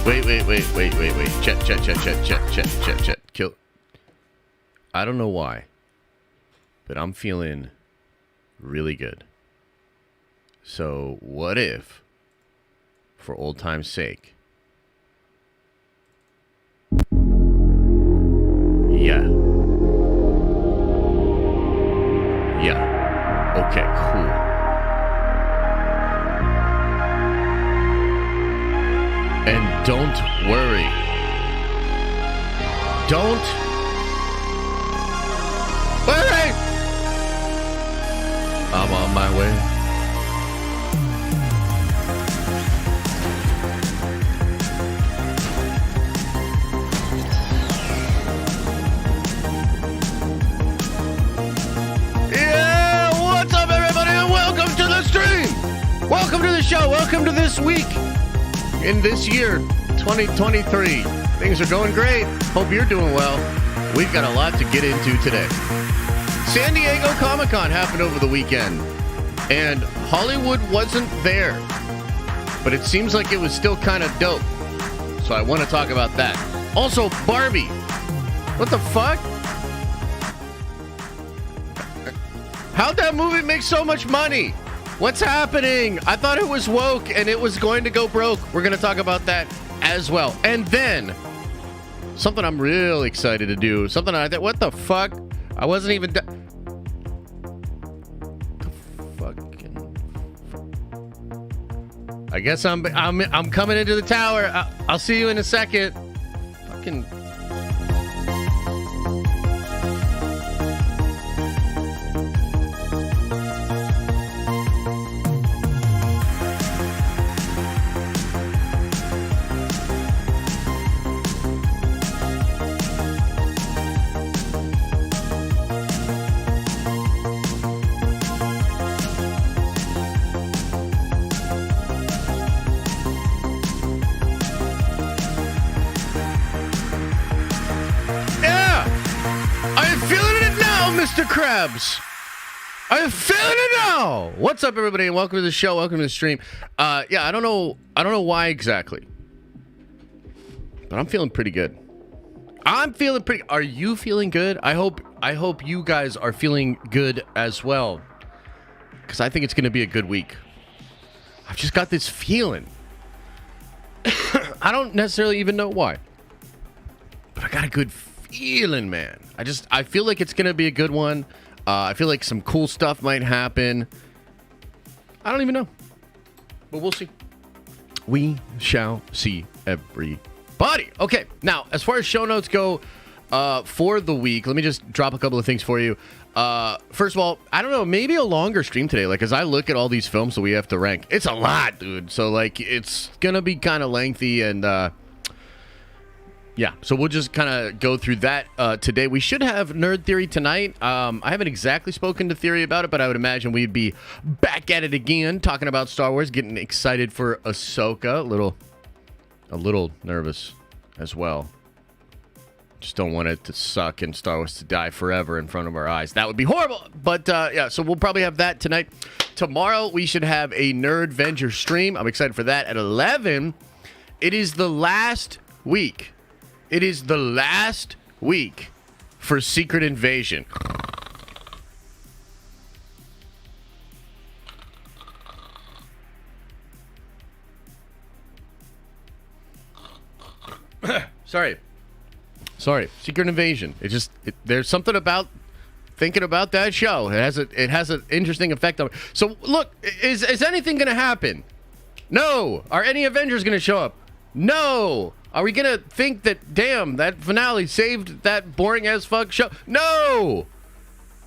Wait. Chet. Kill. I don't know why, but I'm feeling really good. So what if, for old time's sake, yeah. Okay, cool. And don't worry. Don't worry. I'm on my way. Yeah, what's up, everybody, and welcome to the stream. Welcome to the show. Welcome to this week. In this year, 2023, things are going great. Hope you're doing well. We've got a lot to get into today. San Diego Comic-Con happened over the weekend, and Hollywood wasn't there, but it seems like it was still kind of dope. So I want to talk about that. Also, Barbie. What the fuck? How'd that movie make so much money? What's happening? I thought it was woke and it was going to go broke. We're going to talk about that as well. And then, something I'm really excited to do. Something I thought, what the fuck? I wasn't even... I guess I'm coming into the tower. I'll see you in a second. Fucking... Krabs. I'm feeling it now. What's up, everybody, and welcome to the show. Welcome to the stream. I don't know why exactly, but I'm feeling pretty good. Are you feeling good? I hope you guys are feeling good as well, because I think it's going to be a good week. I've just got this feeling. I don't necessarily even know why, but I got a good feeling, man. I feel like it's gonna be a good one. I feel like some cool stuff might happen. I don't even know, but we'll see. We shall see, everybody. Okay, now as far as show notes go for the week, let me just drop a couple of things for you. First of all, I don't know, maybe a longer stream today. Like, as I look at all these films that we have to rank, it's a lot, dude. So like, it's gonna be kind of lengthy and. Yeah, so we'll just kind of go through that today. We should have Nerd Theory tonight. I haven't exactly spoken to Theory about it, but I would imagine we'd be back at it again, talking about Star Wars, getting excited for Ahsoka. A little nervous as well. Just don't want it to suck and Star Wars to die forever in front of our eyes. That would be horrible. But yeah, so we'll probably have that tonight. Tomorrow, we should have a Nerd Venture stream. I'm excited for that at 11. It is the last week. It is the last week for Secret Invasion. Sorry. Secret Invasion. There's something about thinking about that show. It has an interesting effect on me. So look, is anything going to happen? No. Are any Avengers going to show up? No. Are we going to think that, damn, that finale saved that boring-as-fuck show? No!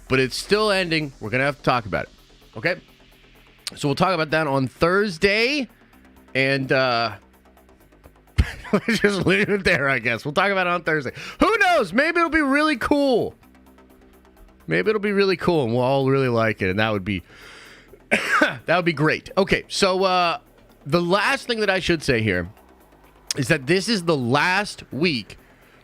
But it's still ending. We're going to have to talk about it. Okay? So we'll talk about that on Thursday. And, let's just leave it there, I guess. We'll talk about it on Thursday. Who knows? Maybe it'll be really cool. And we'll all really like it. And that would be... that would be great. Okay, so, the last thing that I should say here is that this is the last week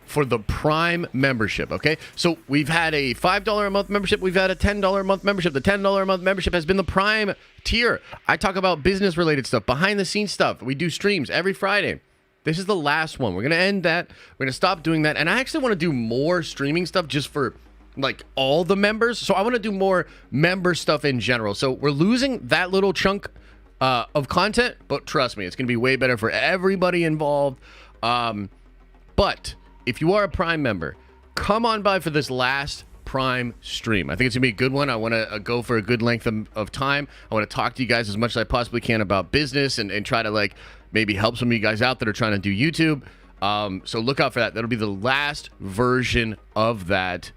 for the Prime membership, okay? So we've had a $5 a month membership. We've had a $10 a month membership. The $10 a month membership has been the Prime tier. I talk about business-related stuff, behind-the-scenes stuff. We do streams every Friday. This is the last one. We're going to end that. We're going to stop doing that. And I actually want to do more streaming stuff just for like all the members. So I want to do more member stuff in general. So we're losing that little chunk of content, but trust me, it's going to be way better for everybody involved. But if you are a Prime member, come on by for this last Prime stream. I think it's gonna be a good one. I want to go for a good length of time. I want to talk to you guys as much as I possibly can about business and try to like maybe help some of you guys out that are trying to do YouTube. So look out for that. That'll be the last version of that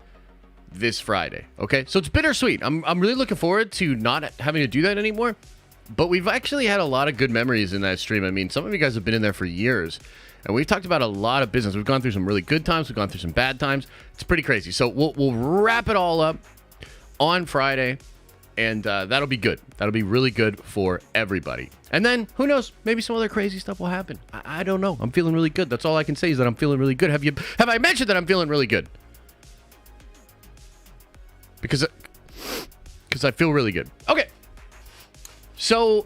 this Friday. Okay, so it's bittersweet. I'm really looking forward to not having to do that anymore. But we've actually had a lot of good memories in that stream. I mean, some of you guys have been in there for years. And we've talked about a lot of business. We've gone through some really good times. We've gone through some bad times. It's pretty crazy. So we'll wrap it all up on Friday. And that'll be good. That'll be really good for everybody. And then, who knows? Maybe some other crazy stuff will happen. I don't know. I'm feeling really good. That's all I can say is that I'm feeling really good. Have I mentioned that I'm feeling really good? Because I feel really good. Okay. So,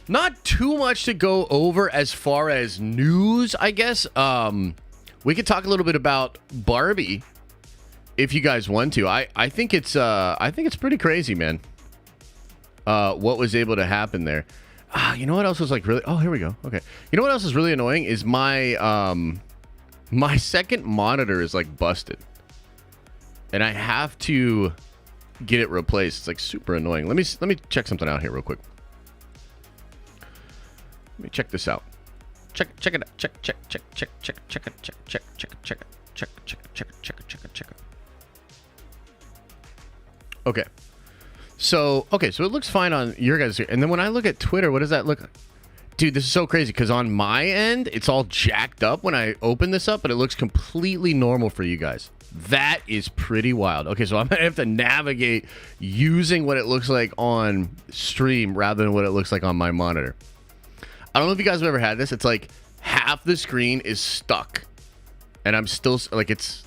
not too much to go over as far as news, I guess. We could talk a little bit about Barbie if you guys want to. I think it's pretty crazy, man. What was able to happen there. You know what else was like really... Oh, here we go. Okay. You know what else is really annoying is my my second monitor is like busted. And I have to get it replaced. It's like super annoying. Let me check something out here real quick. Let me check this out. Check it out. Check it. Okay. So it looks fine on your guys here. And then when I look at Twitter, what does that look like? Dude, this is so crazy because on my end, it's all jacked up when I open this up, but it looks completely normal for you guys. That is pretty wild. Okay, so I'm going to have to navigate using what it looks like on stream rather than what it looks like on my monitor. I don't know if you guys have ever had this. It's like half the screen is stuck. And I'm still like it's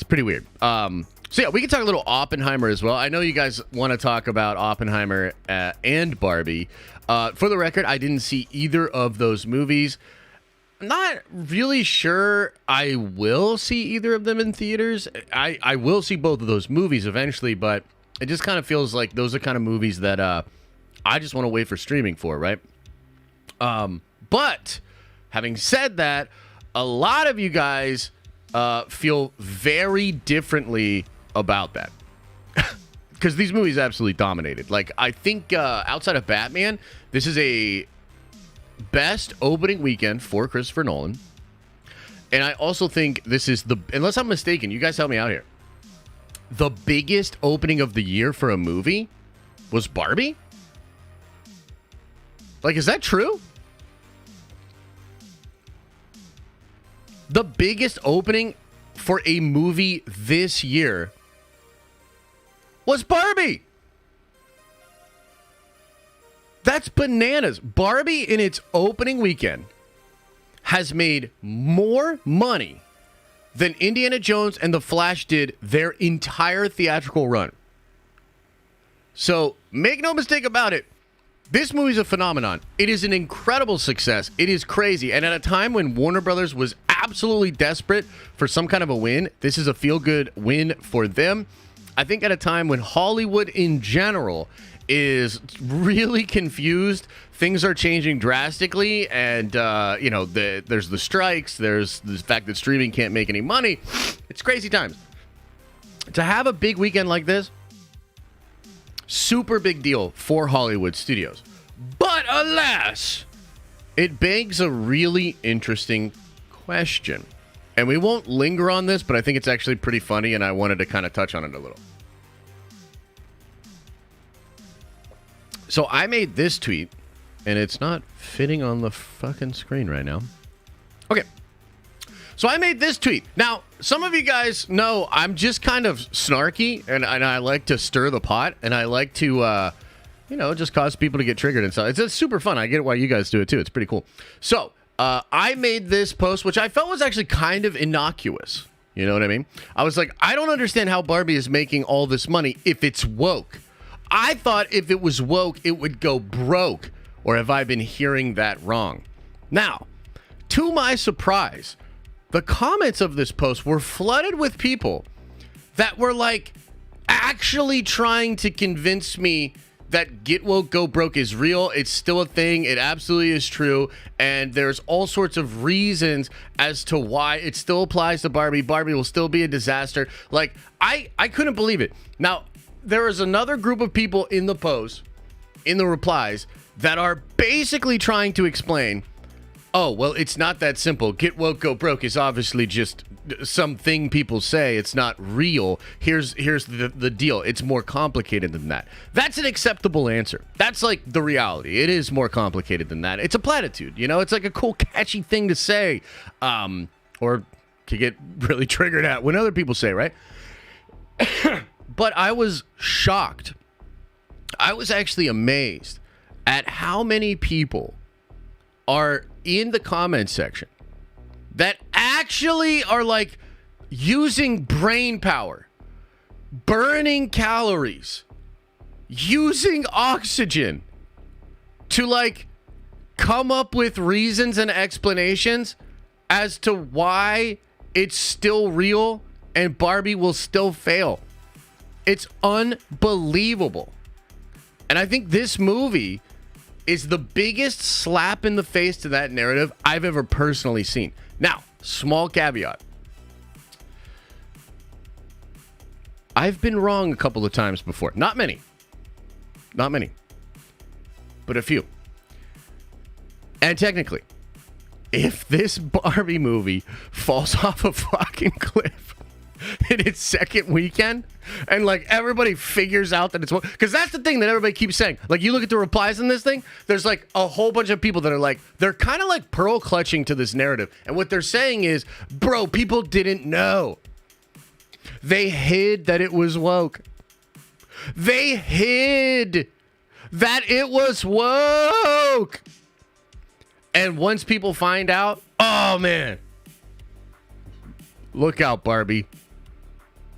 pretty weird. So yeah, we can talk a little Oppenheimer as well. I know you guys want to talk about Oppenheimer and Barbie. For the record, I didn't see either of those movies. I'm not really sure I will see either of them in theaters. I will see both of those movies eventually, but it just kind of feels like those are kind of movies that I just want to wait for streaming for, right? But having said that, a lot of you guys feel very differently about that because these movies absolutely dominated. Like, I think outside of Batman, this is a best opening weekend for Christopher Nolan. And I also think this is unless I'm mistaken, you guys help me out here, the biggest opening of the year for a movie was Barbie. Like, is that true? The biggest opening for a movie this year was Barbie. That's bananas. Barbie in its opening weekend has made more money than Indiana Jones and The Flash did their entire theatrical run. So make no mistake about it. This movie's a phenomenon. It is an incredible success. It is crazy. And at a time when Warner Brothers was absolutely desperate for some kind of a win, this is a feel-good win for them. I think at a time when Hollywood in general is really confused, things are changing drastically, and there's the strikes, there's the fact that streaming can't make any money. It's crazy times. To have a big weekend like this, super big deal for Hollywood studios. But alas, it begs a really interesting question. And we won't linger on this, but I think it's actually pretty funny, and I wanted to kind of touch on it a little. So I made this tweet, and it's not fitting on the fucking screen right now. Okay. So I made this tweet. Now, some of you guys know I'm just kind of snarky, and I like to stir the pot, and I like to, just cause people to get triggered and stuff. It's super fun. I get why you guys do it, too. It's pretty cool. So I made this post, which I felt was actually kind of innocuous. You know what I mean? I was like, I don't understand how Barbie is making all this money if it's woke. I thought if it was woke, it would go broke. Or have I been hearing that wrong? Now, to my surprise, the comments of this post were flooded with people that were like actually trying to convince me that get woke, go broke is real. It's still a thing. It absolutely is true. And there's all sorts of reasons as to why it still applies to Barbie. Barbie will still be a disaster. Like, I couldn't believe it. Now, there is another group of people in the post, in the replies, that are basically trying to explain, oh, well, it's not that simple. Get woke, go broke is obviously just something people say. It's not real. Here's the deal. It's more complicated than that. That's an acceptable answer. That's like the reality. It is more complicated than that. It's a platitude, you know? It's like a cool, catchy thing to say, or to get really triggered at when other people say, right? But I was shocked. I was actually amazed at how many people are in the comment section that actually are like using brain power, burning calories, using oxygen to like come up with reasons and explanations as to why it's still real and Barbie will still fail. It's unbelievable. And I think this movie is the biggest slap in the face to that narrative I've ever personally seen. Now, small caveat. I've been wrong a couple of times before. Not many. But a few. And technically, if this Barbie movie falls off a fucking cliff in its second weekend, and like everybody figures out that it's, because that's the thing that everybody keeps saying. Like, you look at the replies in this thing, there's like a whole bunch of people that are like, they're kind of like pearl clutching to this narrative, and what they're saying is, bro, people didn't know. They hid that it was woke. They hid that it was woke. And once people find out, oh man, look out, Barbie.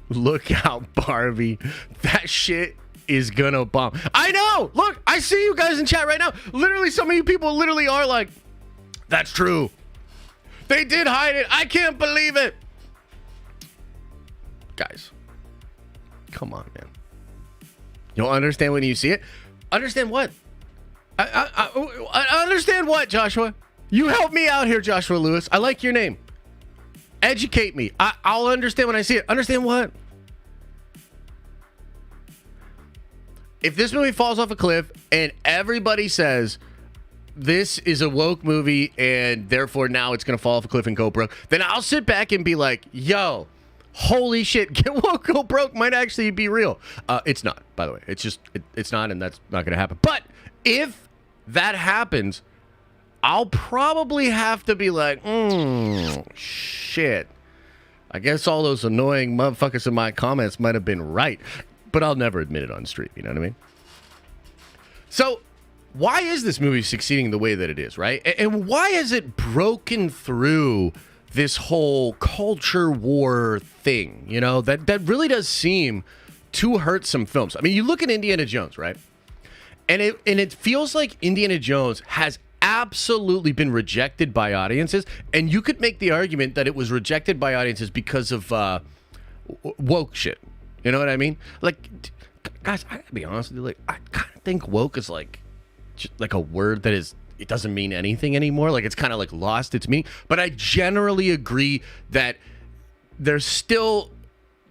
Look out, Barbie. That shit is gonna bomb. I know. Look, I see you guys in chat right now. Literally, some of you people literally are like, that's true. They did hide it. I can't believe it. Guys, come on, man. You'll understand when you see it. Understand what? I understand what, Joshua? You help me out here, Joshua Lewis. I like your name. Educate me. I'll understand when I see it. Understand what? If this movie falls off a cliff and everybody says this is a woke movie and therefore now it's going to fall off a cliff and go broke, then I'll sit back and be like, yo, holy shit, get woke, go broke might actually be real. It's not, by the way. It's just, it's not, and that's not going to happen. But if that happens, I'll probably have to be like, shit. I guess all those annoying motherfuckers in my comments might have been right, but I'll never admit it on stream. You know what I mean? So why is this movie succeeding the way that it is, right? And why has it broken through this whole culture war thing? You know, that really does seem to hurt some films. I mean, you look at Indiana Jones, right? And it feels like Indiana Jones has absolutely been rejected by audiences, and you could make the argument that it was rejected by audiences because of woke shit. You know what I mean? Like, guys, I gotta be honest with you. Like, I kind of think woke is like a word that is, it doesn't mean anything anymore. Like, it's kind of like lost its meaning. But I generally agree that there's still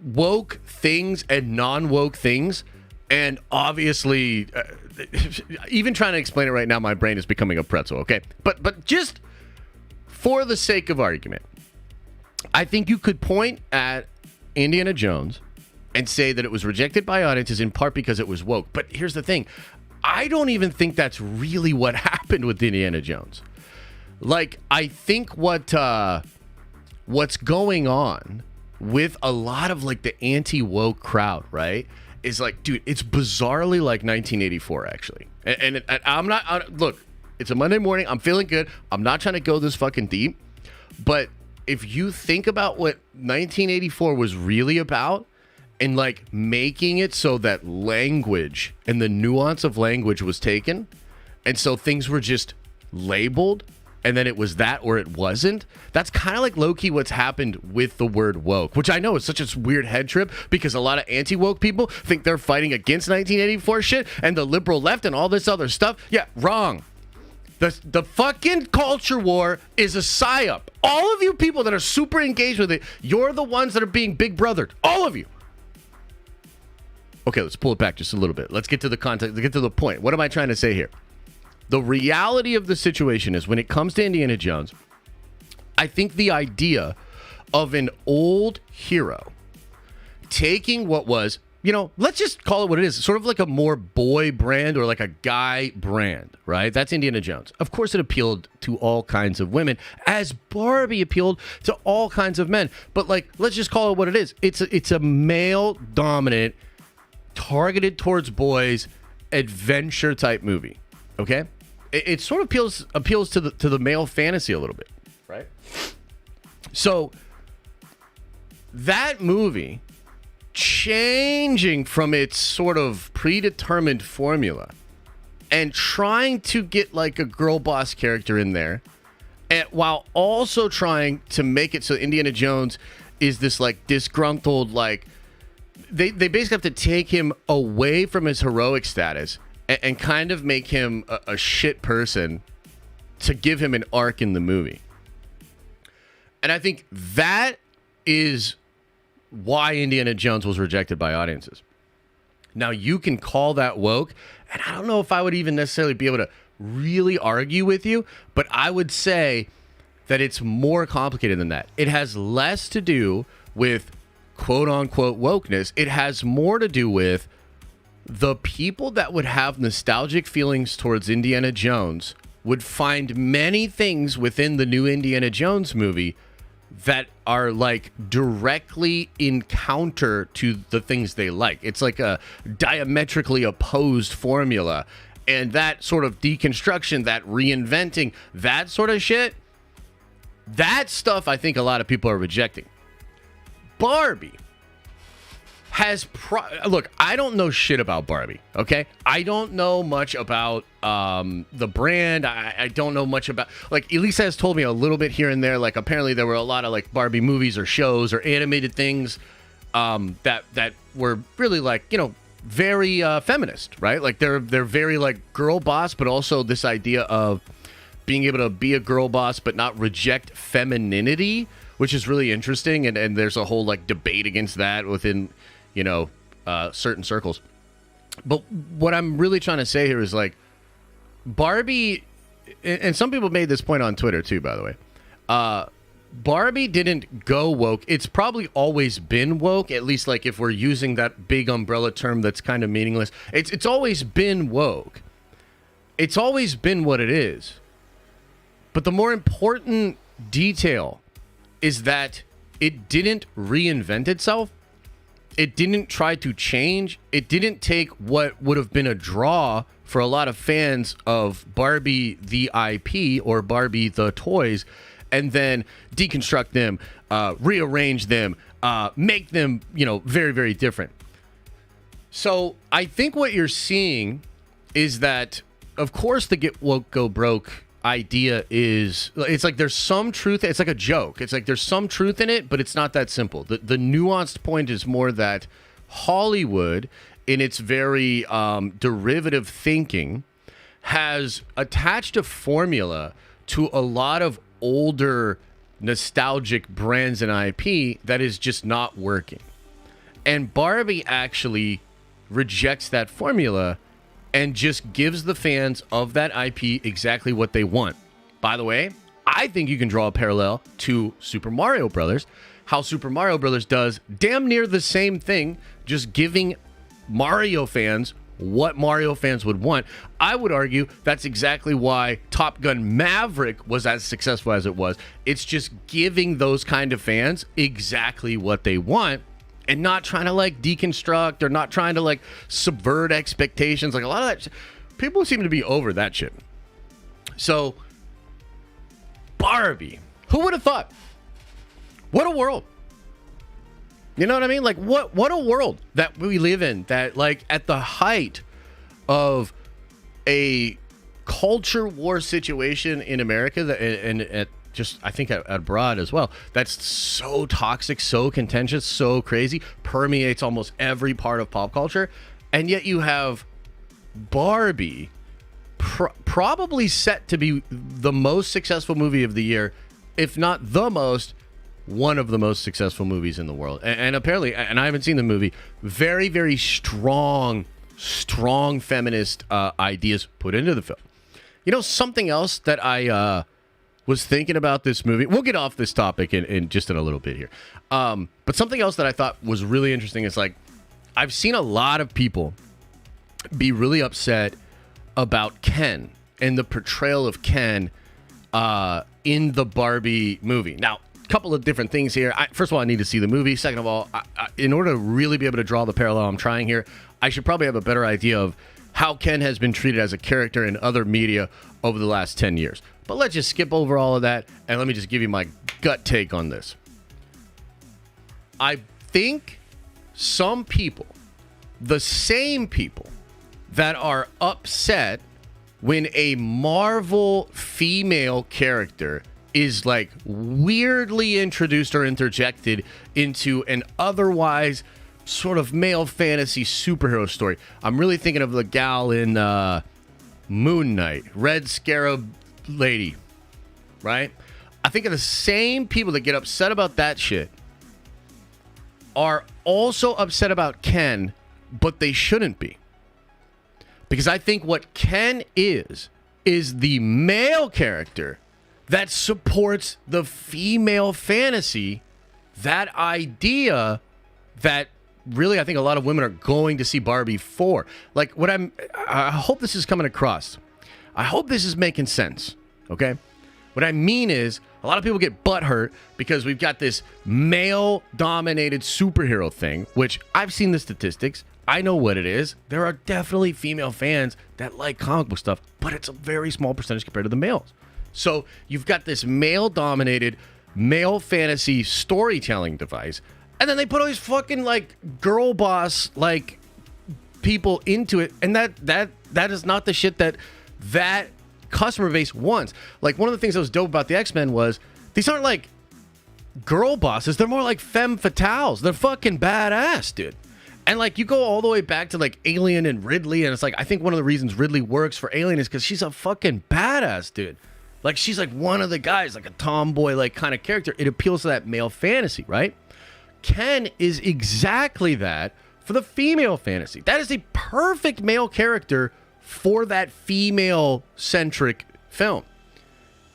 woke things and non-woke things, and obviously. Even trying to explain it right now, my brain is becoming a pretzel, okay? But just for the sake of argument, I think you could point at Indiana Jones and say that it was rejected by audiences in part because it was woke. But here's the thing. I don't even think that's really what happened with Indiana Jones. Like, I think what's going on with a lot of like the anti-woke crowd, right? Is like, dude, it's bizarrely like 1984, actually. And I'm not, look, it's a Monday morning. I'm feeling good. I'm not trying to go this fucking deep. But if you think about what 1984 was really about, and like making it so that language and the nuance of language was taken, and so things were just labeled and then it was that or it wasn't. That's kind of like low-key what's happened with the word woke, which I know is such a weird head trip because a lot of anti-woke people think they're fighting against 1984 shit and the liberal left and all this other stuff. Yeah, wrong. The fucking culture war is a psyop. All of you people that are super engaged with it, you're the ones that are being big brothered. All of you. Okay, let's pull it back just a little bit. Let's get to the context. Let's get to the point. What am I trying to say here? The reality of the situation is when it comes to Indiana Jones, I think the idea of an old hero taking what was, let's just call it what it is, sort of like a more boy brand or like a guy brand, right? That's Indiana Jones. Of course, it appealed to all kinds of women, as Barbie appealed to all kinds of men. But let's just call it what it is. It's a male-dominant, targeted towards boys, adventure type movie. Okay, it sort of appeals to the male fantasy a little bit, right? So that movie changing from its sort of predetermined formula and trying to get like a girl boss character in there, and while also trying to make it so Indiana Jones is this like disgruntled, like they basically have to take him away from his heroic status and kind of make him a shit person to give him an arc in the movie. And I think that is why Indiana Jones was rejected by audiences. Now, you can call that woke, and I don't know if I would even necessarily be able to really argue with you, but I would say that it's more complicated than that. It has less to do with quote-unquote wokeness. It has more to do with the people that would have nostalgic feelings towards Indiana Jones would find many things within the new Indiana Jones movie that are like directly in counter to the things they like. It's like a diametrically opposed formula. And that sort of deconstruction, that reinventing, that sort of shit, that stuff I think a lot of people are rejecting. Barbie has look, I don't know shit about Barbie, okay? I don't know much about the brand. I don't know much about, like, Elisa has told me a little bit here and there. Like, apparently there were a lot of like Barbie movies or shows or animated things that were really like, very feminist, right? Like they're very like girl boss, but also this idea of being able to be a girl boss but not reject femininity, which is really interesting. And there's a whole like debate against that within certain circles. But what I'm really trying to say here is like Barbie, and some people made this point on Twitter too, by the way. Barbie didn't go woke. It's probably always been woke, at least like if we're using that big umbrella term that's kind of meaningless. It's always been woke. It's always been what it is. But the more important detail is that it didn't reinvent itself. It didn't try to change. It didn't take what would have been a draw for a lot of fans of Barbie the IP or Barbie the toys and then deconstruct them, rearrange them, make them, very, very different. So I think what you're seeing is that, of course, the get woke, go broke idea is, it's like there's some truth. It's like a joke. It's like there's some truth in it, but it's not that simple. The nuanced point is more that Hollywood, in its very derivative thinking, has attached a formula to a lot of older nostalgic brands and IP that is just not working. And Barbie actually rejects that formula and just gives the fans of that IP exactly what they want. By the way, I think you can draw a parallel to Super Mario Brothers, how Super Mario Brothers does damn near the same thing, just giving Mario fans what Mario fans would want. I would argue that's exactly why Top Gun Maverick was as successful as it was. It's just giving those kind of fans exactly what they want and not trying to like deconstruct or not trying to like subvert expectations. Like a lot of that people seem to be over that shit. So Barbie, who would have thought? What a world. You know what I mean? Like what a world that we live in, that like at the height of a culture war situation in America that, and at just I think abroad as well, that's so toxic, so contentious, so crazy, permeates almost every part of pop culture. And yet you have Barbie, probably set to be the most successful movie of the year, if not the most, one of the most successful movies in the world. And apparently, and I haven't seen the movie, very, very strong feminist ideas put into the film. You know, something else that I was thinking about this movie. We'll get off this topic in just in a little bit here. But something else that I thought was really interesting is, like, I've seen a lot of people be really upset about Ken and the portrayal of Ken in the Barbie movie. Now, a couple of different things here. First of all, I need to see the movie. Second of all, in order to really be able to draw the parallel I'm trying here, I should probably have a better idea of how Ken has been treated as a character in other media over the last 10 years. But let's just skip over all of that, and let me just give you my gut take on this. I think some people, the same people that are upset when a Marvel female character is, like, weirdly introduced or interjected into an otherwise sort of male fantasy superhero story. I'm really thinking of the gal in Moon Knight, Red Scarab lady, right? I think of the same people that get upset about that shit are also upset about Ken, but they shouldn't be. Because I think what Ken is the male character that supports the female fantasy, that idea that really I think a lot of women are going to see Barbie for. Like, I hope this is coming across. I hope this is making sense, okay? What I mean is, a lot of people get butthurt because we've got this male-dominated superhero thing, which I've seen the statistics. I know what it is. There are definitely female fans that like comic book stuff, but it's a very small percentage compared to the males. So you've got this male-dominated, male fantasy storytelling device, and then they put all these fucking, like, girl boss, like, people into it, and that is not the shit that customer base wants. Like, one of the things that was dope about the X-Men was these aren't, like, girl bosses. They're more like femme fatales. They're fucking badass, dude. And, like, you go all the way back to, like, Alien and Ridley, and it's like, I think one of the reasons Ridley works for Alien is because she's a fucking badass, dude. Like, she's, like, one of the guys, like a tomboy, like, kind of character. It appeals to that male fantasy, right? Ken is exactly that for the female fantasy. That is a perfect male character for that female-centric film.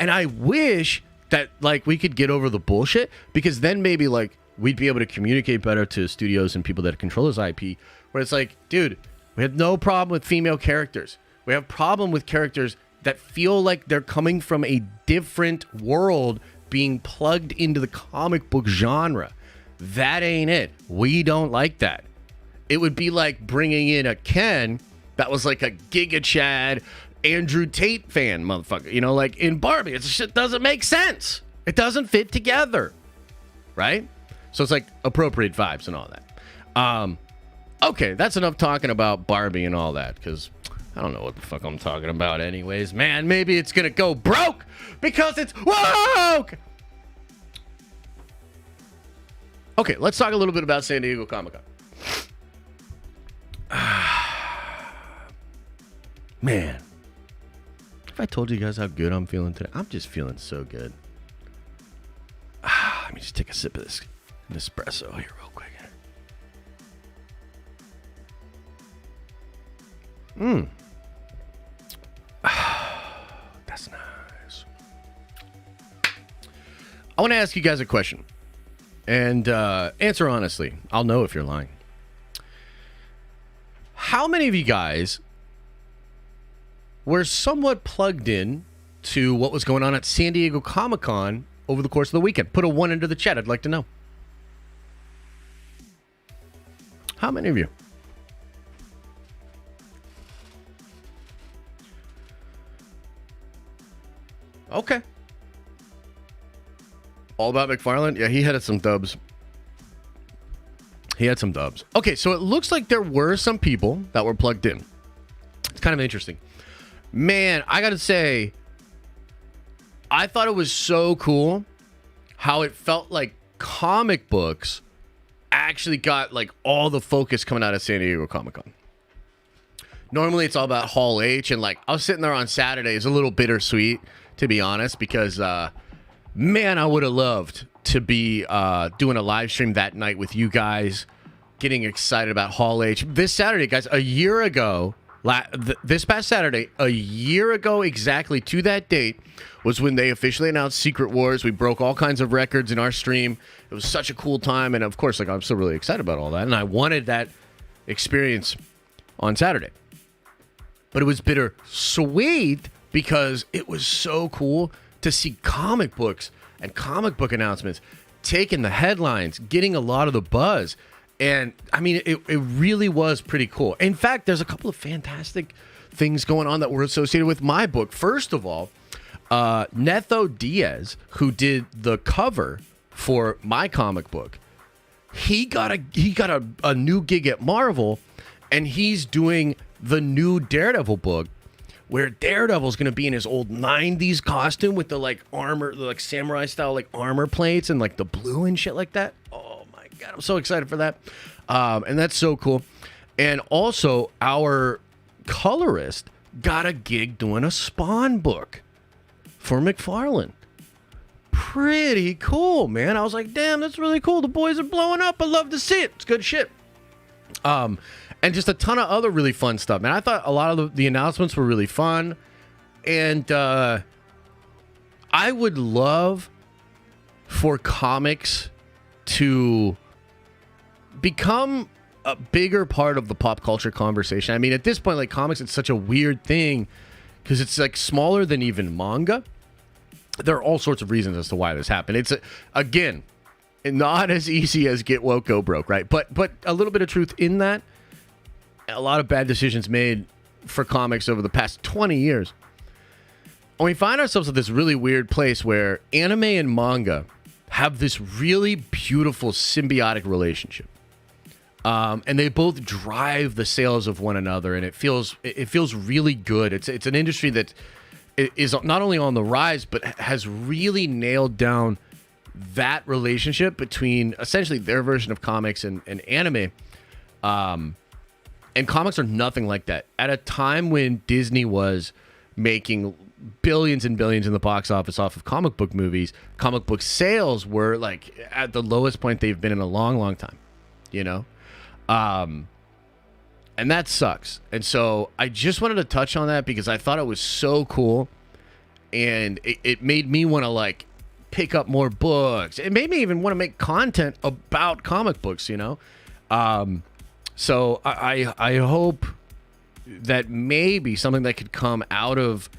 And I wish that, like, we could get over the bullshit, because then maybe, like, we'd be able to communicate better to studios and people that control this IP, where it's like, dude, we have no problem with female characters. We have problem with characters that feel like they're coming from a different world being plugged into the comic book genre. That ain't it. We don't like that. It would be like bringing in a Ken that was like a Giga Chad, Andrew Tate fan, motherfucker. You know, like in Barbie. It shit doesn't make sense. It doesn't fit together. Right? So it's like appropriate vibes and all that. Okay, that's enough talking about Barbie and all that, because I don't know what the fuck I'm talking about anyways. Man, maybe it's going to go broke because it's woke! Okay, let's talk a little bit about San Diego Comic-Con. Man, if I told you guys how good I'm feeling today, I'm just feeling so good. Let me just take a sip of this espresso here real quick. That's nice. I want to ask you guys a question. And answer honestly. I'll know if you're lying. How many of you guys were somewhat plugged in to what was going on at San Diego Comic-Con over the course of the weekend? Put a 1 into the chat. I'd like to know. How many of you? Okay. All about McFarlane? Yeah, he had some dubs. Okay, so it looks like there were some people that were plugged in. It's kind of interesting. Man, I gotta say, I thought it was so cool how it felt like comic books actually got like all the focus coming out of San Diego Comic-Con. Normally it's all about Hall H, and like I was sitting there on Saturday. It's a little bittersweet, to be honest, because man, I would have loved to be doing a live stream that night with you guys, getting excited about Hall H. This Saturday, guys, a year ago, this past Saturday, a year ago exactly to that date, was when they officially announced Secret Wars. We broke all kinds of records in our stream. It was such a cool time, and of course, like I'm still really excited about all that, and I wanted that experience on Saturday. But it was bittersweet because it was so cool to see comic books and comic book announcements taking the headlines, getting a lot of the buzz. And I mean, it really was pretty cool. In fact, there's a couple of fantastic things going on that were associated with my book. First of all, Netho Diaz, who did the cover for my comic book, he got a new gig at Marvel, and he's doing the new Daredevil book, where Daredevil's going to be in his old 90s costume with the like armor, the like samurai style like armor plates and like the blue and shit like that. Oh my God, I'm so excited for that. And that's so cool. And also our colorist got a gig doing a Spawn book for McFarlane. Pretty cool, man. I was like, damn, that's really cool. The boys are blowing up. I love to see it. It's good shit. And just a ton of other really fun stuff, man. I thought a lot of the announcements were really fun. And I would love for comics to become a bigger part of the pop culture conversation. I mean, at this point, like comics, it's such a weird thing because it's like smaller than even manga. There are all sorts of reasons as to why this happened. It's, again, not as easy as get woke, go broke, right? But a little bit of truth in that. A lot of bad decisions made for comics over the past 20 years. And we find ourselves at this really weird place where anime and manga have this really beautiful symbiotic relationship. And they both drive the sales of one another, and it feels really good. It's an industry that is not only on the rise, but has really nailed down that relationship between essentially their version of comics and anime. And comics are nothing like that. At a time when Disney was making billions and billions in the box office off of comic book movies, comic book sales were like at the lowest point they've been in a long, long time, you know? And that sucks. And so I just wanted to touch on that because I thought it was so cool. And it made me want to like pick up more books. It made me even want to make content about comic books, you know? So I hope that maybe something that could come out of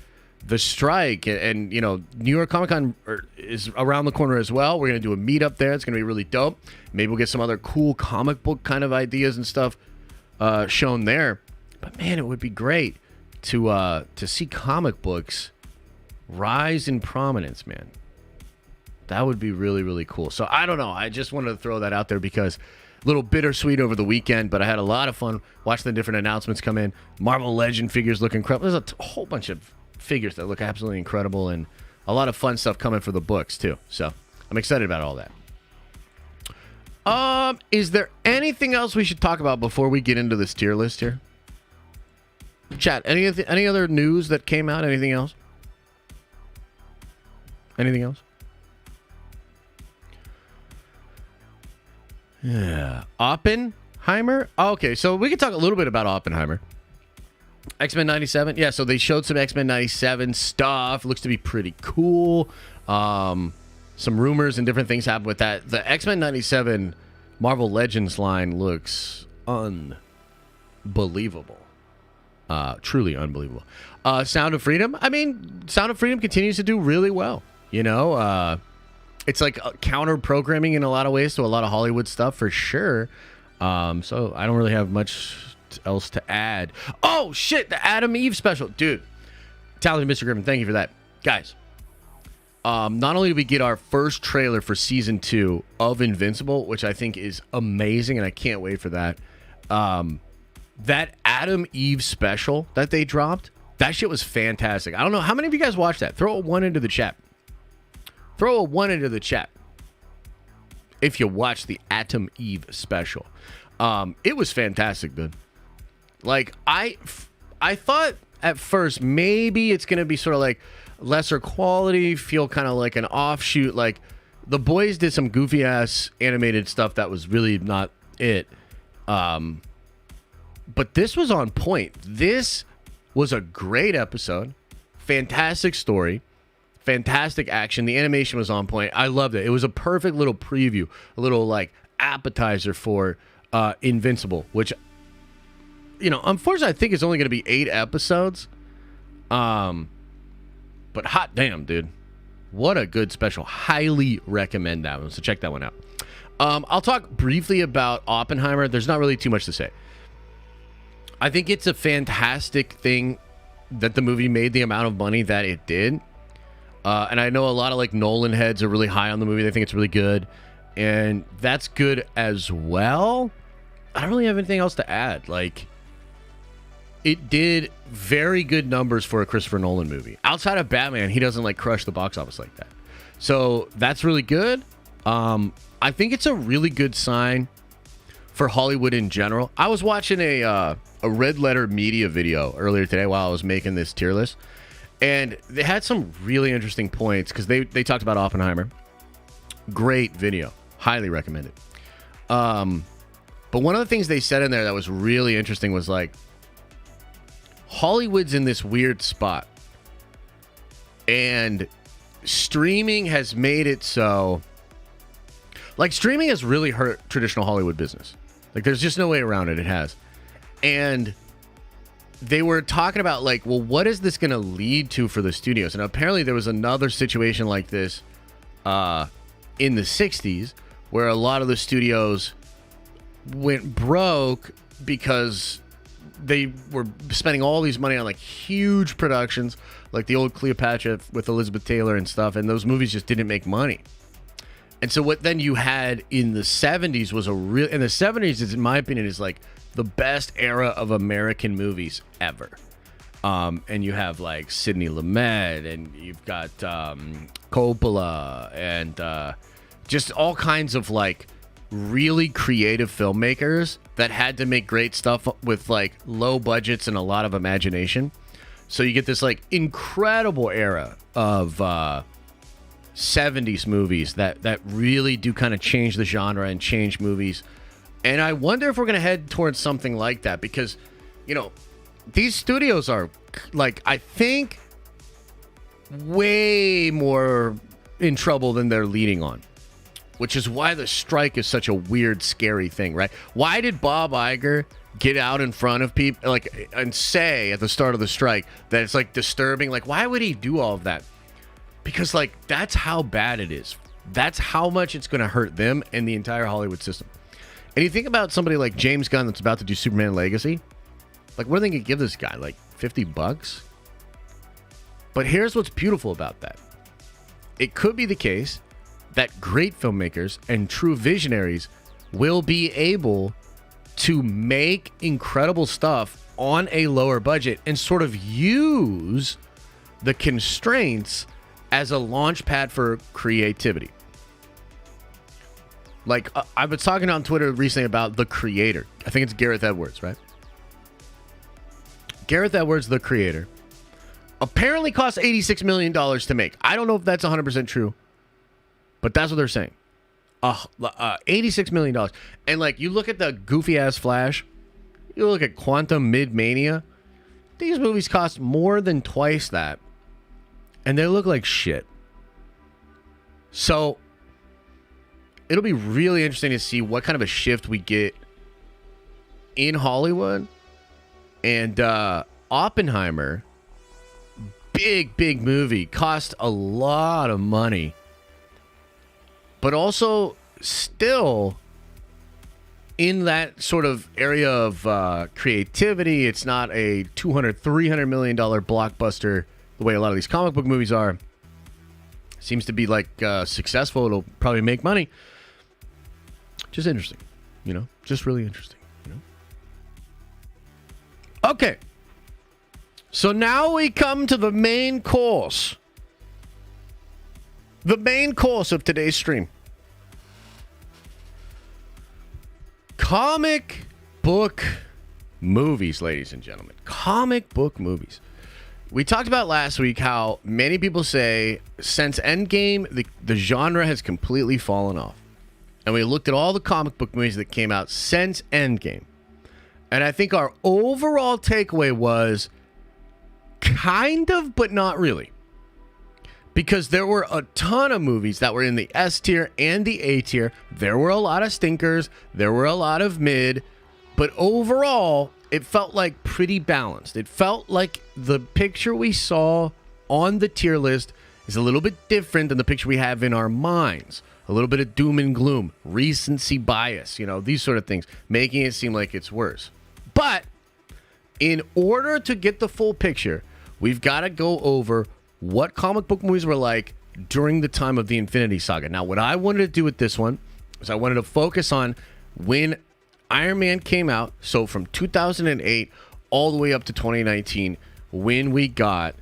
the strike, and you know, New York Comic Con is around the corner as well. We're gonna do a meetup there. It's gonna be really dope. Maybe we'll get some other cool comic book kind of ideas and stuff shown there. But man, it would be great to see comic books rise in prominence, man. That would be really, really cool. So I don't know. I just wanted to throw that out there because a little bittersweet over the weekend, but I had a lot of fun watching the different announcements come in. Marvel Legend figures look incredible. There's a whole bunch of figures that look absolutely incredible, and a lot of fun stuff coming for the books too. So I'm excited about all that. Is there anything else we should talk about before we get into this tier list here? Chat, any other news that came out? Anything else? Anything else? Yeah. Oppenheimer? Okay, so we can talk a little bit about Oppenheimer. X-Men 97. Yeah, so they showed some X-Men 97 stuff. It looks to be pretty cool. Some rumors and different things happen with that. The X-Men 97 Marvel Legends line looks unbelievable. Truly unbelievable. Sound of Freedom? I mean, Sound of Freedom continues to do really well. You know, it's like counter programming in a lot of ways to a lot of Hollywood stuff for sure. So I don't really have much else to add. Oh shit, the Adam Eve special, dude. Talented Mr. Griffin, thank you for that, guys. Not only did we get our first trailer for season 2 of Invincible, which I think is amazing, and I can't wait for that. That Adam Eve special that they dropped That shit was fantastic. I don't know how many of you guys watched that. Throw a 1 into the chat. Throw a 1 into the chat if you watched the Atom Eve special. It was fantastic, dude. Like, I thought at first maybe it's going to be sort of like lesser quality, feel kind of like an offshoot. Like, the boys did some goofy-ass animated stuff that was really not it. But this was on point. This was a great episode. Fantastic story. Fantastic action. The animation was on point. I loved it. It was a perfect little preview, a little like appetizer for Invincible, which, you know, unfortunately I think it's only going to be 8 episodes. But hot damn, dude. What a good special. Highly recommend that one. So check that one out. I'll talk briefly about Oppenheimer. There's not really too much to say. I think it's a fantastic thing that the movie made the amount of money that it did. And I know a lot of like Nolan heads are really high on the movie. They think it's really good. And that's good as well. I don't really have anything else to add. Like, it did very good numbers for a Christopher Nolan movie. Outside of Batman, he doesn't like crush the box office like that. So that's really good. I think it's a really good sign for Hollywood in general. I was watching a Red Letter Media video earlier today while I was making this tier list. And they had some really interesting points because they talked about Oppenheimer. Great video. Highly recommend it. But one of the things they said in there that was really interesting was like, Hollywood's in this weird spot. And streaming has made it so... Like, streaming has really hurt traditional Hollywood business. Like, there's just no way around it. It has. And they were talking about, like, well, what is this going to lead to for the studios? And apparently there was another situation like this in the 60s where a lot of the studios went broke because they were spending all these money on, like, huge productions, like the old Cleopatra with Elizabeth Taylor and stuff, and those movies just didn't make money. And so what then you had in the 70s was in the 70s is, in my opinion, is like the best era of American movies ever. And you have like Sidney Lumet, and you've got Coppola, and just all kinds of like really creative filmmakers that had to make great stuff with like low budgets and a lot of imagination. So you get this like incredible era of 70s movies that really do kind of change the genre and change movies. And I wonder if we're going to head towards something like that because, you know, these studios are like, I think, way more in trouble than they're leading on, which is why the strike is such a weird, scary thing, right? Why did Bob Iger get out in front of people like and say at the start of the strike that it's like disturbing? Like, why would he do all of that? Because, like, that's how bad it is. That's how much it's going to hurt them and the entire Hollywood system. And you think about somebody like James Gunn that's about to do Superman Legacy. Like, what are they going to give this guy? Like, $50? But here's what's beautiful about that. It could be the case that great filmmakers and true visionaries will be able to make incredible stuff on a lower budget and sort of use the constraints as a launch pad for creativity. Like, I was talking on Twitter recently about The Creator. I think it's Gareth Edwards, right? Gareth Edwards, The Creator, apparently cost $86 million to make. I don't know if that's 100% true, but that's what they're saying. $86 million. And, like, you look at the goofy-ass Flash, you look at Quantum Mid-Mania, these movies cost more than twice that. And they look like shit. So it'll be really interesting to see what kind of a shift we get in Hollywood. And Oppenheimer, big movie, cost a lot of money. But also still in that sort of area of creativity. It's not a $200-300 million blockbuster the way a lot of these comic book movies are. Seems to be like successful. It'll probably make money. Just interesting, you know, just really interesting, you know. Okay. So now we come to the main course. The main course of today's stream. Comic book movies, ladies and gentlemen. Comic book movies. We talked about last week how many people say since Endgame, the genre has completely fallen off. And we looked at all the comic book movies that came out since Endgame. And I think our overall takeaway was kind of, but not really. Because there were a ton of movies that were in the S tier and the A tier. There were a lot of stinkers. There were a lot of mid. But overall, it felt like pretty balanced. It felt like the picture we saw on the tier list is a little bit different than the picture we have in our minds. A little bit of doom and gloom, recency bias, these sort of things, making it seem like it's worse. But in order to get the full picture, we've got to go over what comic book movies were like during the time of the Infinity Saga. Now, what I wanted to do with this one is I wanted to focus on when Iron Man came out, so from 2008 all the way up to 2019, when we got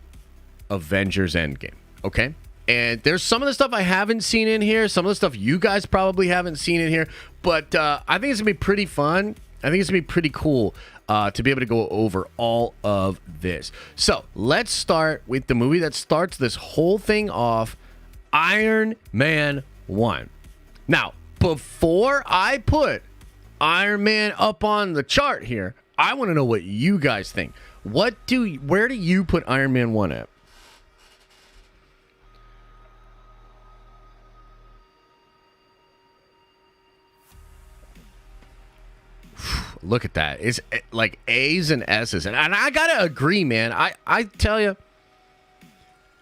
Avengers Endgame, okay? And there's some of the stuff I haven't seen in here, some of the stuff you guys probably haven't seen in here, but I think it's going to be pretty fun. I think it's going to be pretty cool to be able to go over all of this. So let's start with the movie that starts this whole thing off, Iron Man 1. Now, before I put Iron Man up on the chart here, I want to know what you guys think. Where do you put Iron Man 1 at? Look at that. It's like A's and S's. And I got to agree, man. I tell you,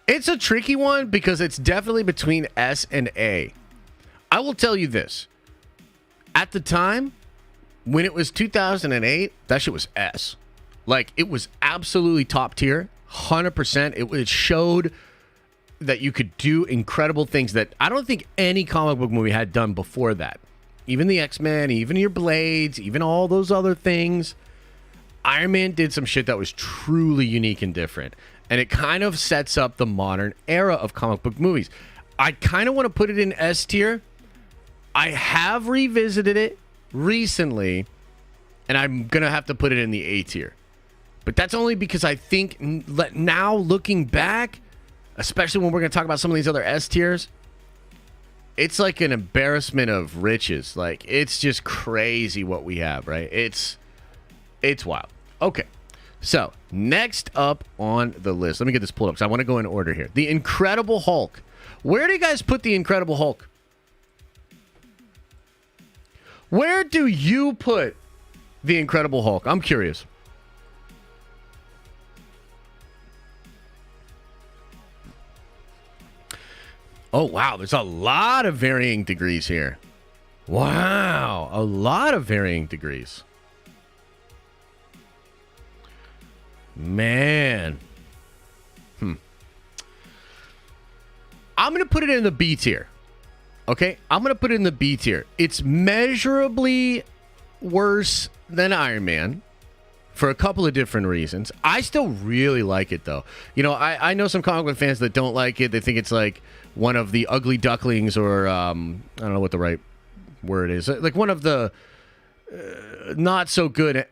it's a tricky one because it's definitely between S and A. I will tell you this. At the time, when it was 2008, that shit was S. Like, it was absolutely top tier. 100%. It showed that you could do incredible things that I don't think any comic book movie had done before that. Even the X-Men, even your Blades, even all those other things. Iron Man did some shit that was truly unique and different. And it kind of sets up the modern era of comic book movies. I kind of want to put it in S tier. I have revisited it recently, and I'm going to have to put it in the A tier. But that's only because I think now looking back, especially when we're going to talk about some of these other S tiers, it's like an embarrassment of riches. Like, it's just crazy what we have, right? It's wild. Okay. So, next up on the list. Let me get this pulled up because I want to go in order here. The Incredible Hulk. Where do you guys put the Incredible Hulk? Where do you put the Incredible Hulk? I'm curious. Oh, wow. There's a lot of varying degrees here. Wow. A lot of varying degrees. Man. I'm going to put it in the B tier. Okay? I'm going to put it in the B tier. It's measurably worse than Iron Man for a couple of different reasons. I still really like it, though. I know some comic book fans that don't like it. They think it's like one of the ugly ducklings or I don't know what the right word is. Like one of the not so good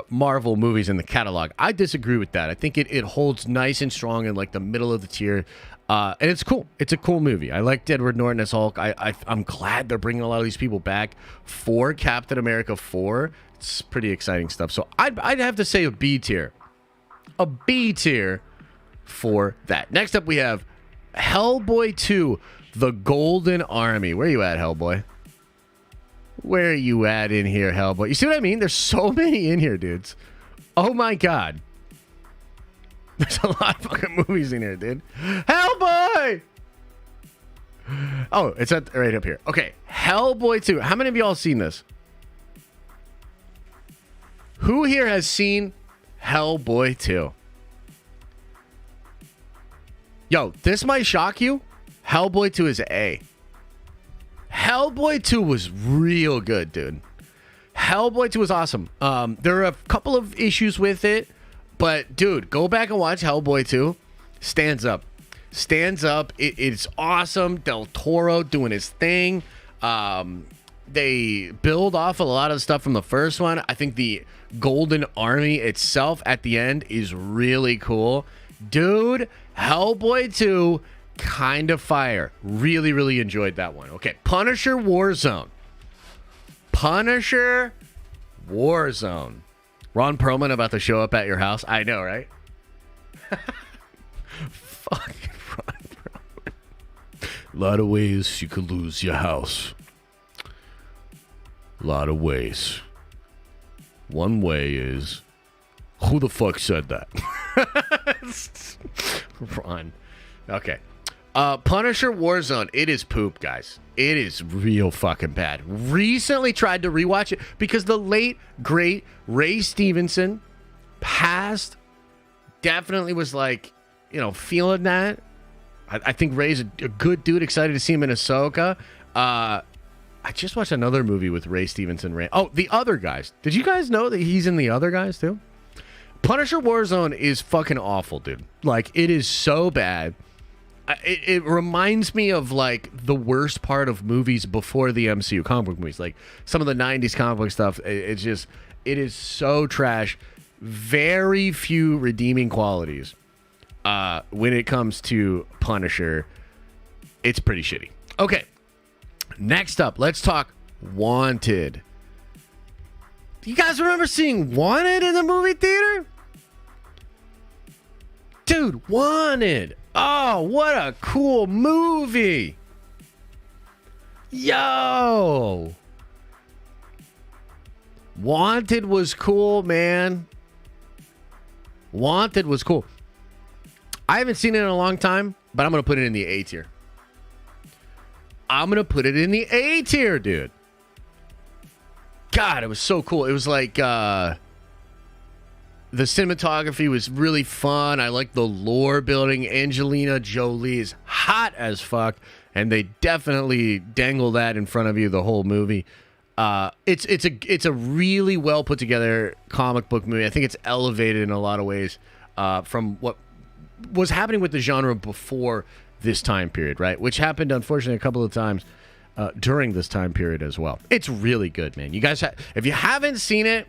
Marvel movies in the catalog. I disagree with that. I think it holds nice and strong in like the middle of the tier. And it's cool. It's a cool movie. I liked Edward Norton as Hulk. I'm glad they're bringing a lot of these people back for Captain America 4. It's pretty exciting stuff. So I'd have to say a B tier. A B tier for that. Next up we have Hellboy 2, The Golden Army. Where you at, Hellboy? Where are you at in here, Hellboy? You see what I mean? There's so many in here, dudes. Oh my god. There's a lot of fucking movies in here, dude. Hellboy! Oh, it's right up here. Okay, Hellboy 2. How many of y'all seen this? Who here has seen Hellboy 2? Yo, this might shock you. Hellboy 2 is A. Hellboy 2 was real good, dude. Hellboy 2 was awesome. There are a couple of issues with it, But dude, go back and watch Hellboy 2. Stands up. It's awesome. Del Toro doing his thing. They build off a lot of stuff from the first one. I think the Golden Army itself at the end is really cool. Dude, Hellboy 2, kind of fire. Really, really enjoyed that one. Okay, Punisher Warzone. Ron Perlman about to show up at your house. I know, right? Fucking Ron Perlman. A lot of ways you could lose your house. A lot of ways. One way is, who the fuck said that? Ron. Okay. Punisher Warzone. It is poop, guys. It is real fucking bad. Recently tried to rewatch it because the late, great Ray Stevenson passed. Definitely was like, feeling that. I think Ray's a good dude. Excited to see him in Ahsoka. I just watched another movie with Ray Stevenson. Oh, The Other Guys. Did you guys know that he's in The Other Guys too? Punisher Warzone is fucking awful, dude. Like, it is so bad. It reminds me of like the worst part of movies before the MCU, comic book movies, like some of the 90s comic book stuff. It is so trash. Very few redeeming qualities. When it comes to Punisher, it's pretty shitty. Okay, next up, let's talk Wanted. You guys remember seeing Wanted in the movie theater? Dude, Wanted. Oh, what a cool movie. Yo. Wanted was cool, man. Wanted was cool. I haven't seen it in a long time, but I'm going to put it in the A tier. Dude. God, it was so cool. It was like, the cinematography was really fun. I like the lore building. Angelina Jolie is hot as fuck, and they definitely dangle that in front of you the whole movie. It's a really well put together comic book movie. I think it's elevated in a lot of ways from what was happening with the genre before this time period, right? Which happened, unfortunately, a couple of times during this time period as well. It's really good, man. You guys, if you haven't seen it,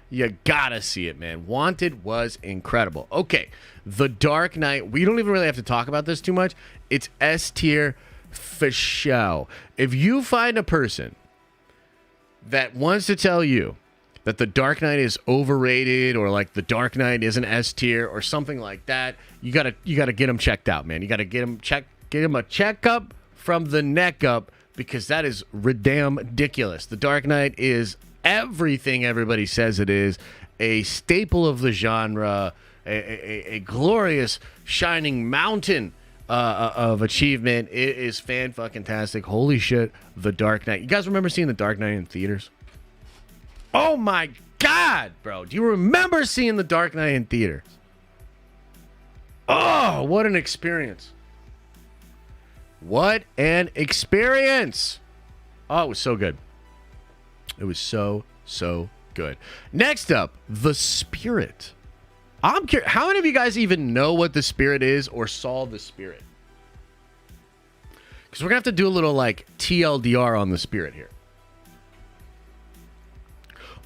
you gotta see it, man. Wanted was incredible. Okay, The Dark Knight. We don't even really have to talk about this too much. It's S tier for show. If you find a person that wants to tell you that The Dark Knight is overrated or like The Dark Knight is an S tier or something like that, you gotta get them checked out, man. You gotta get them a checkup from the neck up, because that is ridiculous. The Dark Knight is everything everybody says it is, a staple of the genre, a glorious shining mountain of achievement. It is fan-fucking-tastic. Holy shit, The Dark Knight. You guys remember seeing The Dark Knight in theaters? Oh my God, bro. Do you remember seeing The Dark Knight in theaters? Oh, what an experience. What an experience. Oh, it was so good. It was so good. Next up, The Spirit. I'm curious, how many of you guys even know what The Spirit is or saw The Spirit? Because we're going to have to do a little like TLDR on The Spirit here.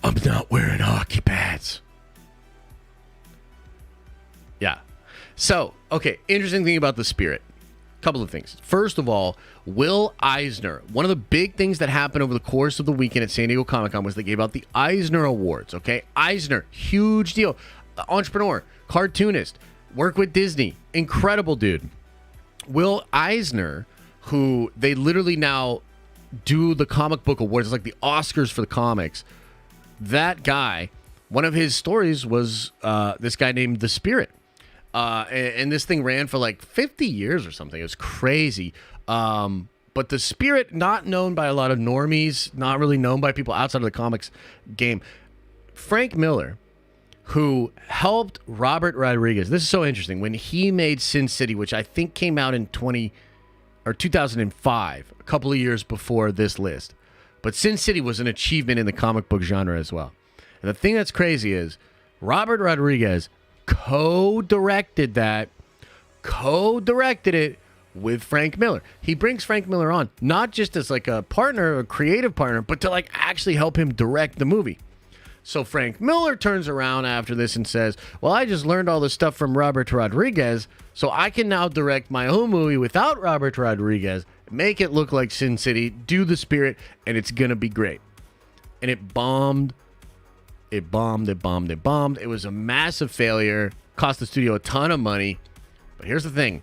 I'm not wearing hockey pads. Yeah. So, okay, interesting thing about The Spirit. Couple of things. First of all, Will Eisner. One of the big things that happened over the course of the weekend at San Diego Comic-Con was they gave out the Eisner Awards, okay? Eisner, huge deal. Entrepreneur, cartoonist, work with Disney. Incredible dude. Will Eisner, who they literally now do the comic book awards. It's like the Oscars for the comics. That guy, one of his stories was this guy named The Spirit. And this thing ran for like 50 years or something. It was crazy. But The Spirit, not known by a lot of normies, not really known by people outside of the comics game. Frank Miller, who helped Robert Rodriguez. This is so interesting. When he made Sin City, which I think came out in 2005, a couple of years before this list. But Sin City was an achievement in the comic book genre as well. And the thing that's crazy is Robert Rodriguez co-directed it with Frank Miller. He brings Frank Miller on, not just as like a partner, a creative partner, but to like actually help him direct the movie. So Frank Miller turns around after this and says, well, I just learned all this stuff from Robert Rodriguez, so I can now direct my own movie without Robert Rodriguez, make it look like Sin City, do the spirit, and it's going to be great. And it bombed. It bombed. It was a massive failure. Cost the studio a ton of money. But here's the thing.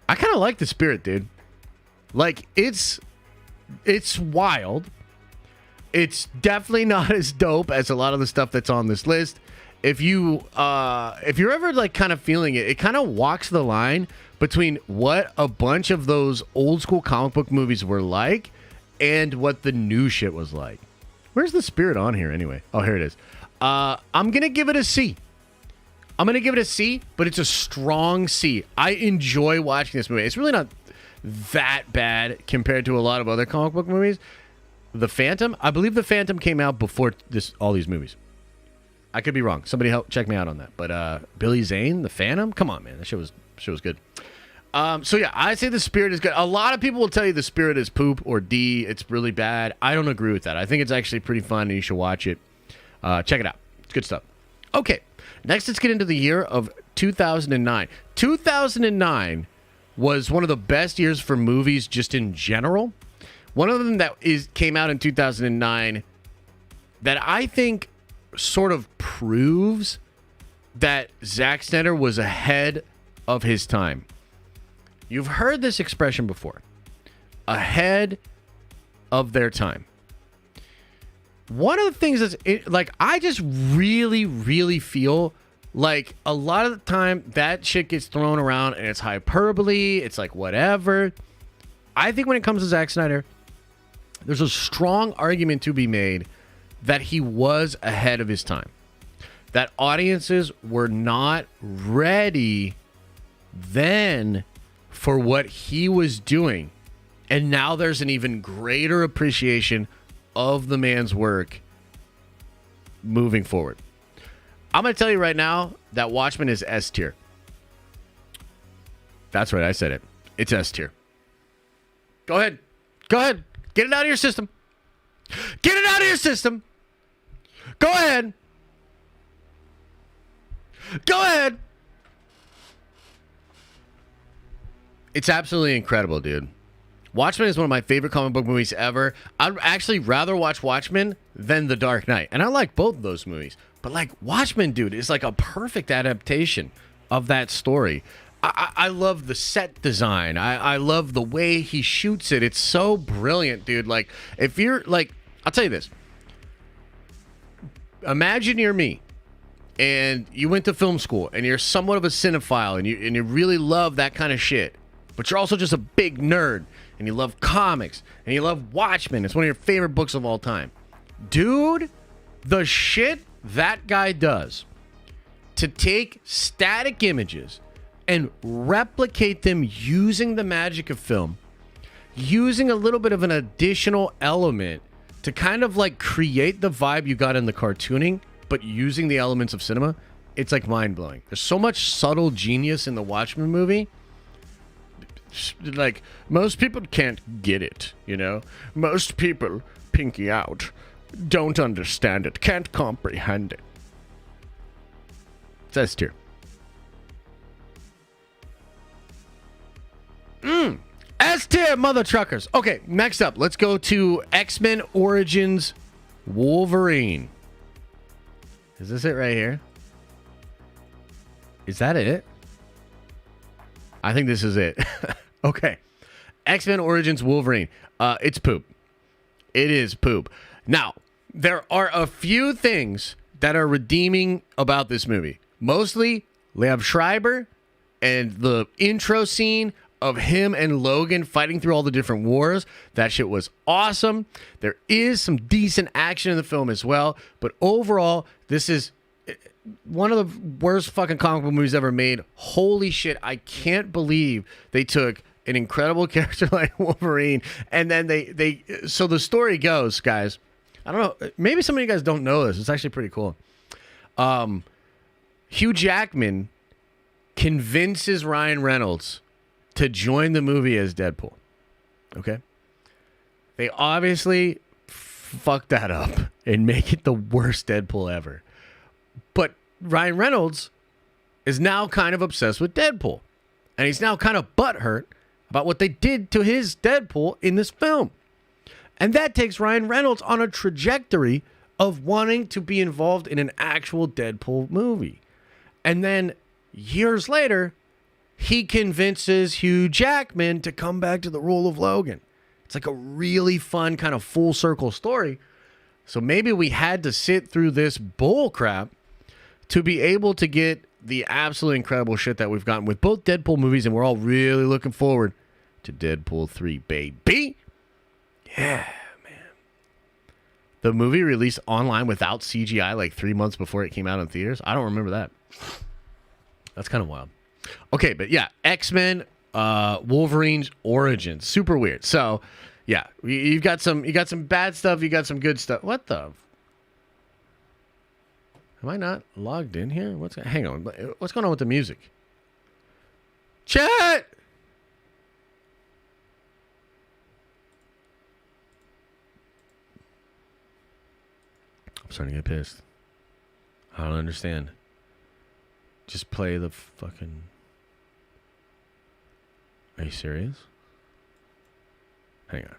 I kind of like the spirit, dude. Like, it's wild. It's definitely not as dope as a lot of the stuff that's on this list. If you're ever like kind of feeling it, it kind of walks the line between what a bunch of those old school comic book movies were like and what the new shit was like. Where's the spirit on here anyway? Oh, here it is. I'm going to give it a C. But it's a strong C. I enjoy watching this movie. It's really not that bad compared to a lot of other comic book movies. The Phantom, I believe The Phantom came out before all these movies. I could be wrong. Somebody help check me out on that. But Billy Zane, The Phantom, come on, man, that shit was good. So yeah, I say the spirit is good. A lot of people will tell you the spirit is poop or D. It's really bad. I don't agree with that. I think it's actually pretty fun, and you should watch it. Check it out. It's good stuff. Okay, next let's get into the year of 2009. 2009 was one of the best years for movies just in general. One of them that came out in 2009 that I think sort of proves that Zack Snyder was ahead of his time. You've heard this expression before. Ahead of their time. One of the things that's like, I just really, really feel like a lot of the time that shit gets thrown around and it's hyperbole. It's like whatever. I think when it comes to Zack Snyder, there's a strong argument to be made that he was ahead of his time. That audiences were not ready then for what he was doing. And now there's an even greater appreciation of the man's work moving forward. I'm going to tell you right now that Watchmen is S tier. That's right, I said it. It's S tier. Go ahead. Get it out of your system. Get it out of your system. Go ahead. It's absolutely incredible, dude. Watchmen is one of my favorite comic book movies ever. I'd actually rather watch Watchmen than The Dark Knight. And I like both of those movies. But like Watchmen, dude, is like a perfect adaptation of that story. I love the set design. I love the way he shoots it. It's so brilliant, dude. Like, if you're like, I'll tell you this. Imagine you're me and you went to film school and you're somewhat of a cinephile and you really love that kind of shit. But you're also just a big nerd and you love comics and you love Watchmen. It's one of your favorite books of all time. Dude, the shit that guy does to take static images and replicate them using the magic of film, using a little bit of an additional element to kind of like create the vibe you got in the cartooning, but using the elements of cinema, it's like mind-blowing. There's so much subtle genius in the Watchmen movie. Like, most people can't get it, you know? Most people, pinky out, don't understand it, can't comprehend it. It's S tier. S tier, mother truckers. Okay, next up, let's go to X-Men Origins Wolverine. Is this it right here? Is that it? I think this is it. Okay. X-Men Origins Wolverine. It's poop. It is poop. Now, there are a few things that are redeeming about this movie. Mostly, Liev Schreiber and the intro scene of him and Logan fighting through all the different wars. That shit was awesome. There is some decent action in the film as well. But overall, this is one of the worst fucking comic book movies ever made. Holy shit, I can't believe they took an incredible character like Wolverine and then they so the story goes, guys. I don't know, maybe some of you guys don't know this. It's actually pretty cool. Hugh Jackman convinces Ryan Reynolds to join the movie as Deadpool. Okay? They obviously fuck that up and make it the worst Deadpool ever. But Ryan Reynolds is now kind of obsessed with Deadpool. And he's now kind of butthurt about what they did to his Deadpool in this film. And that takes Ryan Reynolds on a trajectory of wanting to be involved in an actual Deadpool movie. And then years later, he convinces Hugh Jackman to come back to the role of Logan. It's like a really fun kind of full circle story. So maybe we had to sit through this bull crap to be able to get the absolutely incredible shit that we've gotten with both Deadpool movies, and we're all really looking forward to Deadpool 3, baby. Yeah, man. The movie released online without CGI like 3 months before it came out in theaters. I don't remember that. That's kind of wild. Okay, but yeah, X-Men, Wolverine's origins, super weird. So, yeah, you got some bad stuff, you got some good stuff. What the? Am I not logged in here? Hang on. What's going on with the music? Chat. I'm starting to get pissed. I don't understand. Just play the fucking... Are you serious? Hang on.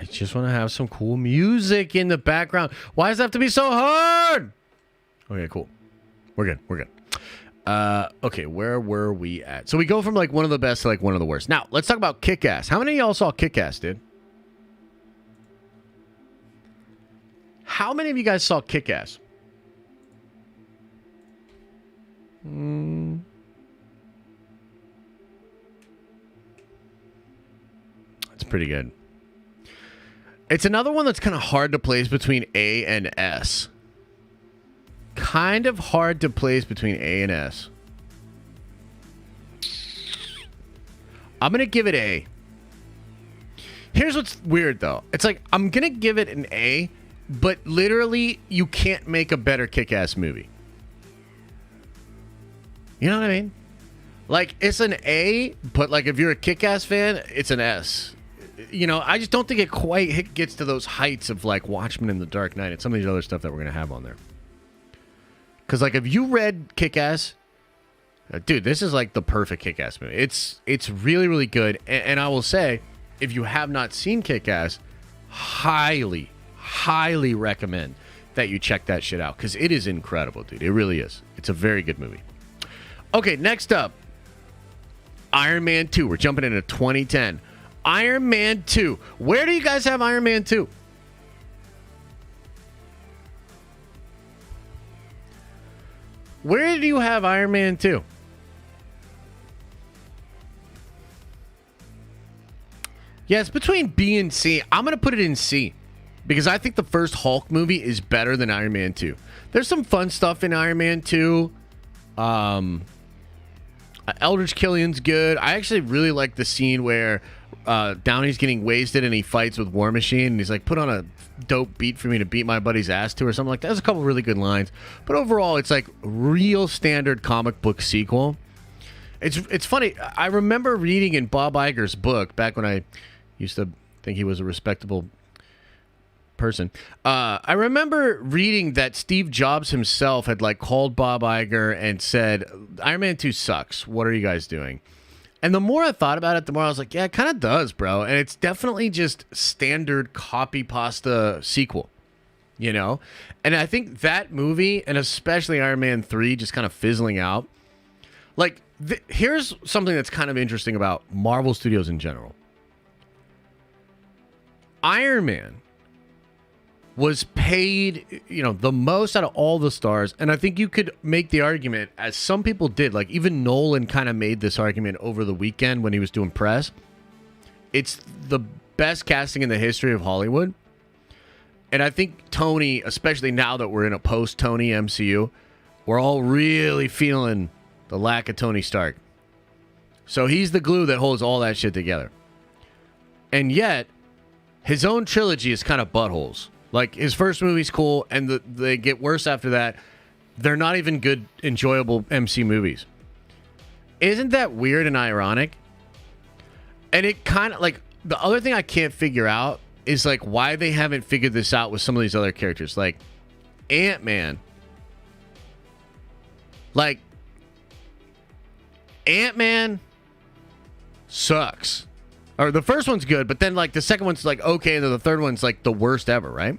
I just want to have some cool music in the background. Why does it have to be so hard? Okay, cool. We're good. Okay, where were we at? So we go from like one of the best to like one of the worst. Now, let's talk about Kick-Ass. How many of y'all saw Kick-Ass, dude? How many of you guys saw Kick-Ass? It's pretty good. It's another one that's kind of hard to place between A and S. Kind of hard to place between A and S. I'm going to give it A. Here's what's weird, though. It's like, I'm going to give it an A, but literally, you can't make a better Kick-Ass movie. You know what I mean? Like, it's an A, but like if you're a Kick-Ass fan, it's an S. You know, I just don't think it quite gets to those heights of like Watchmen and The Dark Knight and some of these other stuff that we're going to have on there. Because like if you read Kick-Ass, dude, this is like the perfect Kick-Ass movie. It's really, really good. And I will say, if you have not seen Kick-Ass, highly recommend that you check that shit out. Because it is incredible, dude. It really is. It's a very good movie. Okay, next up, Iron Man 2. We're jumping into 2010. Iron Man 2. Where do you guys have Iron Man 2? Where do you have Iron Man 2? Yeah, it's between B and C. I'm going to put it in C because I think the first Hulk movie is better than Iron Man 2. There's some fun stuff in Iron Man 2. Eldritch Killian's good. I actually really like the scene where Downey's getting wasted and he fights with War Machine and he's like, put on a dope beat for me to beat my buddy's ass to or something like that. There's a couple really good lines, but overall it's like real standard comic book sequel. It's funny. I remember reading in Bob Iger's book back when I used to think he was a respectable person. I remember reading that Steve Jobs himself had like called Bob Iger and said, Iron Man 2 sucks. What are you guys doing? And the more I thought about it, the more I was like, yeah, it kind of does, bro. And it's definitely just standard copy pasta sequel, you know? And I think that movie, and especially Iron Man 3, just kind of fizzling out. Like, here's something that's kind of interesting about Marvel Studios in general. Iron Man was paid, you know, the most out of all the stars. And I think you could make the argument, as some people did, like even Nolan kind of made this argument over the weekend when he was doing press. It's the best casting in the history of Hollywood. And I think Tony, especially now that we're in a post-Tony MCU, we're all really feeling the lack of Tony Stark. So he's the glue that holds all that shit together. And yet, his own trilogy is kind of buttholes. Like, his first movie's cool, and they get worse after that. They're not even good, enjoyable MC movies. Isn't that weird and ironic? And it kind of, like, the other thing I can't figure out is, like, why they haven't figured this out with some of these other characters. Like, Ant-Man. Like, Ant-Man sucks. Or the first one's good, but then, like, the second one's, like, okay, and then the third one's, like, the worst ever, right?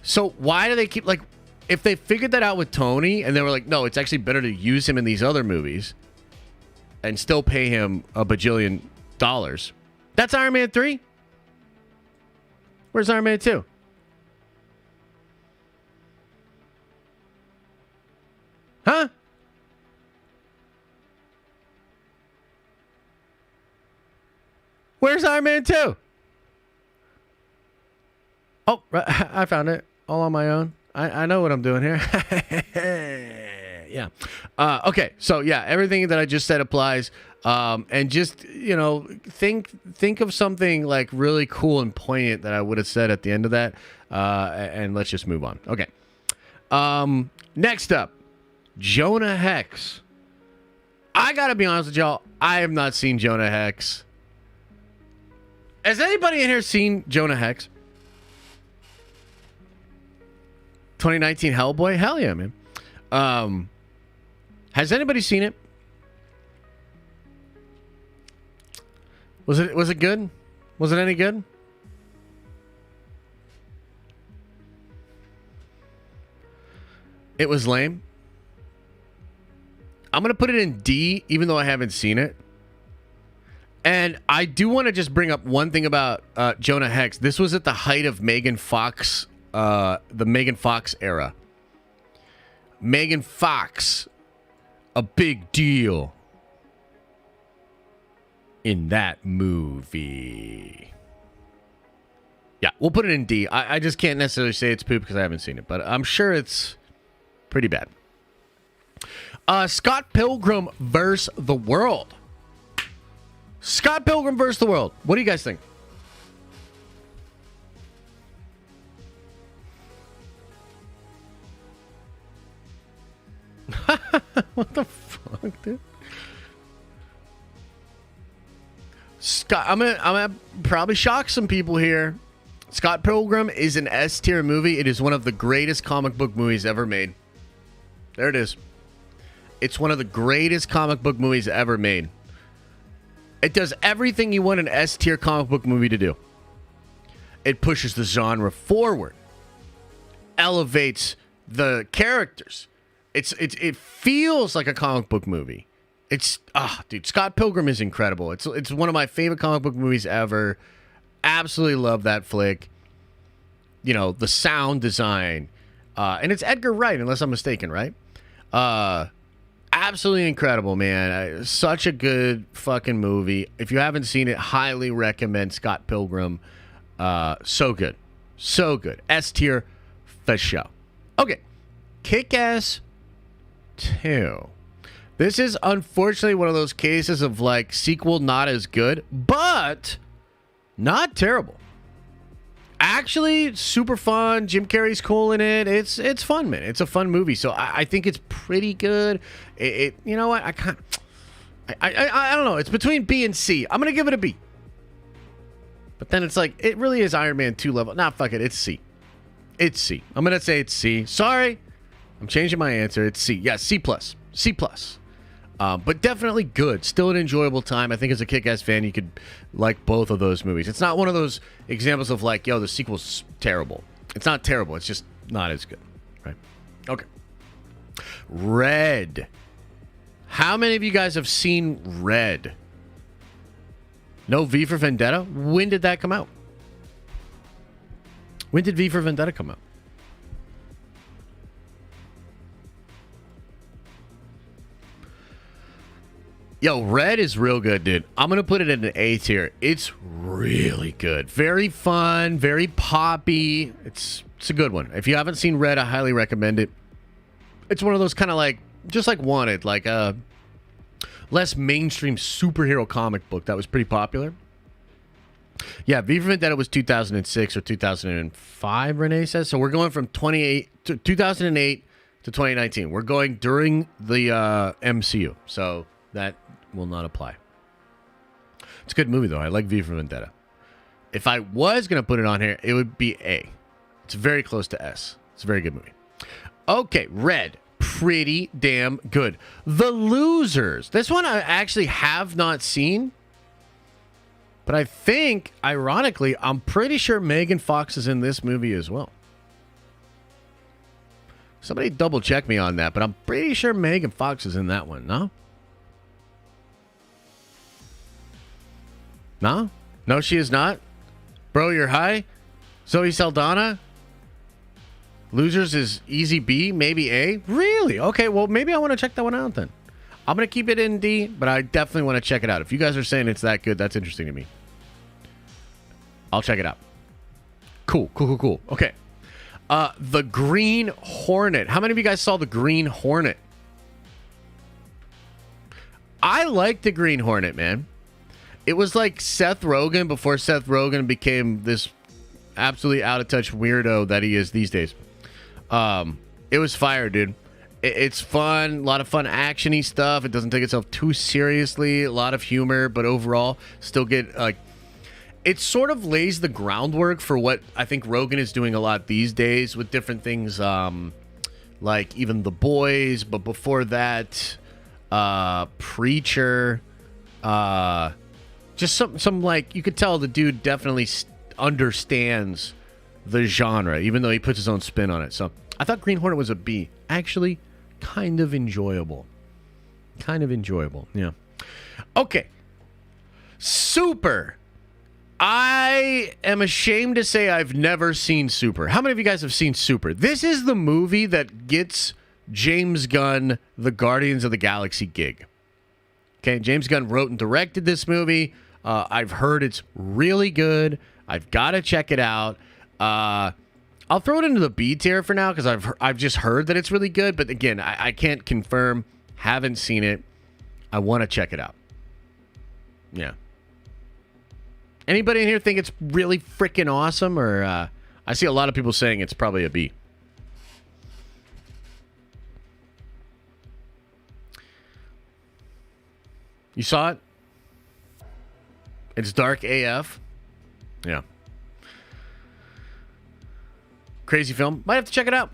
So why do they keep, like, if they figured that out with Tony, and they were like, no, it's actually better to use him in these other movies and still pay him a bajillion dollars. That's Iron Man 3? Where's Iron Man 2? Huh? Where's Iron Man 2? Oh, I found it all on my own. I know what I'm doing here. Yeah. Okay. So yeah, everything that I just said applies. And just, you know, think of something like really cool and poignant that I would have said at the end of that. And let's just move on. Okay. Next up, Jonah Hex. I gotta be honest with y'all. I have not seen Jonah Hex. Has anybody in here seen Jonah Hex? 2019 Hellboy? Hell yeah, man. Has anybody seen it? Was it good? Was it any good? It was lame. I'm going to put it in D, even though I haven't seen it. And I do want to just bring up one thing about Jonah Hex. This was at the height of Megan Fox, the Megan Fox era. Megan Fox, a big deal in that movie. Yeah, we'll put it in D. I just can't necessarily say it's poop because I haven't seen it, but I'm sure it's pretty bad. Scott Pilgrim vs. the World. Scott Pilgrim vs. the World. What do you guys think? What the fuck, dude? Scott, I'm gonna probably shock some people here. Scott Pilgrim is an S tier movie. It is one of the greatest comic book movies ever made. There it is. It's one of the greatest comic book movies ever made. It does everything you want an S tier comic book movie to do. It pushes the genre forward, elevates the characters. It feels like a comic book movie. Dude, Scott Pilgrim is incredible. It's one of my favorite comic book movies ever. Absolutely love that flick. You know, the sound design. And it's Edgar Wright, unless I'm mistaken, right? Absolutely incredible, man. Such a good fucking movie. If you haven't seen it, highly recommend Scott Pilgrim. So good. So good. S tier for show. Okay. Kick-Ass 2. This is unfortunately one of those cases of like sequel not as good, but not terrible. Actually, super fun. Jim Carrey's cool in it. It's fun, man. It's a fun movie. So I think it's pretty good. You know what? I don't know. It's between B and C. I'm gonna give it a B. But then it's like it really is Iron Man 2 level. Nah, fuck it. It's C. It's C. I'm gonna say it's C. Sorry, I'm changing my answer. It's C. Yeah, C plus. C plus. But definitely good. Still an enjoyable time. I think as a Kick-Ass fan, you could like both of those movies. It's not one of those examples of like, yo, the sequel's terrible. It's not terrible. It's just not as good. Right? Okay. Red. How many of you guys have seen Red? No V for Vendetta? When did that come out? When did V for Vendetta come out? Yo, Red is real good, dude. I'm going to put it in an A tier. It's really good. Very fun, very poppy. It's a good one. If you haven't seen Red, I highly recommend it. It's one of those kind of like, just like Wanted, like less mainstream superhero comic book that was pretty popular. Yeah, V for Vendetta was 2006 or 2005, Renee says. So we're going from 2008 to 2019. We're going during the MCU, so that will not apply. It's a good movie, though. I like V for Vendetta. If I was going to put it on here, it would be A. It's very close to S. It's a very good movie. Okay, Red. Pretty damn good. The Losers. This one I actually have not seen. But I think, ironically, I'm pretty sure Megan Fox is in this movie as well. Somebody double check me on that, but I'm pretty sure Megan Fox is in that one, no? No? No, she is not? Bro, you're high? Zoe Saldana? Losers is easy B, maybe A? Really? Okay, well, maybe I want to check that one out then. I'm going to keep it in D, but I definitely want to check it out. If you guys are saying it's that good, that's interesting to me. I'll check it out. Cool. Okay. The Green Hornet. How many of you guys saw The Green Hornet? I like The Green Hornet, man. It was like Seth Rogen before Seth Rogen became this absolutely out-of-touch weirdo that he is these days. It was fire, dude. It's fun. A lot of fun action-y stuff. It doesn't take itself too seriously. A lot of humor, but overall, still get like... It sort of lays the groundwork for what I think Rogan is doing a lot these days with different things, like even The Boys, but before that, Preacher, just some like, you could tell the dude definitely understands the genre, even though he puts his own spin on it. So I thought Green Hornet was a B. Actually, kind of enjoyable. Yeah. Okay. Super. I am ashamed to say I've never seen Super. How many of you guys have seen Super? This is the movie that gets James Gunn the Guardians of the Galaxy gig. Okay, James Gunn wrote and directed this movie. I've heard it's really good. I've got to check it out. I'll throw it into the B tier for now because I've just heard that it's really good. But again, I can't confirm. Haven't seen it. I want to check it out. Yeah. Anybody in here think it's really freaking awesome? Or I see a lot of people saying it's probably a B. You saw it? It's dark AF. Yeah. Crazy film. Might have to check it out.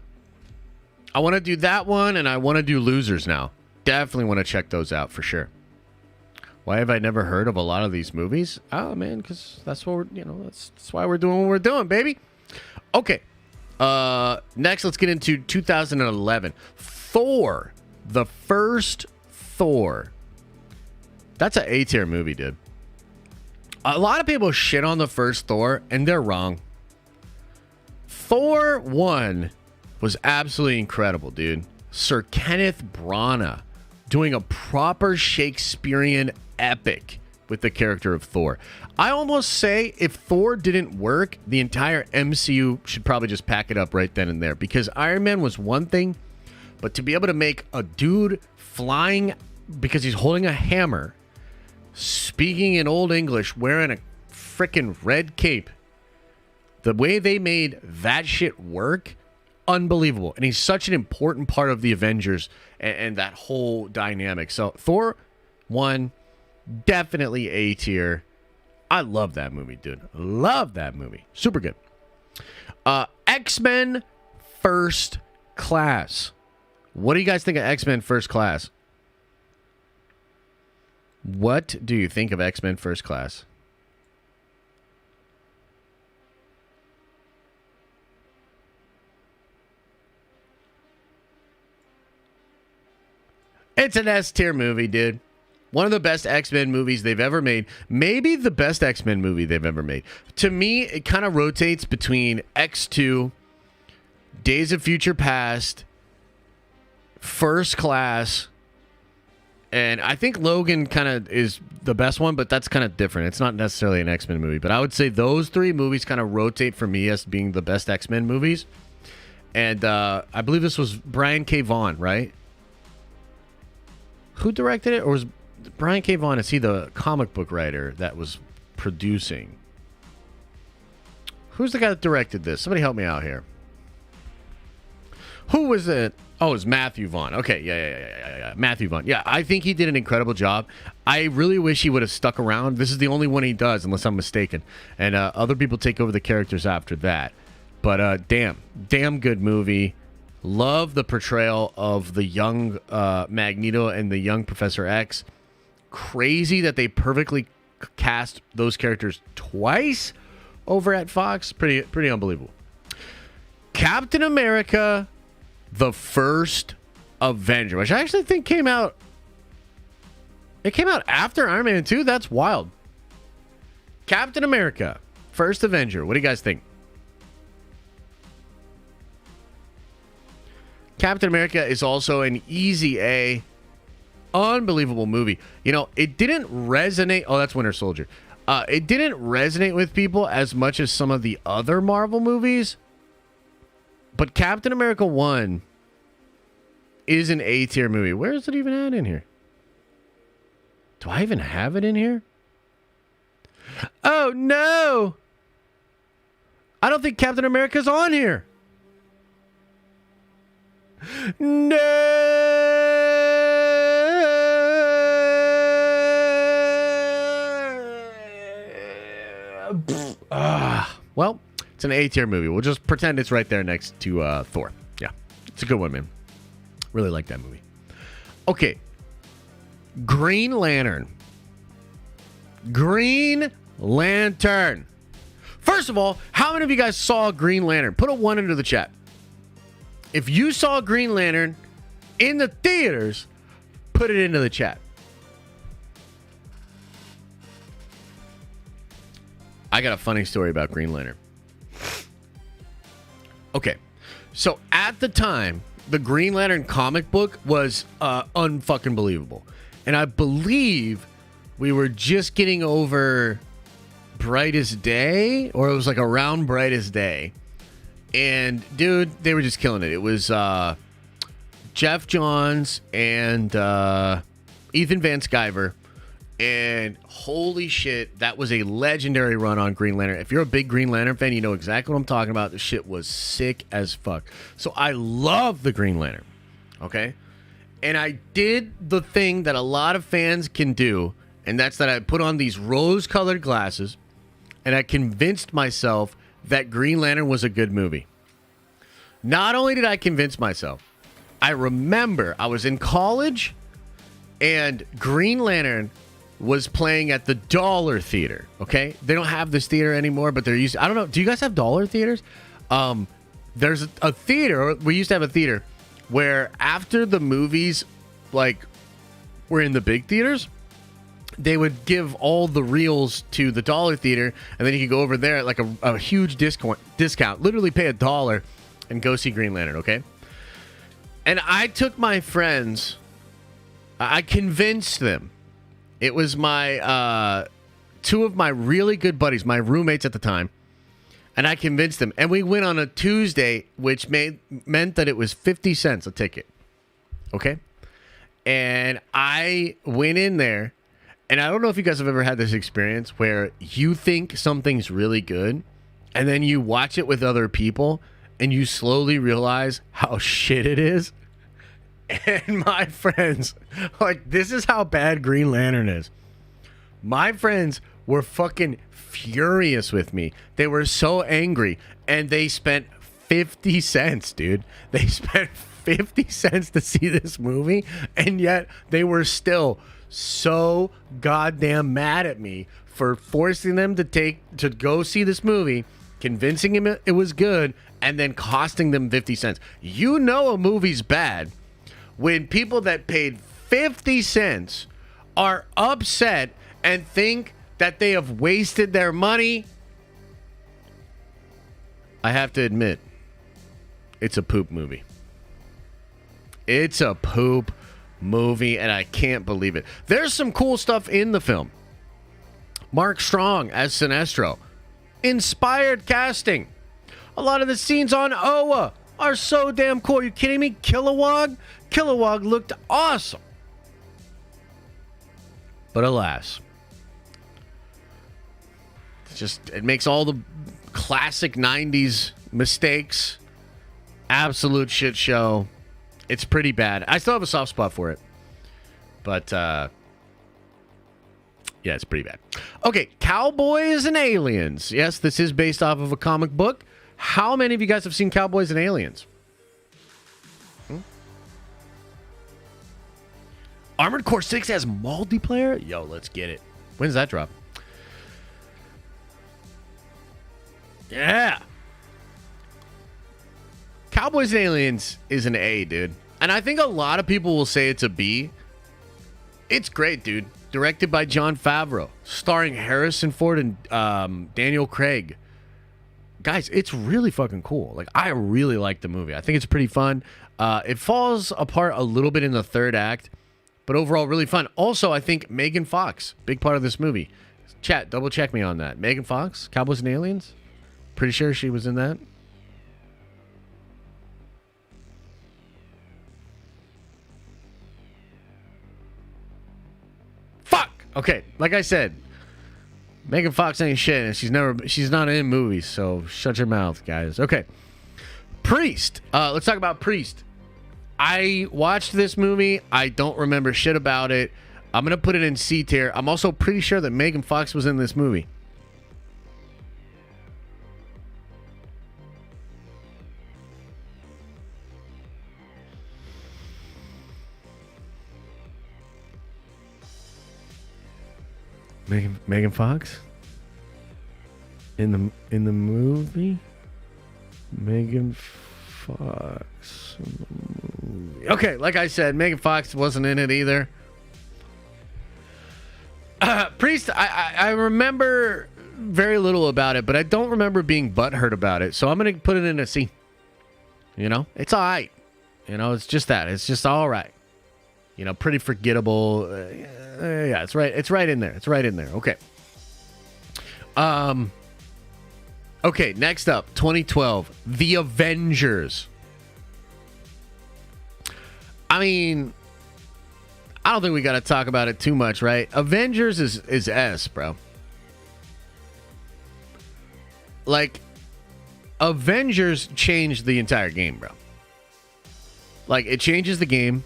I want to do that one, and I want to do Losers now. Definitely want to check those out for sure. Why have I never heard of a lot of these movies? Oh, man, because that's what we're, that's why we're doing what we're doing, baby. Okay. Next, let's get into 2011. Thor. The first Thor. That's an A-tier movie, dude. A lot of people shit on the first Thor, and they're wrong. Thor 1 was absolutely incredible, dude. Sir Kenneth Branagh doing a proper Shakespearean epic with the character of Thor. I almost say if Thor didn't work, the entire MCU should probably just pack it up right then and there, because Iron Man was one thing, but to be able to make a dude flying because he's holding a hammer, speaking in Old English, wearing a freaking red cape, the way they made that shit work, unbelievable. And he's such an important part of the Avengers and that whole dynamic. So Thor 1, definitely A tier. I love that movie, dude. Love that movie. Super good. X-Men First Class. What do you guys think of X-Men First Class? What do you think of X-Men First Class? It's an S-tier movie, dude. One of the best X-Men movies they've ever made. Maybe the best X-Men movie they've ever made. To me, it kind of rotates between X2, Days of Future Past, First Class, and I think Logan kind of is the best one, but that's kind of different. It's not necessarily an X-Men movie, but I would say those three movies kind of rotate for me as being the best X-Men movies. And I believe this was Brian K. Vaughan, right? Who directed it? Or was Brian K. Vaughan, is he the comic book writer that was producing? Who's the guy that directed this? Somebody help me out here. Who was it? Oh, it's Matthew Vaughn. Okay, yeah. Matthew Vaughn. Yeah, I think he did an incredible job. I really wish he would have stuck around. This is the only one he does, unless I'm mistaken. And other people take over the characters after that. But damn good movie. Love the portrayal of the young Magneto and the young Professor X. Crazy that they perfectly cast those characters twice over at Fox. Pretty unbelievable. Captain America, the first Avenger, which I actually think came out. It came out after Iron Man 2. That's wild. Captain America, first Avenger. What do you guys think? Captain America is also an easy A. Unbelievable movie. You know, it didn't resonate. Oh, that's Winter Soldier. It didn't resonate with people as much as some of the other Marvel movies. But Captain America 1 is an A-tier movie. Where is it even at in here? Do I even have it in here? Oh, no. I don't think Captain America's on here. No. Well, it's an A-tier movie. We'll just pretend it's right there next to Thor. Yeah, it's a good one, man. Really like that movie. Okay. Green Lantern. Green Lantern. First of all, how many of you guys saw Green Lantern? Put a 1 into the chat. If you saw Green Lantern in the theaters, put it into the chat. I got a funny story about Green Lantern. Okay, so at the time, the Green Lantern comic book was unfucking believable. And I believe we were just getting over Brightest Day, or it was like around Brightest Day. And, dude, they were just killing it. It was Jeff Johns and Ethan Van Sciver. And holy shit, that was a legendary run on Green Lantern. If you're a big Green Lantern fan, you know exactly what I'm talking about. The shit was sick as fuck. So I love the Green Lantern, okay? And I did the thing that a lot of fans can do, and that's that I put on these rose-colored glasses, and I convinced myself that Green Lantern was a good movie. Not only did I convince myself, I remember I was in college, and Green Lantern was playing at the Dollar Theater, okay? They don't have this theater anymore, but they're used... I don't know. Do you guys have Dollar Theaters? There's a theater... We used to have a theater where after the movies, like, were in the big theaters, they would give all the reels to the Dollar Theater, and then you could go over there at, like, a huge discount. Literally pay $1 and go see Green Lantern, okay? And I took my friends... I convinced them. It was my two of my really good buddies, my roommates at the time, and I convinced them. And we went on a Tuesday, which meant that it was 50 cents a ticket. Okay? And I went in there, and I don't know if you guys have ever had this experience where you think something's really good, and then you watch it with other people, and you slowly realize how shit it is. And my friends, like, this is how bad Green Lantern is. My friends were fucking furious with me. They were so angry. And they spent 50 cents, dude. They spent 50 cents to see this movie. And yet they were still so goddamn mad at me for forcing them to go see this movie, convincing them it was good, and then costing them 50 cents. You know a movie's bad when people that paid 50 cents are upset and think that they have wasted their money. I have to admit, it's a poop movie. It's a poop movie, and I can't believe it. There's some cool stuff in the film. Mark Strong as Sinestro. Inspired casting. A lot of the scenes on Oa are so damn cool. Are you kidding me? Kilowog looked awesome. But alas, it makes all the classic 90s mistakes. Absolute shit show. It's pretty bad. I still have a soft spot for it. But, yeah, it's pretty bad. Okay, Cowboys and Aliens. Yes, this is based off of a comic book. How many of you guys have seen Cowboys and Aliens? Armored Core 6 has multiplayer? Yo, let's get it. When does that drop? Yeah. Cowboys and Aliens is an A, dude. And I think a lot of people will say it's a B. It's great, dude. Directed by Jon Favreau. Starring Harrison Ford and Daniel Craig. Guys, it's really fucking cool. Like, I really like the movie. I think it's pretty fun. It falls apart a little bit in the third act. But overall, really fun. Also, I think Megan Fox, big part of this movie. Chat, double check me on that. Megan Fox, Cowboys and Aliens? Pretty sure she was in that. Fuck! Okay, like I said, Megan Fox ain't shit, and she's not in movies, so shut your mouth, guys. Okay. Priest. Let's talk about Priest. I watched this movie. I don't remember shit about it. I'm going to put it in C tier. I'm also pretty sure that Megan Fox was in this movie. Megan Fox? In the movie? Megan Fox. Okay, like I said, Megan Fox wasn't in it either. Priest, I remember very little about it, but I don't remember being butthurt about it. So I'm going to put it in a C. You know, it's all right. You know, it's just that. It's just all right. You know, pretty forgettable. Yeah, it's right. It's right in there. It's right in there. Okay. Okay, next up, 2012, The Avengers. I mean, I don't think we got to talk about it too much, right? Avengers is S, bro. Like, Avengers changed the entire game, bro. Like, it changes the game.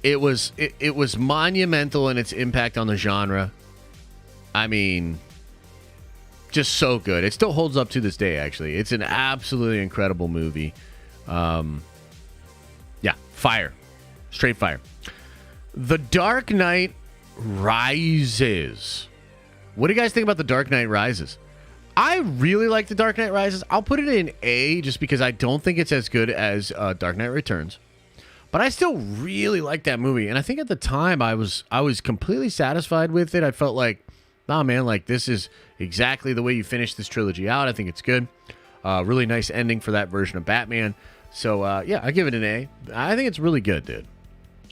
It was monumental in its impact on the genre. I mean, just so good. It still holds up to this day, actually. It's an absolutely incredible movie. Yeah, fire. Straight fire. The Dark Knight Rises. What do you guys think about The Dark Knight Rises? I really like The Dark Knight Rises. I'll put it in A just because I don't think it's as good as Dark Knight Returns. But I still really like that movie. And I think at the time I was completely satisfied with it. I felt like, nah, man, like this is exactly the way you finish this trilogy out. I think it's good. Really nice ending for that version of Batman. So, yeah, I give it an A. I think it's really good, dude.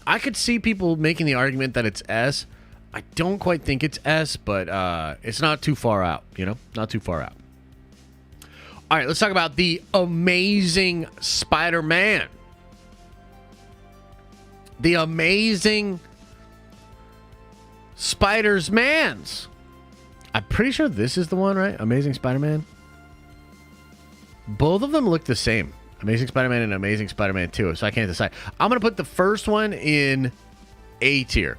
I could see people making the argument that it's S. I don't quite think it's S, but it's not too far out, you know? Not too far out. All right, let's talk about The Amazing Spider-Man. The Amazing Spider-Mans. I'm pretty sure this is the one, right? Amazing Spider-Man. Both of them look the same. Amazing Spider-Man and Amazing Spider-Man 2, so I can't decide. I'm going to put the first one in A tier.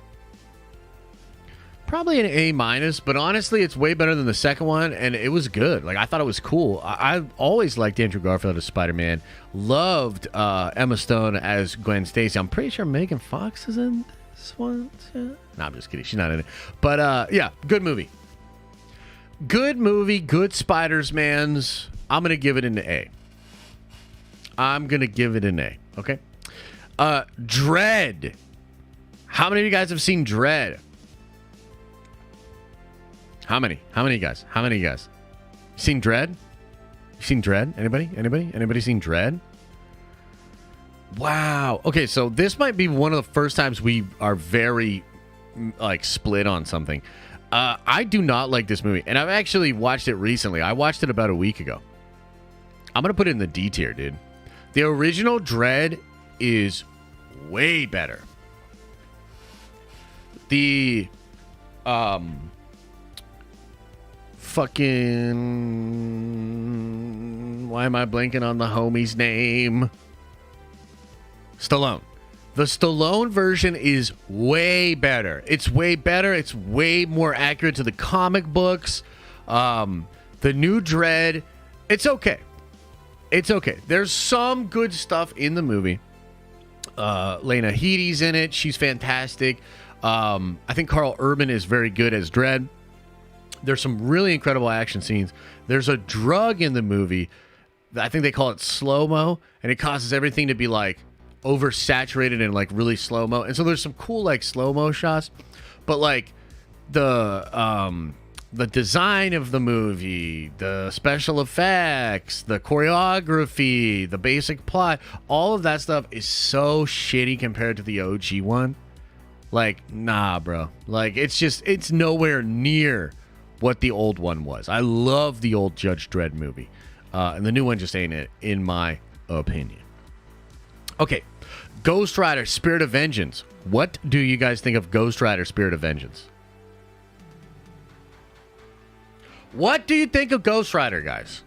Probably an A minus, but honestly, it's way better than the second one, and it was good. Like, I thought it was cool. I always liked Andrew Garfield as Spider-Man. Loved Emma Stone as Gwen Stacy. I'm pretty sure Megan Fox is in this one, too. No, I'm just kidding. She's not in it. But, yeah, good movie. Good movie, good Spider-Mans. I'm going to give it an A. I'm going to give it an A, okay? Dread. How many of you guys have seen Dread? How many? How many guys? How many guys? Seen Dread? You seen Dread? Anybody? Anybody? Anybody seen Dread? Wow. Okay, so this might be one of the first times we are very, like, split on something. I do not like this movie, and I've actually watched it recently. I watched it about a week ago. I'm going to put it in the D tier, dude. The original Dread is way better. The Fucking, why am I blanking on the homie's name? Stallone. The Stallone version is way better. It's way better. It's way more accurate to the comic books. The new Dredd, it's okay. It's okay. There's some good stuff in the movie. Lena Headey's in it. She's fantastic. I think Carl Urban is very good as Dredd. There's some really incredible action scenes. There's a drug in the movie. I think they call it slow-mo, and it causes everything to be like oversaturated and like really slow-mo. And so there's some cool like slow-mo shots, but like the design of the movie, the special effects, the choreography, the basic plot, all of that stuff is so shitty compared to the OG one. Like, nah, bro. Like, it's nowhere near what the old one was. I love the old Judge Dredd movie. And the new one just ain't it, in my opinion. Okay. Ghost Rider, Spirit of Vengeance. What do you guys think of Ghost Rider, Spirit of Vengeance? What do you think of Ghost Rider, guys?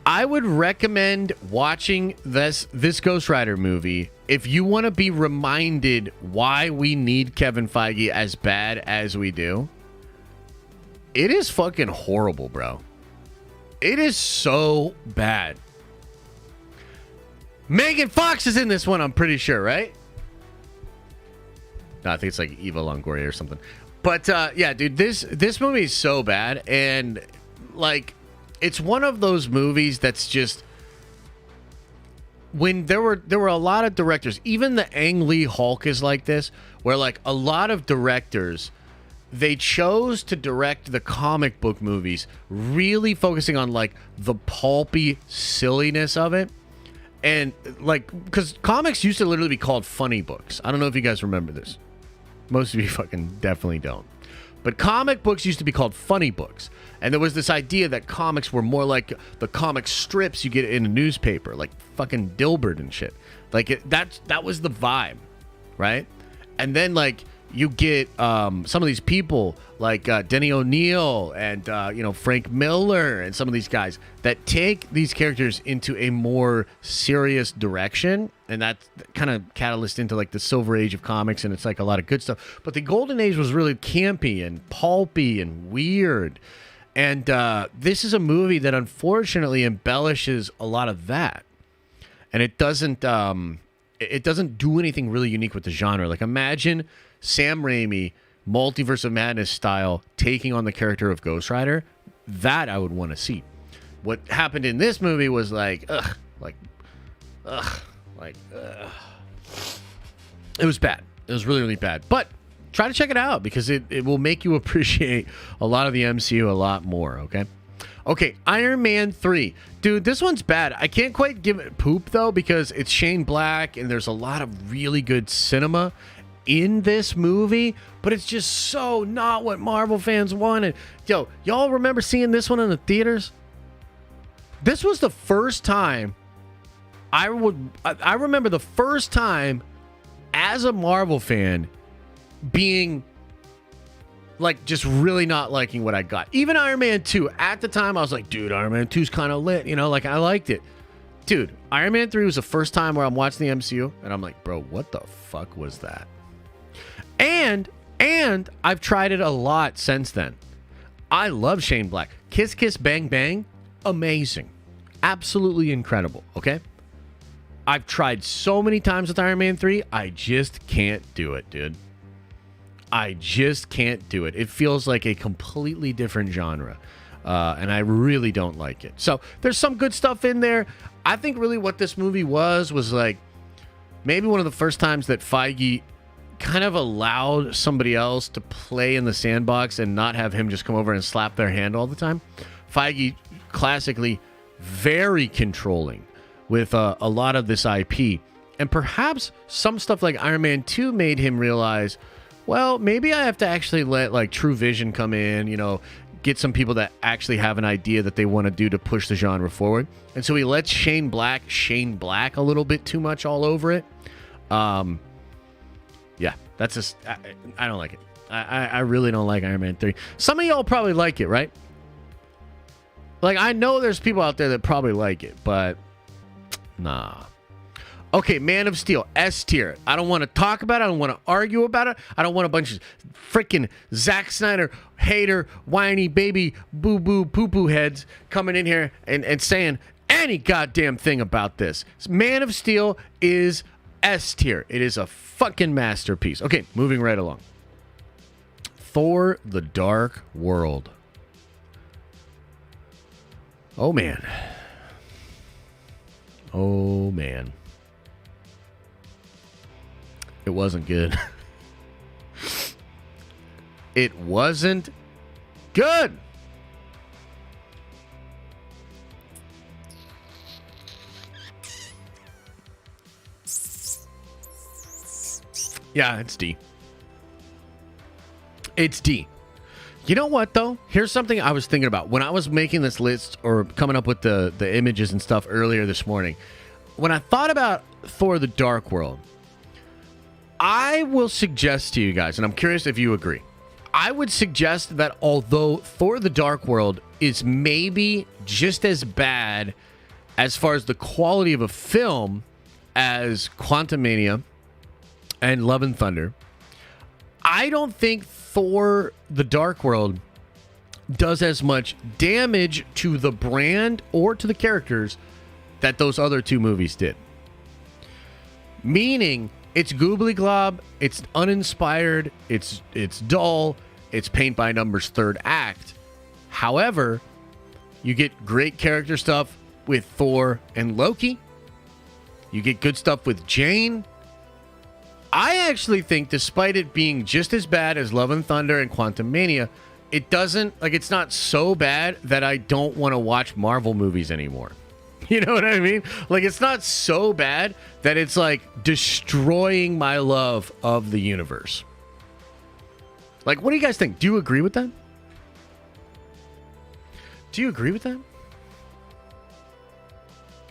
I would recommend watching this Ghost Rider movie if you want to be reminded why we need Kevin Feige as bad as we do. It is fucking horrible, bro. It is so bad. Megan Fox is in this one, I'm pretty sure, right? No, I think it's like Eva Longoria or something. But yeah, dude, this movie is so bad, and like, it's one of those movies that's just, when there were a lot of directors, even the Ang Lee Hulk is like this, where like a lot of directors, they chose to direct the comic book movies, really focusing on like the pulpy silliness of it. And like, because comics used to literally be called funny books. I don't know if you guys remember this. Most of you fucking definitely don't. But comic books used to be called funny books. And there was this idea that comics were more like the comic strips you get in a newspaper, like fucking Dilbert and shit. Like that was the vibe, right? And then like you get some of these people like Denny O'Neil and Frank Miller and some of these guys that take these characters into a more serious direction, and that kind of catalyst into like the Silver Age of comics, and it's like a lot of good stuff. But the Golden Age was really campy and pulpy and weird, and this is a movie that unfortunately embellishes a lot of that, and it doesn't do anything really unique with the genre. Like, imagine Sam Raimi, Multiverse of Madness style, taking on the character of Ghost Rider. That I would want to see. What happened in this movie was like, it was bad. It was really, really bad. But try to check it out, because it will make you appreciate a lot of the MCU a lot more, okay? Okay, Iron Man 3. Dude, this one's bad. I can't quite give it poop, though, because it's Shane Black, and there's a lot of really good cinema in this movie, but it's just so not what Marvel fans wanted. Yo, y'all remember seeing this one in the theaters? This was the first time I remember the first time as a Marvel fan being like just really not liking what I got. Even Iron Man 2, at the time I was like, dude, Iron Man 2 is kind of lit, like I liked it. Dude, Iron Man 3 was the first time where I'm watching the MCU and I'm like, bro, what the fuck was that? And I've tried it a lot since then. I love Shane Black. Kiss Kiss Bang Bang, amazing. Absolutely incredible, okay? I've tried so many times with Iron Man 3, I just can't do it, dude. I just can't do it. It feels like a completely different genre, and I really don't like it. So there's some good stuff in there. I think really what this movie was like maybe one of the first times that Feige kind of allowed somebody else to play in the sandbox and not have him just come over and slap their hand all the time. Feige, classically very controlling with a lot of this IP. And perhaps some stuff like Iron Man 2 made him realize, well, maybe I have to actually let like True Vision come in, get some people that actually have an idea that they want to do to push the genre forward. And so he lets Shane Black a little bit too much all over it. Yeah, That's just I don't like it. I really don't like Iron Man 3. Some of y'all probably like it, right? Like, I know there's people out there that probably like it, but nah. Okay, Man of Steel, S tier. I don't want to talk about it. I don't want to argue about it. I don't want a bunch of freaking Zack Snyder hater, whiny baby, boo-boo, poo-poo heads coming in here and saying any goddamn thing about this. Man of Steel is S tier. It is a fucking masterpiece. Okay, moving right along. Thor: The Dark World. Oh, man. Oh, man. It wasn't good. It wasn't good. Yeah, it's D. It's D. You know what, though? Here's something I was thinking about. When I was making this list or coming up with the images and stuff earlier this morning, when I thought about Thor: The Dark World, I will suggest to you guys, and I'm curious if you agree, I would suggest that although Thor: The Dark World is maybe just as bad as far as the quality of a film as Quantumania and Love and Thunder, I don't think Thor: The Dark World does as much damage to the brand or to the characters that those other two movies did. Meaning, it's goobly glob, it's uninspired, it's dull, it's paint by numbers third act. However, you get great character stuff with Thor and Loki. You get good stuff with Jane. I actually think, despite it being just as bad as Love and Thunder and Quantumania, it doesn't, like, it's not so bad that I don't want to watch Marvel movies anymore. You know what I mean? Like, it's not so bad that it's, like, destroying my love of the universe. Like, what do you guys think? Do you agree with that? Do you agree with that?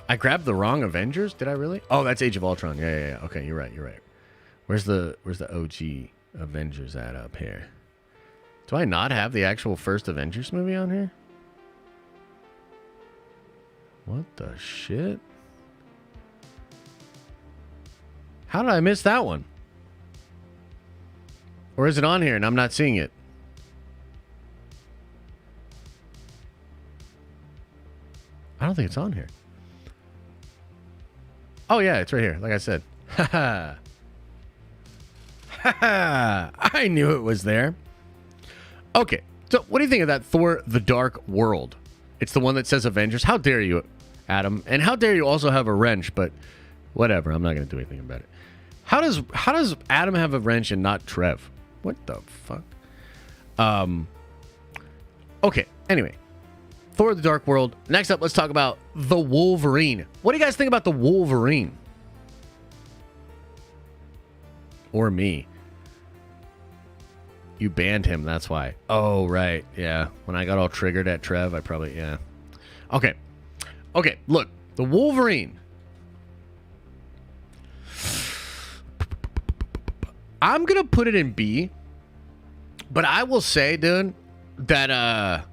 I grabbed the wrong Avengers? Did I really? Oh, that's Age of Ultron. Yeah. Okay, you're right. Where's the OG Avengers at up here? Do I not have the actual first Avengers movie on here? What the shit? How did I miss that one? Or is it on here and I'm not seeing it? I don't think it's on here. Oh yeah, it's right here. Like I said. Haha. I knew it was there. Okay, so what do you think of that Thor: The Dark World? It's the one that says Avengers. How dare you, Adam? And how dare you also have a wrench? But whatever, I'm not going to do anything about it. How does Adam have a wrench and not Trev? What the fuck? Okay, anyway. Thor: The Dark World. Next up, let's talk about the Wolverine. What do you guys think about the Wolverine? Or me? You banned him, that's why. Oh, right. Yeah. When I got all triggered at Trev, I probably... Yeah. Okay. Okay, look. The Wolverine. I'm going to put it in B. But I will say, dude, that... I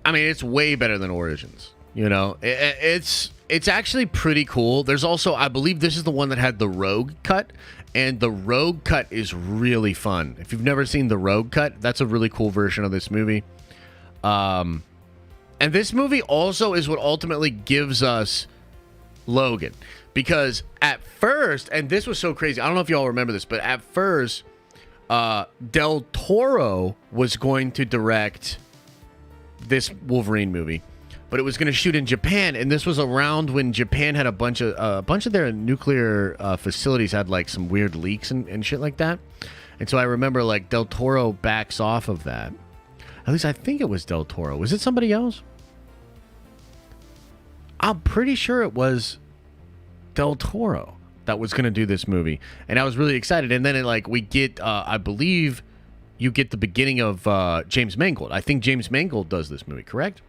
mean, it's way better than Origins. You know? It's actually pretty cool. There's also... I believe this is the one that had the Rogue cut. And the Rogue cut is really fun. If you've never seen the Rogue cut, that's a really cool version of this movie. And this movie also is what ultimately gives us Logan. Because at first, and this was so crazy, I don't know if y'all remember this, but at first, Del Toro was going to direct this Wolverine movie. But it was going to shoot in Japan, and this was around when Japan had a bunch of their nuclear facilities had like some weird leaks and shit like that. And so I remember like Del Toro backs off of that. At least I think it was Del Toro. Was it somebody else? I'm pretty sure it was Del Toro that was going to do this movie, and I was really excited. And then we get, I believe, you get the beginning of James Mangold. I think James Mangold does this movie, correct?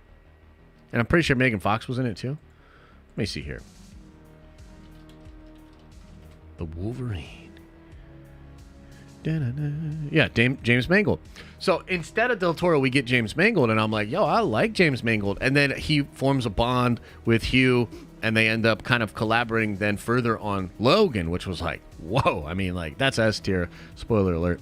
And I'm pretty sure Megan Fox was in it too. Let me see here. The the Wolverine. Da-da-da. Yeah, James Mangold. So instead of Del Toro, we get James Mangold, and I'm like, yo, I like James Mangold. And then he forms a bond with Hugh, and they end up kind of collaborating then further on Logan, which was like, whoa. I mean, like, that's S tier. Spoiler alert.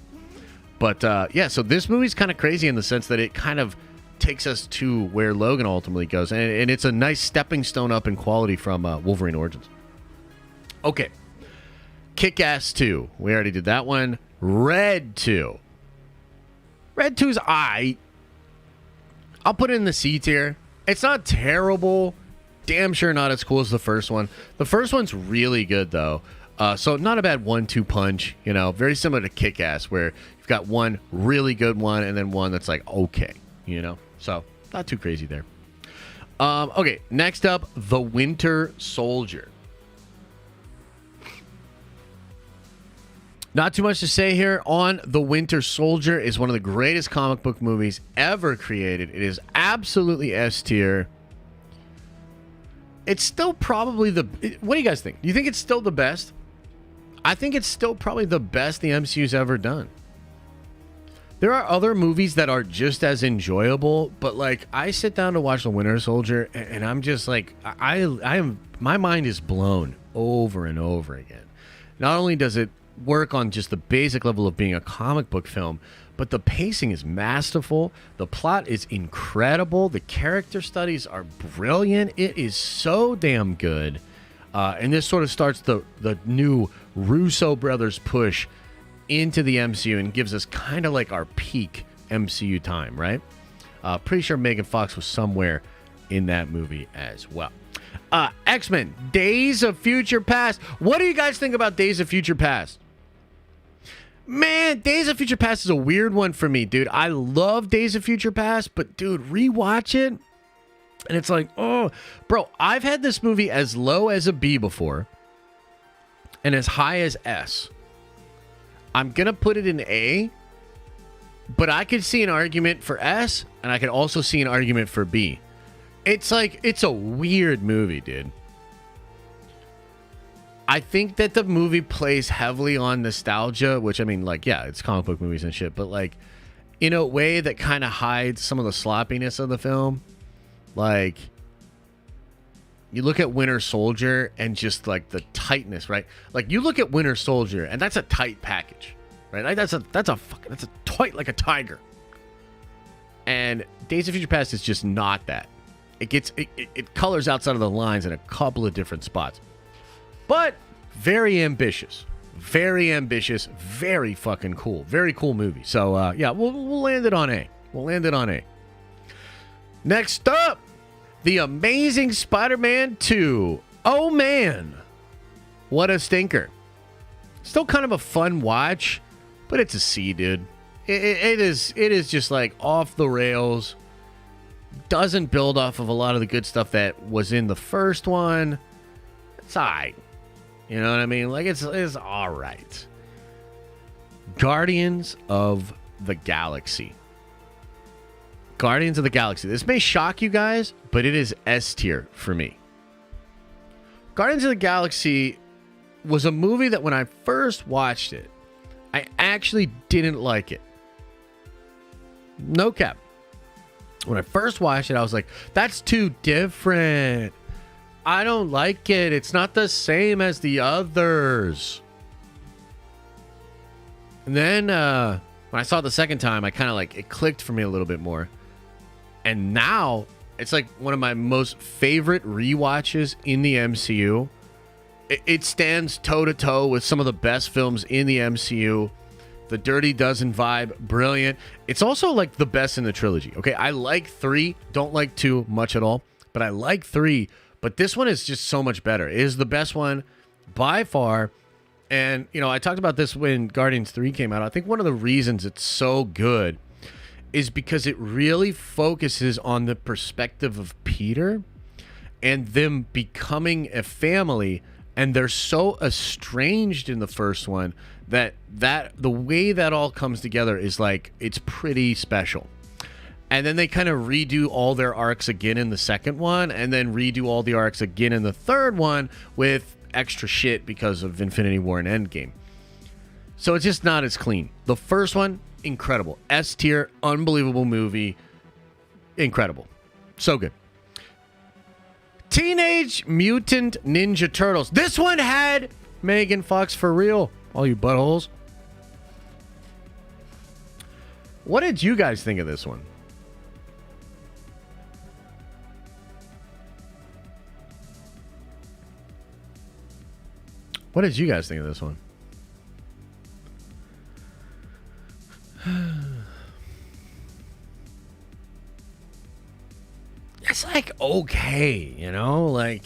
But yeah, so this movie's kind of crazy in the sense that it kind of takes us to where Logan ultimately goes. And it's a nice stepping stone up in quality from Wolverine Origins. Okay. Kick-Ass 2. We already did that one. Red 2. Red 2's aight. I'll put it in the C tier. It's not terrible. Damn sure not as cool as the first one. The first one's really good, though. So not a bad 1-2 punch. You know, very similar to Kick-Ass, where you've got one really good one and then one that's like, okay. You know? So, not too crazy there. Okay, next up, The Winter Soldier. Not too much to say here on The Winter Soldier. Is one of the greatest comic book movies ever created. It is absolutely S tier. It's still probably what do you guys think? Do you think it's still the best? I think it's still probably the best the MCU's ever done. There are other movies that are just as enjoyable, but like I sit down to watch The Winter Soldier and I'm just like my mind is blown over and over again. Not only does it work on just the basic level of being a comic book film, but the pacing is masterful. The plot is incredible. The character studies are brilliant. It is so damn good. And this sort of starts the new Russo brothers push into the MCU and gives us kind of like our peak MCU time, right? Pretty sure Megan Fox was somewhere in that movie as well. X-Men, Days of Future Past. What do you guys think about Days of Future Past? Man, Days of Future Past is a weird one for me, dude. I love Days of Future Past, but dude, rewatch it, and it's like, oh, bro, I've had this movie as low as a B before, and as high as S. I'm gonna put it in A, but I could see an argument for S, and I could also see an argument for B. It's like, it's a weird movie, dude. I think that the movie plays heavily on nostalgia, which, I mean, like, yeah, it's comic book movies and shit, but like in a way that kind of hides some of the sloppiness of the film. Like, you look at Winter Soldier and just like the tightness, right? Like, you look at Winter Soldier and that's a tight package, right? Like, that's a tight like a tiger. And Days of Future Past is just not that. It colors outside of the lines in a couple of different spots. But very ambitious. Very ambitious. Very fucking cool. Very cool movie. So, yeah, we'll land it on A. We'll land it on A. Next up, The Amazing Spider-Man 2. Oh, man. What a stinker. Still kind of a fun watch, but it's a C, dude. It is just like off the rails. Doesn't build off of a lot of the good stuff that was in the first one. It's alright. You know what I mean? Like, it's alright. Guardians of the Galaxy. Guardians of the Galaxy. This may shock you guys, but it is S tier for me. Guardians of the Galaxy was a movie that when I first watched it, I actually didn't like it. No cap. When I first watched it, I was like, that's too different. I don't like it. It's not the same as the others. And then when I saw it the second time, I kind of like, it clicked for me a little bit more. And now it's like one of my most favorite rewatches in the MCU. It stands toe to toe with some of the best films in the MCU. The Dirty Dozen vibe, brilliant. It's also like the best in the trilogy. Okay, I like 3, don't like 2 much at all, but I like 3. But this one is just so much better. It is the best one by far. And, you know, I talked about this when Guardians 3 came out. I think one of the reasons it's so good is because it really focuses on the perspective of Peter and them becoming a family. And they're so estranged in the first one that the way that all comes together is like, it's pretty special. And then they kind of redo all their arcs again in the second one, and then redo all the arcs again in the third one with extra shit because of Infinity War and Endgame. So it's just not as clean. The first one, incredible. S tier, unbelievable movie. Incredible. So good. Teenage Mutant Ninja Turtles. This one had Megan Fox for real. All you buttholes. What did you guys think of this one? What did you guys think of this one? It's like okay, you know, like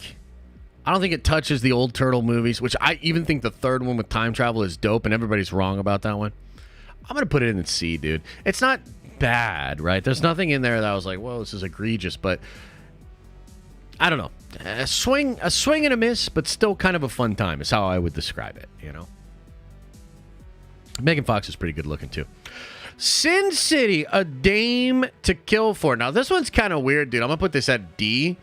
I don't think it touches the old Turtle movies, which I even think the third one with time travel is dope, and everybody's wrong about that one. I'm gonna put it in C, dude. It's not bad, right? There's nothing in there that I was like, whoa, this is egregious, but I don't know. A swing and a miss, but still kind of a fun time is how I would describe it, you know? Megan Fox is pretty good looking, too. Sin City, A Dame to Kill For. Now, this one's kind of weird, dude. I'm going to put this at D.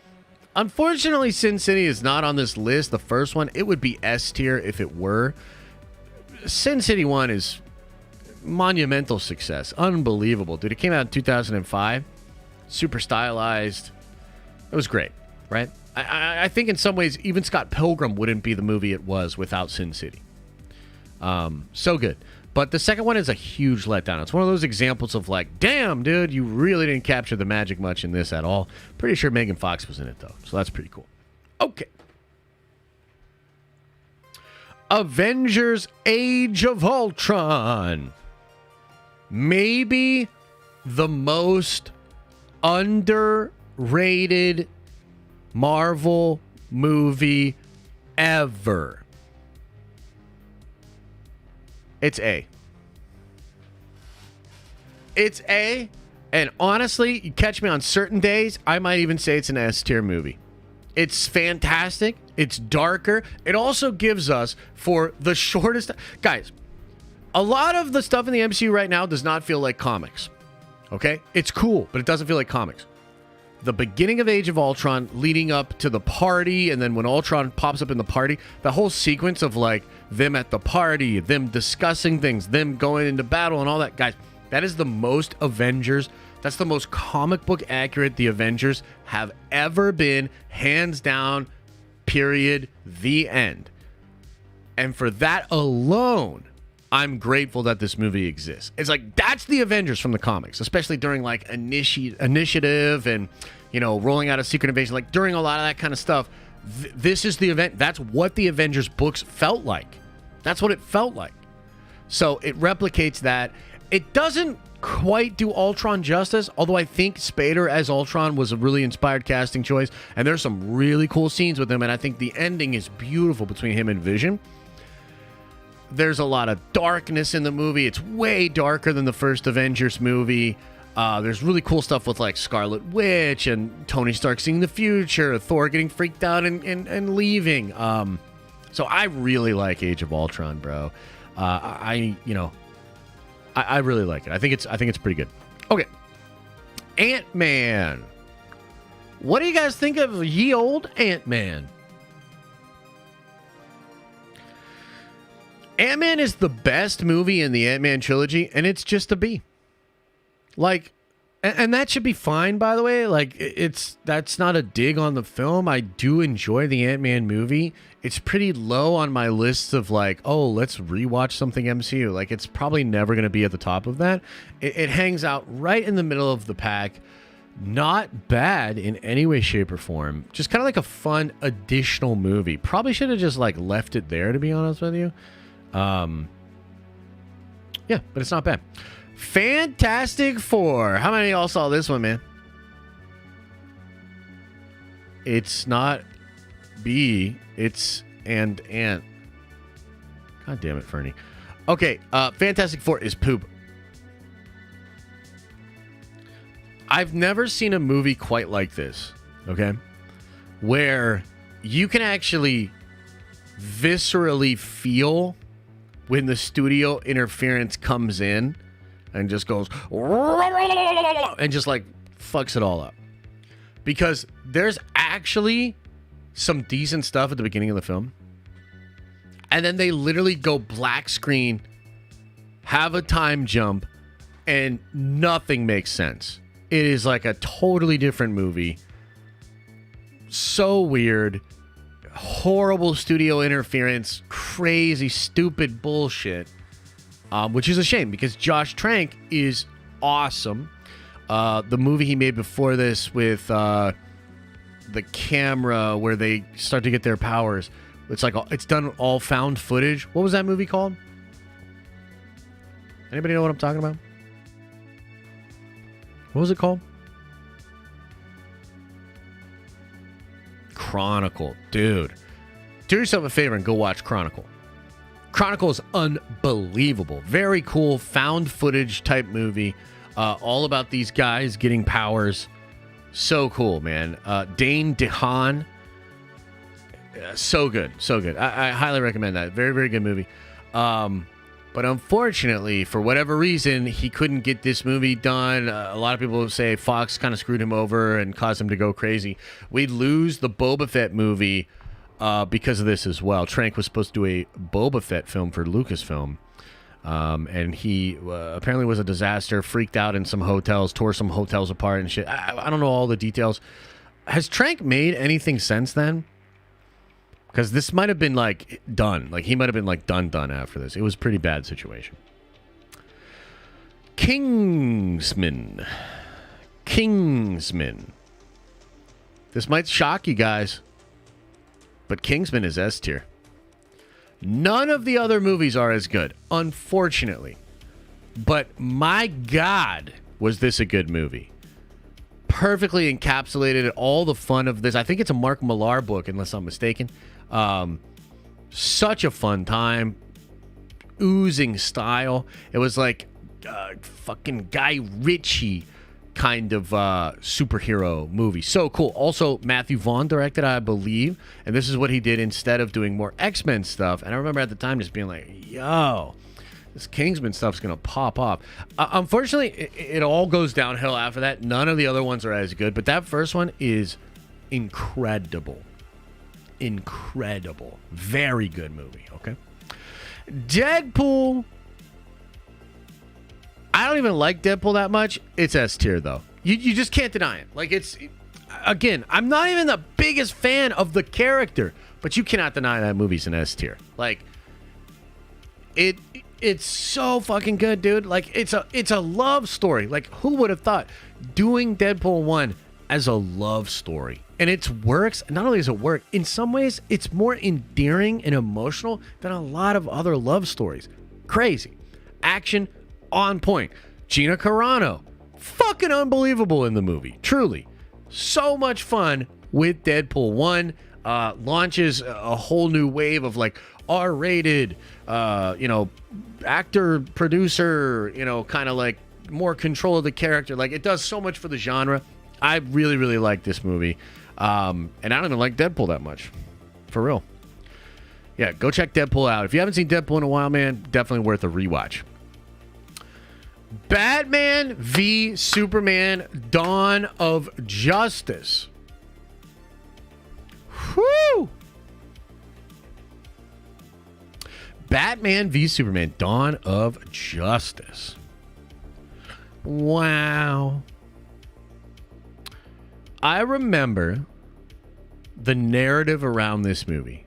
Unfortunately, Sin City is not on this list. The first one, it would be S tier if it were. Sin City 1 is monumental success. Unbelievable, dude. It came out in 2005. Super stylized. It was great, right? I think in some ways, even Scott Pilgrim wouldn't be the movie it was without Sin City. So good. But the second one is a huge letdown. It's one of those examples of like, damn, dude, you really didn't capture the magic much in this at all. Pretty sure Megan Fox was in it, though. So that's pretty cool. Okay. Avengers Age of Ultron. Maybe the most underrated Marvel movie ever. It's A. It's A. And honestly, you catch me on certain days, I might even say it's an S tier movie. It's fantastic. It's darker. It also gives us, for the shortest... Guys, a lot of the stuff in the MCU right now does not feel like comics. Okay? It's cool, but it doesn't feel like comics. The beginning of Age of Ultron leading up to the party, and then when Ultron pops up in the party, the whole sequence of like them at the party, them discussing things, them going into battle and all that. Guys, that is the most Avengers. That's the most comic book accurate the Avengers have ever been. Hands down, period, the end. And for that alone, I'm grateful that this movie exists. It's like, that's the Avengers from the comics, especially during like Initiative and, you know, rolling out a Secret Invasion, like during a lot of that kind of stuff. This is the event. That's what the Avengers books felt like. That's what it felt like. So it replicates that. It doesn't quite do Ultron justice, although I think Spader as Ultron was a really inspired casting choice, and there's some really cool scenes with him, and I think the ending is beautiful between him and Vision. There's a lot of darkness in the movie. It's way darker than the first Avengers movie. There's really cool stuff with like Scarlet Witch and Tony Stark seeing the future, Thor getting freaked out and leaving. So I really like Age of Ultron, bro. I really like it. I think it's pretty good. Okay. Ant-Man. What do you guys think of ye old Ant-Man? Ant-Man is the best movie in the Ant-Man trilogy, and it's just a B. Like, and that should be fine, by the way. Like, that's not a dig on the film. I do enjoy the Ant-Man movie. It's pretty low on my list of like, oh, let's rewatch something MCU. Like, it's probably never going to be at the top of that. It hangs out right in the middle of the pack. Not bad in any way, shape, or form. Just kind of like a fun additional movie. Probably should have just like left it there, to be honest with you. Yeah, but it's not bad. Fantastic Four. How many of y'all saw this one, man? It's not B. It's and Ant. God damn it, Fernie. Okay, Fantastic Four is poop. I've never seen a movie quite like this, okay? Where you can actually viscerally feel when the studio interference comes in and just goes and just like fucks it all up. Because there's actually some decent stuff at the beginning of the film. And then they literally go black screen, have a time jump, and nothing makes sense. It is like a totally different movie. So weird. Horrible studio interference. Crazy, stupid bullshit. Which is a shame because Josh Trank is awesome. The movie he made before this with the camera where they start to get their powers. It's like it's done all found footage. What was that movie called? Anybody know what I'm talking about? What was it called? Chronicle. Dude. Do yourself a favor and go watch Chronicle. Chronicle is unbelievable. Very cool found footage type movie. All about these guys getting powers. So cool, man. Dane DeHaan. So good. So good. I highly recommend that. Very, very good movie. But unfortunately, for whatever reason, he couldn't get this movie done. A lot of people say Fox kind of screwed him over and caused him to go crazy. We'd lose the Boba Fett movie because of this as well. Trank was supposed to do a Boba Fett film for Lucasfilm. And he apparently was a disaster, freaked out in some hotels, tore some hotels apart and shit. I don't know all the details. Has Trank made anything since then? Because this might have been, like, done. Like, he might have been, like, done after this. It was a pretty bad situation. Kingsman. This might shock you guys. But Kingsman is S tier. None of the other movies are as good, unfortunately. But, my God, was this a good movie. Perfectly encapsulated all the fun of this. I think it's a Mark Millar book, unless I'm mistaken. Such a fun time. Oozing style. It was like fucking Guy Ritchie kind of superhero movie. So cool. Also, Matthew Vaughn directed, I believe. And this is what he did instead of doing more X-Men stuff. And I remember at the time just being like, yo, this Kingsman stuff's going to pop off. Unfortunately, it all goes downhill after that. None of the other ones are as good. But that first one is incredible. Incredible. Very good movie, okay? Deadpool. I don't even like Deadpool that much. It's S tier, though. You just can't deny it. Like, it's... Again, I'm not even the biggest fan of the character, but you cannot deny that movie's an S tier. Like, it's so fucking good, dude. Like, it's a love story. Like, who would have thought doing Deadpool 1 as a love story? And it works. Not only does it work, in some ways, it's more endearing and emotional than a lot of other love stories. Crazy. Action on point. Gina Carano. Fucking unbelievable in the movie. Truly. So much fun with Deadpool 1. Launches a whole new wave of like R-rated, actor, producer, kind of like more control of the character. Like, it does so much for the genre. I really, really like this movie. And I don't even like Deadpool that much. For real. Yeah, go check Deadpool out. If you haven't seen Deadpool in a while, man, definitely worth a rewatch. Batman v Superman: Dawn of Justice. Whew! Batman v Superman: Dawn of Justice. Wow. I remember the narrative around this movie.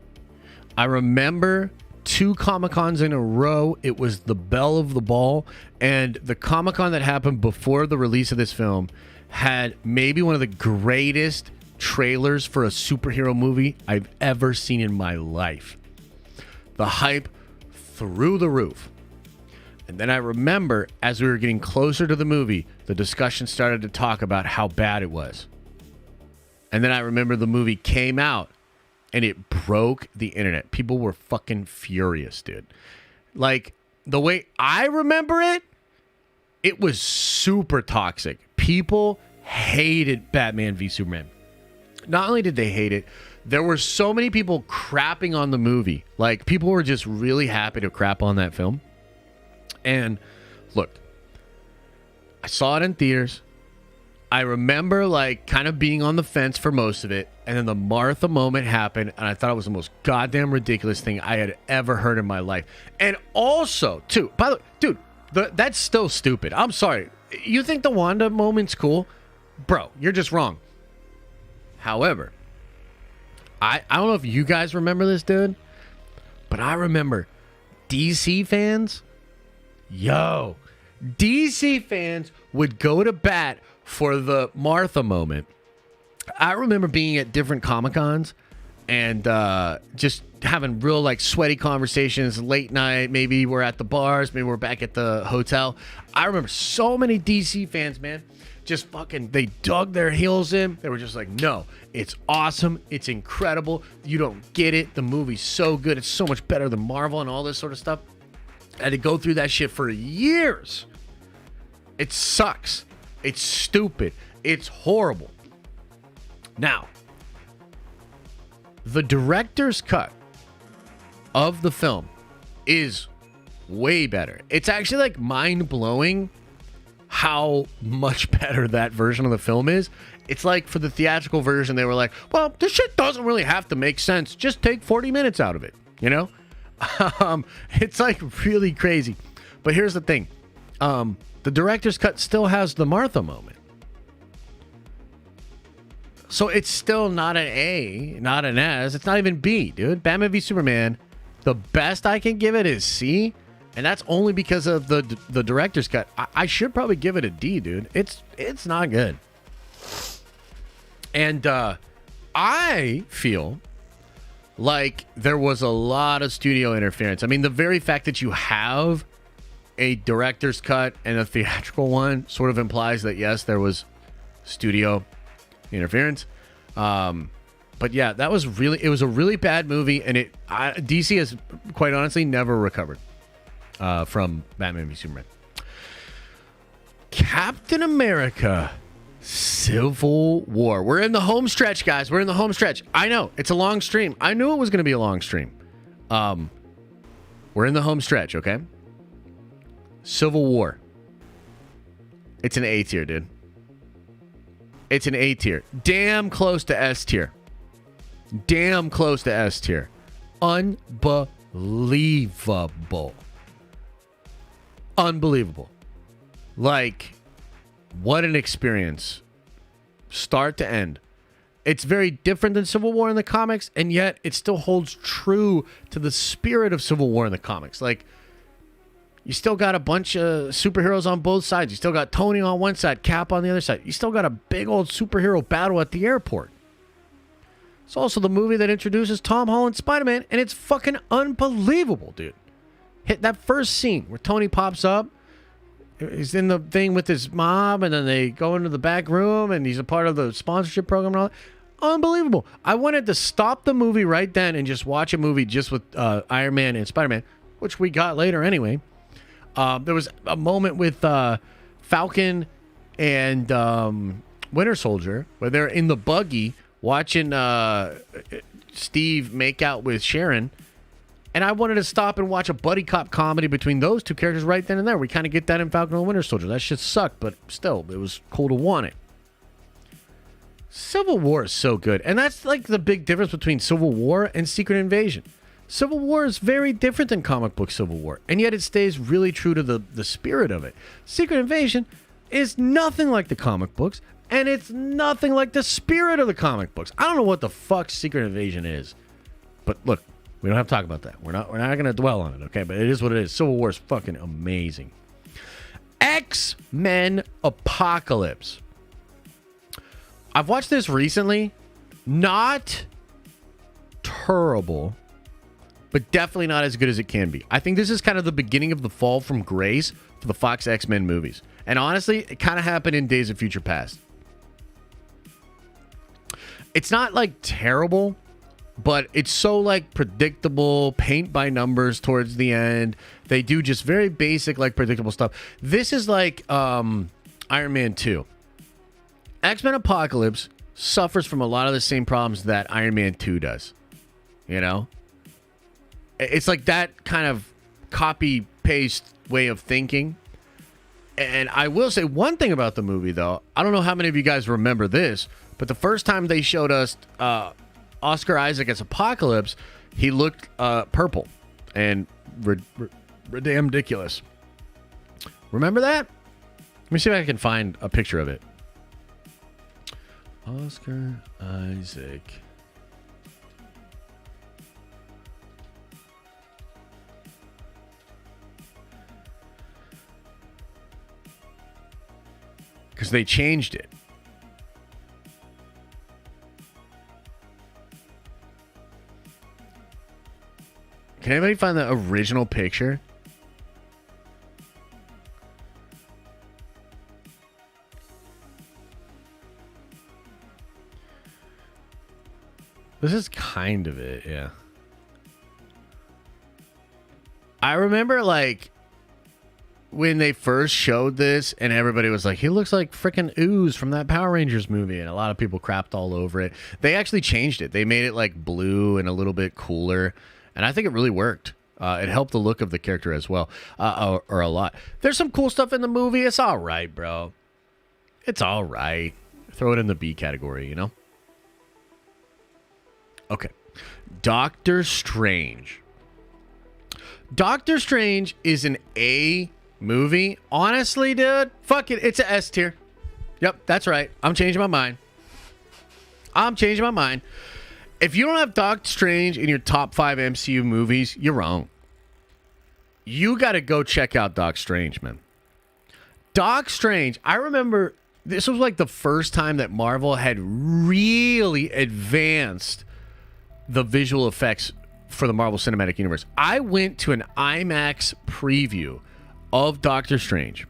I remember 2 Comic-Cons in a row. It was the belle of the ball. And the Comic-Con that happened before the release of this film had maybe one of the greatest trailers for a superhero movie I've ever seen in my life. The hype through the roof. And then I remember, as we were getting closer to the movie, the discussion started to talk about how bad it was. And then I remember the movie came out and it broke the internet. People were fucking furious, dude. Like, the way I remember it, it was super toxic. People hated Batman v Superman. Not only did they hate it, there were so many people crapping on the movie. Like, people were just really happy to crap on that film. And look, I saw it in theaters. I remember like kind of being on the fence for most of it, and then the Martha moment happened, and I thought it was the most goddamn ridiculous thing I had ever heard in my life. And also, too, by the way, dude, that's still stupid. I'm sorry. You think the Wanda moment's cool? Bro, you're just wrong. However, I don't know if you guys remember this, dude, but I remember DC fans, DC fans would go to bat for the Martha moment. I remember being at different Comic-Cons and just having real like sweaty conversations late night. Maybe we're at the bars, maybe we're back at the hotel. I remember so many DC fans, man, just fucking, they dug their heels in. They were just like, no, it's awesome. It's incredible. You don't get it. The movie's so good. It's so much better than Marvel and all this sort of stuff. I had to go through that shit for years. It sucks. It's stupid. It's horrible. Now, the director's cut of the film is way better. It's actually like mind-blowing how much better that version of the film is. It's like for the theatrical version, they were like, well, this shit doesn't really have to make sense. Just take 40 minutes out of it, you know? It's like really crazy. But here's the thing. The director's cut still has the Martha moment. So it's still not an A, not an S. It's not even B, dude. Batman v Superman, the best I can give it is C. And that's only because of the director's cut. I should probably give it a D, dude. It's not good. And I feel like there was a lot of studio interference. I mean, the very fact that you have a director's cut and a theatrical one sort of implies that, yes, there was studio interference. But yeah, it was a really bad movie, and DC has quite honestly never recovered from Batman v Superman. Captain America Civil War. We're in the home stretch, guys. We're in the home stretch. I know it's a long stream. I knew it was going to be a long stream. We're in the home stretch, okay? Civil War. It's an A tier, dude. It's an A tier. Damn close to S tier. Damn close to S tier. Unbelievable. Unbelievable. Like, what an experience. Start to end. It's very different than Civil War in the comics, and yet it still holds true to the spirit of Civil War in the comics. Like, you still got a bunch of superheroes on both sides. You still got Tony on one side, Cap on the other side. You still got a big old superhero battle at the airport. It's also the movie that introduces Tom Holland Spider-Man, and it's fucking unbelievable, dude. Hit that first scene where Tony pops up. He's in the thing with his mom, and then they go into the back room, and he's a part of the sponsorship program and all that. Unbelievable. I wanted to stop the movie right then and just watch a movie just with Iron Man and Spider-Man, which we got later anyway. There was a moment with Falcon and Winter Soldier where they're in the buggy watching Steve make out with Sharon. And I wanted to stop and watch a buddy cop comedy between those two characters right then and there. We kind of get that in Falcon and Winter Soldier. That shit sucked, but still, it was cool to want it. Civil War is so good. And that's like the big difference between Civil War and Secret Invasion. Civil War is very different than comic book Civil War, and yet it stays really true to the spirit of it. Secret Invasion is nothing like the comic books, and it's nothing like the spirit of the comic books. I don't know what the fuck Secret Invasion is, but look, we don't have to talk about that. We're not going to dwell on it, okay? But it is what it is. Civil War is fucking amazing. X-Men Apocalypse. I've watched this recently. Not terrible, but definitely not as good as it can be. I think this is kind of the beginning of the fall from grace for the Fox X-Men movies. And honestly, it kind of happened in Days of Future Past. It's not like terrible, but it's so like predictable, paint by numbers towards the end. They do just very basic, like predictable stuff. This is like Iron Man 2. X-Men Apocalypse suffers from a lot of the same problems that Iron Man 2 does. You know? It's like that kind of copy-paste way of thinking. And I will say one thing about the movie, though. I don't know how many of you guys remember this, but the first time they showed us Oscar Isaac as Apocalypse, he looked purple and ridiculous. Remember that? Let me see if I can find a picture of it. Oscar Isaac. Because they changed it. Can anybody find the original picture? This is kind of it, yeah. I remember, like, when they first showed this and everybody was like, he looks like freaking Ooze from that Power Rangers movie, and a lot of people crapped all over it. They actually changed it. They made it like blue and a little bit cooler, and I think it really worked. It helped the look of the character as well, or a lot. There's some cool stuff in the movie. It's all right, bro. It's all right. Throw it in the B category, you know? Okay. Doctor Strange. Doctor Strange is an A movie. Honestly, dude, fuck it. It's a S tier. Yep, that's right. I'm changing my mind. If you don't have Doctor Strange in your top 5 MCU movies, you're wrong. You got to go check out Doc Strange, man. Doc Strange, I remember this was like the first time that Marvel had really advanced the visual effects for the Marvel Cinematic Universe. I went to an IMAX preview of Doctor Strange,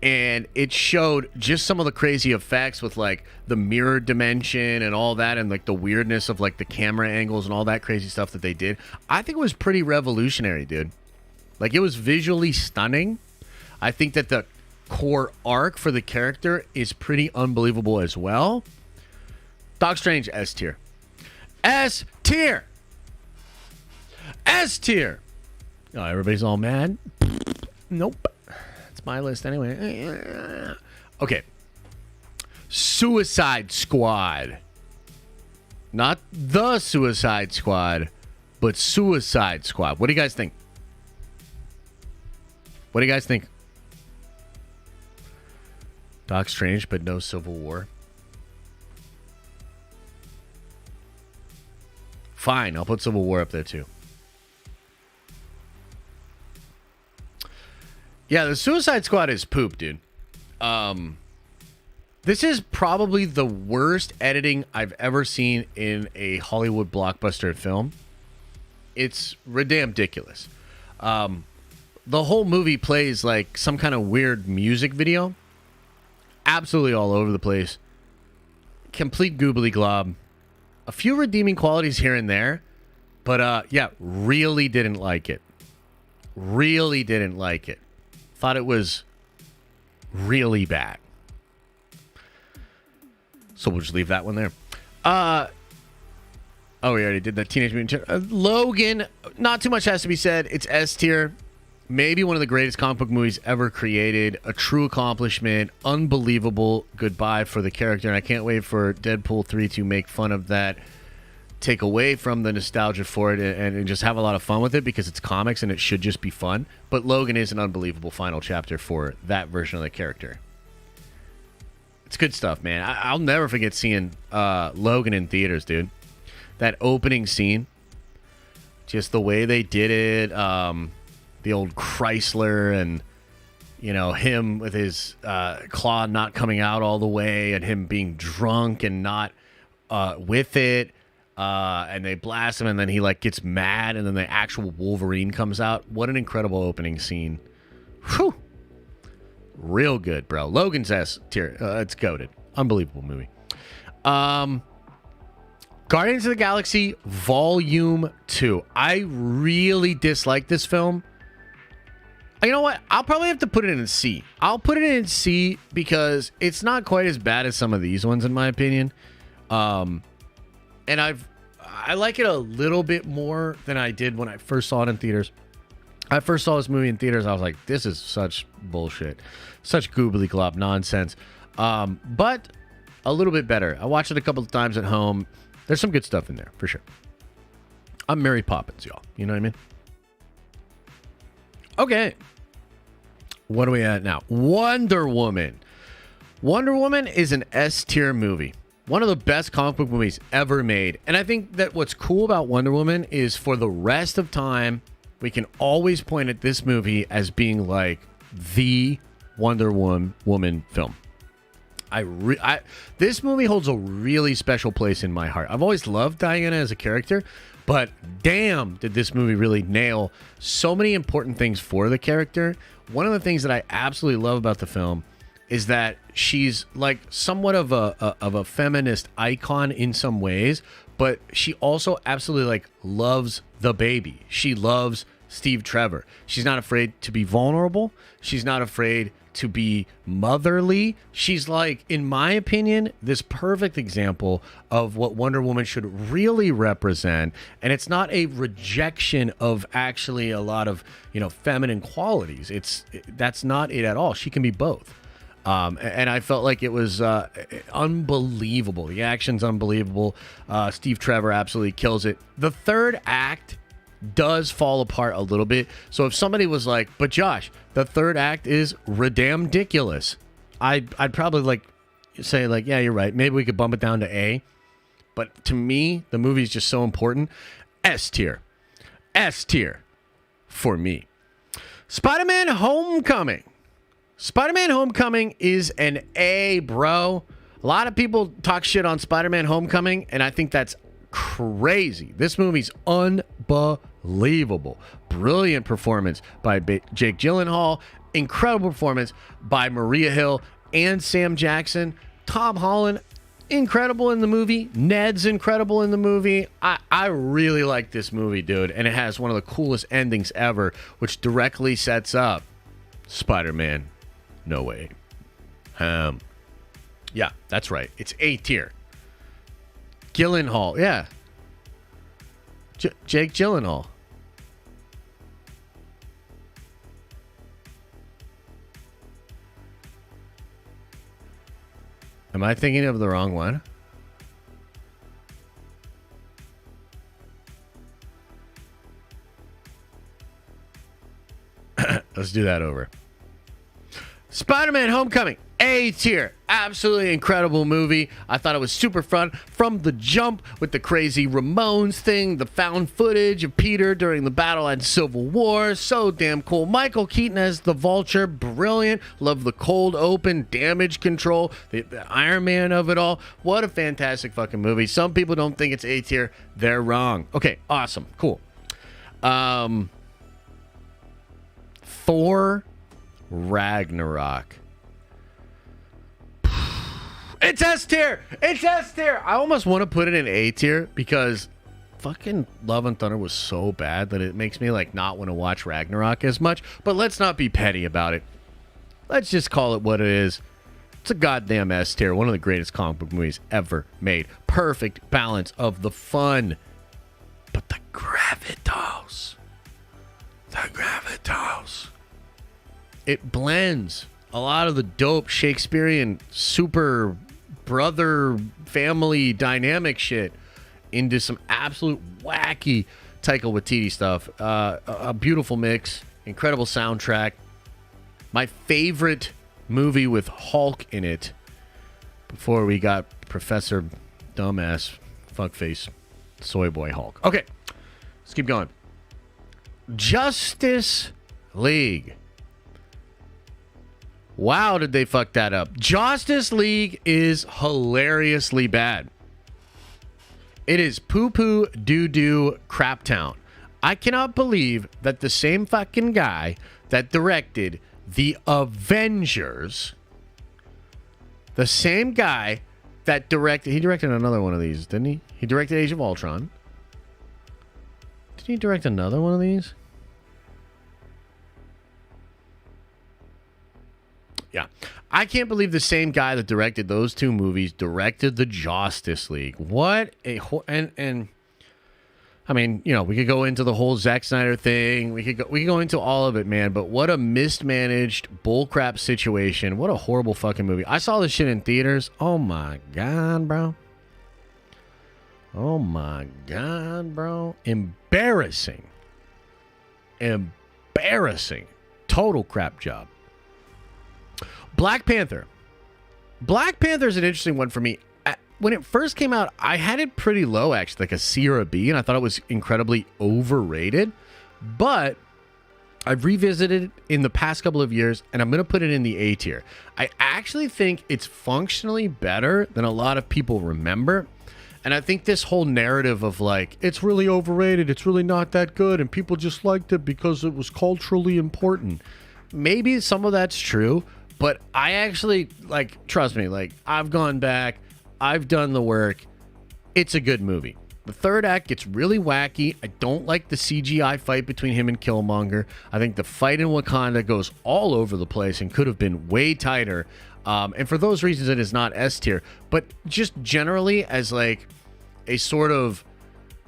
and it showed just some of the crazy effects with like the mirror dimension and all that, and like the weirdness of like the camera angles and all that crazy stuff that they did. I think it was pretty revolutionary, dude. Like, it was visually stunning. I think that the core arc for the character is pretty unbelievable as well. Doc Strange, S tier. S tier. S tier. Oh, everybody's all mad. Nope. It's my list anyway. Okay. Suicide Squad. Not the Suicide Squad, but Suicide Squad. What do you guys think? What do you guys think? Doc Strange, but no Civil War. Fine, I'll put Civil War up there too. Yeah, the Suicide Squad is poop, dude. This is probably the worst editing I've ever seen in a Hollywood blockbuster film. It's ridiculous. The whole movie plays like some kind of weird music video. Absolutely all over the place. Complete goobly glob. A few redeeming qualities here and there. But yeah, really didn't like it. Really didn't like it. Thought it was really bad. So we'll just leave that one there. Oh, we already did that. Teenage Mutant Logan, not too much has to be said. It's S tier. Maybe one of the greatest comic book movies ever created. A true accomplishment. Unbelievable goodbye for the character. And I can't wait for Deadpool 3 to make fun of that. Take away from the nostalgia for it and just have a lot of fun with it, because it's comics and it should just be fun. But Logan is an unbelievable final chapter for that version of the character. It's good stuff, man. I'll never forget seeing Logan in theaters, dude. That opening scene. Just the way they did it. The old Chrysler and, you know, him with his claw not coming out all the way and him being drunk and not with it. And they blast him and then he like gets mad and then the actual Wolverine comes out. What an incredible opening scene. Whew. Real good, bro. Logan's S tier. It's goated. Unbelievable movie. Guardians of the Galaxy Volume 2. I really dislike this film. You know what? I'll probably have to put it in C. I'll put it in C because it's not quite as bad as some of these ones, in my opinion. And I like it a little bit more than I did when I first saw it in theaters. I first saw this movie in theaters. I was like, this is such bullshit. Such goobly glop nonsense. But a little bit better. I watched it a couple of times at home. There's some good stuff in there, for sure. I'm Mary Poppins, y'all. You know what I mean? Okay. What are we at now? Wonder Woman. Wonder Woman is an S-tier movie. One of the best comic book movies ever made. And I think that what's cool about Wonder Woman is for the rest of time, we can always point at this movie as being like the Wonder Woman film. This movie holds a really special place in my heart. I've always loved Diana as a character, but damn, did this movie really nail so many important things for the character. One of the things that I absolutely love about the film is that she's like somewhat of a feminist icon in some ways, but she also absolutely like loves the baby. She loves Steve Trevor. She's not afraid to be vulnerable. She's not afraid to be motherly. She's like, in my opinion, this perfect example of what Wonder Woman should really represent. And it's not a rejection of actually a lot of, feminine qualities. That's not it at all. She can be both. And I felt like it was unbelievable. The action's unbelievable. Steve Trevor absolutely kills it. The third act does fall apart a little bit. So if somebody was like, but Josh, the third act is ridiculous, I'd probably say yeah, you're right. Maybe we could bump it down to A. But to me, the movie is just so important. S tier for me. Spider-Man Homecoming. Spider-Man Homecoming is an A, bro. A lot of people talk shit on Spider-Man Homecoming, and I think that's crazy. This movie's unbelievable. Brilliant performance by Jake Gyllenhaal. Incredible performance by Maria Hill and Sam Jackson. Tom Holland, incredible in the movie. Ned's incredible in the movie. I really like this movie, dude. And it has one of the coolest endings ever, which directly sets up Spider-Man No Way. Yeah, that's right. It's A tier. Gyllenhaal, yeah. Jake Gyllenhaal. Am I thinking of the wrong one? Let's do that over. Spider-Man Homecoming, A tier. Absolutely incredible movie. I thought it was super fun from the jump with the crazy Ramones thing, the found footage of Peter during the battle at Civil War. So damn cool. Michael Keaton as the Vulture, brilliant. Love the cold open, damage control, the Iron Man of it all. What a fantastic fucking movie. Some people don't think it's A tier. They're wrong. Okay, awesome. Cool. Thor Ragnarok. It's S tier. It's S tier. I almost want to put it in A tier because fucking Love and Thunder was so bad that it makes me not want to watch Ragnarok as much. But let's not be petty about it. Let's just call it what it is. It's a goddamn S tier. One of the greatest comic book movies ever made. Perfect balance of the fun, but the gravitas. It blends a lot of the dope Shakespearean super brother family dynamic shit into some absolute wacky Taika Waititi stuff. A beautiful mix, incredible soundtrack. My favorite movie with Hulk in it before we got Professor Dumbass Fuckface Soy Boy Hulk. Okay, let's keep going. Justice League. Wow, did they fuck that up. Justice League is hilariously bad. It is poo-poo, doo-doo, crap town. I cannot believe that the same fucking guy that directed the Avengers, the same guy that he directed another one of these, didn't he? He directed Age of Ultron. Did he direct another one of these? Yeah. I can't believe the same guy that directed those two movies directed the Justice League. What a... And I mean, you know, we could go into the whole Zack Snyder thing. We could go into all of it, man. But what a mismanaged bullcrap situation. What a horrible fucking movie. I saw this shit in theaters. Oh my god, bro. Oh my god, bro. Embarrassing. Embarrassing. Total crap job. Black Panther. Black Panther is an interesting one for me. When it first came out, I had it pretty low, actually, like a C or a B, and I thought it was incredibly overrated. But I've revisited it in the past couple of years, and I'm going to put it in the A tier. I actually think it's functionally better than a lot of people remember. And I think this whole narrative of like, it's really overrated, it's really not that good, and people just liked it because it was culturally important. Maybe some of that's true, but I actually, like, trust me, like, I've gone back, I've done the work. It's a good movie. The third act gets really wacky. I don't like the CGI fight between him and Killmonger. I think the fight in Wakanda goes all over the place and could have been way tighter. And for those reasons, it is not S tier. But just generally as like a sort of,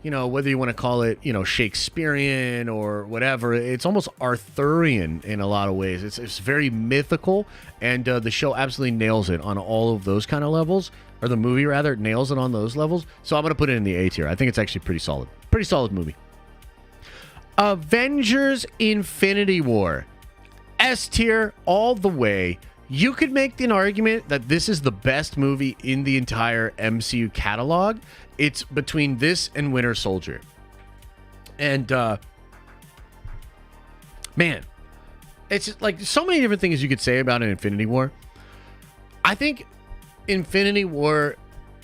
you know, whether you want to call it, you know, Shakespearean or whatever, it's almost Arthurian in a lot of ways. It's very mythical, and the show absolutely nails it on all of those kind of levels. Or the movie, rather, nails it on those levels. So I'm going to put it in the A tier. I think it's actually pretty solid. Pretty solid movie. Avengers Infinity War. S tier all the way. You could make an argument that this is the best movie in the entire MCU catalog. It's between this and Winter Soldier. And, man, it's just like so many different things you could say about an Infinity War. I think Infinity War,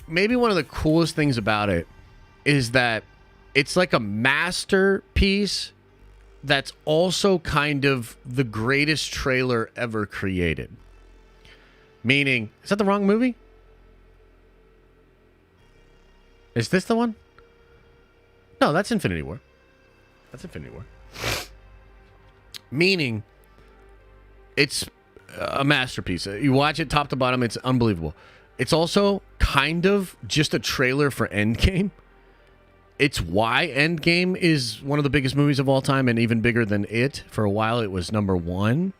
maybe one of the coolest things about it is that it's like a masterpiece that's also kind of the greatest trailer ever created. Meaning, is that the wrong movie? Is this the one? No, that's Infinity War. That's Infinity War. Meaning, it's a masterpiece. You watch it top to bottom, it's unbelievable. It's also kind of just a trailer for Endgame. It's why Endgame is one of the biggest movies of all time and even bigger than it. For a while, it was number one.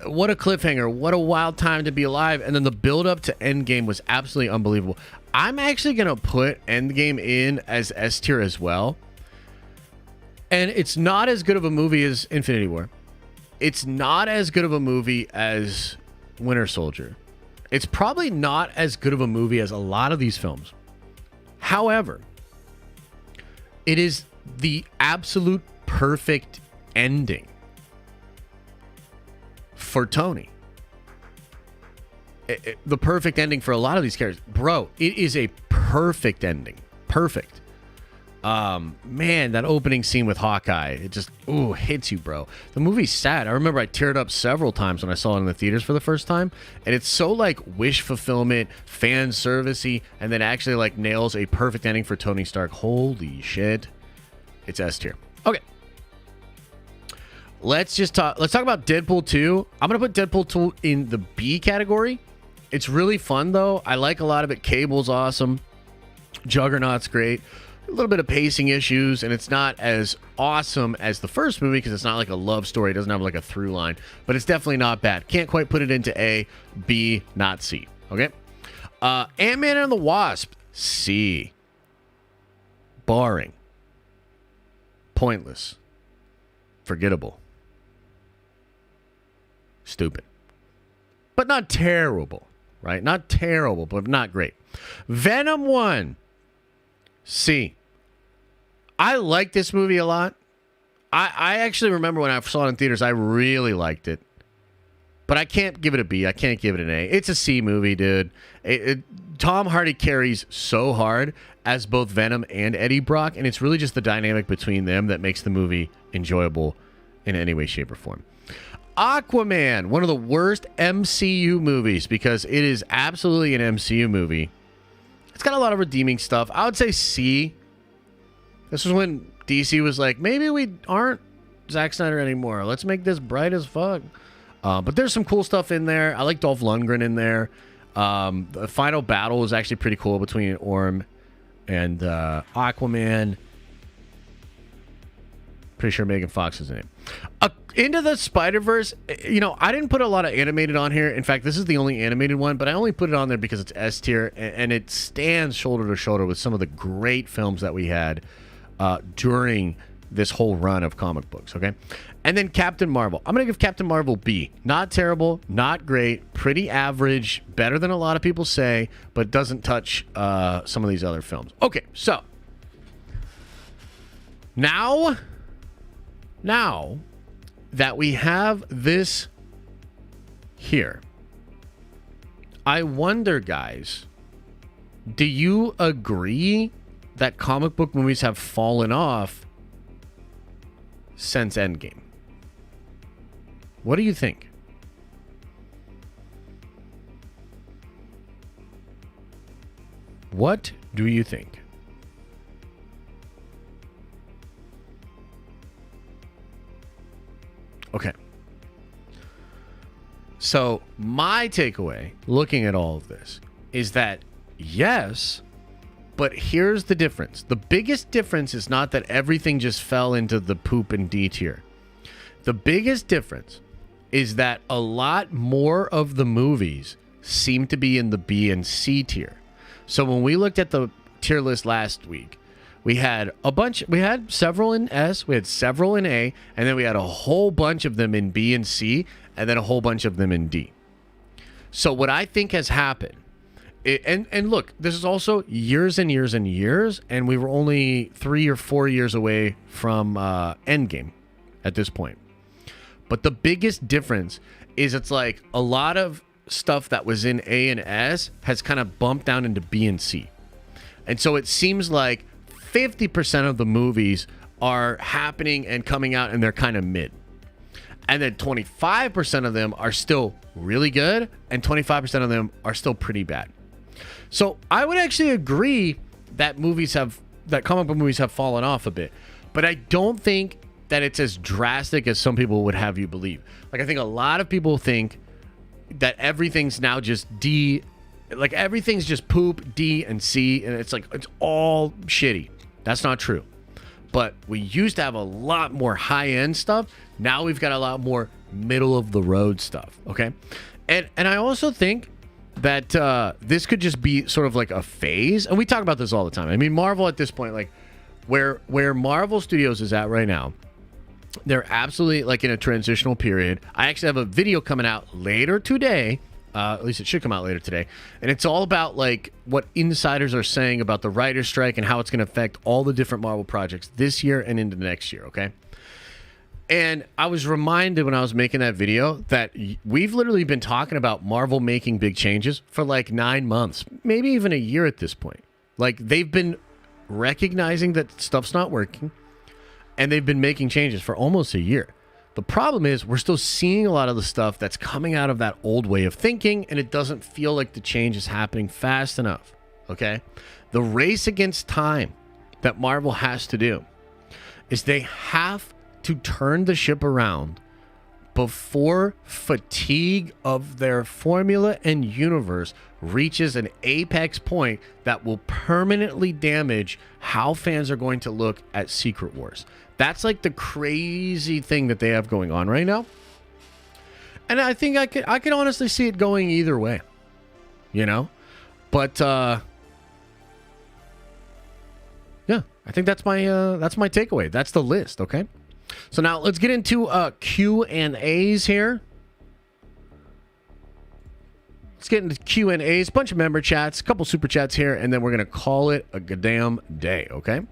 What a cliffhanger. What a wild time to be alive. And then the build up to Endgame was absolutely unbelievable. I'm actually going to put Endgame in as S tier as well. And it's not as good of a movie as Infinity War. It's not as good of a movie as Winter Soldier. It's probably not as good of a movie as a lot of these films. However, it is the absolute perfect ending for Tony. The perfect ending for a lot of these characters. Bro, it is a perfect ending. Perfect. Man, that opening scene with Hawkeye, it just, hits you, bro. The movie's sad. I remember I teared up several times when I saw it in the theaters for the first time, and it's so like wish fulfillment, fan servicey, and then actually like nails a perfect ending for Tony Stark. Holy shit. It's S tier. Okay. Let's talk about Deadpool 2. I'm going to put Deadpool 2 in the B category. It's really fun though. I like a lot of it. Cable's awesome. Juggernaut's great. A little bit of pacing issues, and it's not as awesome as the first movie because it's not like a love story. It doesn't have like a through line, but it's definitely not bad. Can't quite put it into A, B, not C. Okay. Ant-Man and the Wasp, C. Boring. Pointless. Forgettable. Stupid. But not terrible, right? Not terrible, but not great. Venom 1, C. I like this movie a lot. I actually remember when I saw it in theaters, I really liked it. But I can't give it a B. I can't give it an A. It's a C movie, dude. Tom Hardy carries so hard as both Venom and Eddie Brock, and it's really just the dynamic between them that makes the movie enjoyable in any way, shape, or form. Aquaman, one of the worst MCU movies because it is absolutely an MCU movie. It's got a lot of redeeming stuff. I would say C. This was when DC was like, maybe we aren't Zack Snyder anymore. Let's make this bright as fuck. But there's some cool stuff in there. I like Dolph Lundgren in there. The final battle was actually pretty cool between Orm and Aquaman. Pretty sure Megan Fox is in it. Into the Spider-Verse, I didn't put a lot of animated on here. In fact, this is the only animated one, but I only put it on there because it's S tier, and it stands shoulder to shoulder with some of the great films that we had during this whole run of comic books, okay? And then Captain Marvel. I'm going to give Captain Marvel B. Not terrible, not great, pretty average, better than a lot of people say, but doesn't touch some of these other films. Okay, so now that we have this here, I wonder, guys, do you agree that comic book movies have fallen off since Endgame? What do you think? What do you think? Okay. So my takeaway, looking at all of this, is that yes, but here's the difference. The biggest difference is not that everything just fell into the poop and D tier. The biggest difference is that a lot more of the movies seem to be in the B and C tier. So when we looked at the tier list last week, we had several in S, we had several in A, and then we had a whole bunch of them in B and C, and then a whole bunch of them in D. So what I think has happened, and look, this is also years and years and years, and we were only 3 or 4 years away from Endgame at this point. But the biggest difference is it's like a lot of stuff that was in A and S has kind of bumped down into B and C. And so it seems like 50% of the movies are happening and coming out and they're kind of mid. And then 25% of them are still really good and 25% of them are still pretty bad. So I would actually agree that comic book movies have fallen off a bit, but I don't think that it's as drastic as some people would have you believe. Like, I think a lot of people think that everything's now just D, like everything's just poop, D and C, and it's like it's all shitty. That's not true. But we used to have a lot more high-end stuff. Now we've got a lot more middle-of-the-road stuff, okay? And I also think that this could just be sort of like a phase. And we talk about this all the time. I mean, Marvel at this point, like where Marvel Studios is at right now, they're absolutely like in a transitional period. I actually have a video coming out later today. At least it should come out later today. And it's all about like what insiders are saying about the writer's strike and how it's going to affect all the different Marvel projects this year and into next year, okay? And I was reminded when I was making that video that we've literally been talking about Marvel making big changes for like 9 months, maybe even a year at this point. Like, they've been recognizing that stuff's not working, and they've been making changes for almost a year. The problem is we're still seeing a lot of the stuff that's coming out of that old way of thinking, and it doesn't feel like the change is happening fast enough, okay? The race against time that Marvel has to do is they have to turn the ship around before fatigue of their formula and universe reaches an apex point that will permanently damage how fans are going to look at Secret Wars. That's like the crazy thing that they have going on right now. And I think I could honestly see it going either way, you know? But yeah, I think that's my takeaway. That's the list, okay? So now let's get into Q&As here. Let's get into Q&As, bunch of member chats, a couple super chats here, and then we're going to call it a goddamn day, okay?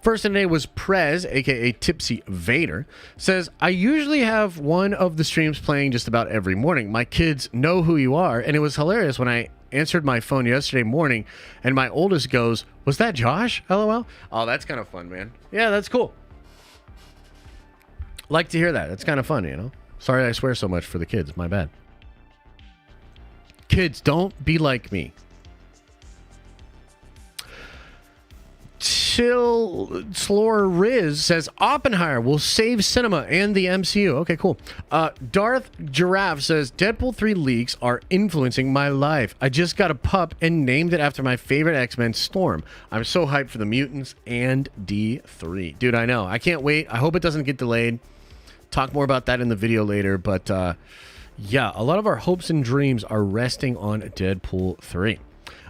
First in today was Prez, aka Tipsy Vader, says, I usually have one of the streams playing just about every morning. My kids know who you are, and it was hilarious when I answered my phone yesterday morning, and my oldest goes, was that Josh? LOL. Oh, that's kind of fun, man. Yeah, that's cool. Like to hear that. That's kind of fun, you know? Sorry I swear so much for the kids. My bad. Kids, don't be like me. Slor Riz says Oppenheimer will save cinema and the MCU. Okay, cool. Darth Giraffe says Deadpool 3 leaks are influencing my life. I just got a pup and named it after my favorite X-Men, Storm. I'm so hyped for the Mutants and D3. Dude, I know. I can't wait. I hope it doesn't get delayed. Talk more about that in the video later. But yeah, a lot of our hopes and dreams are resting on Deadpool 3.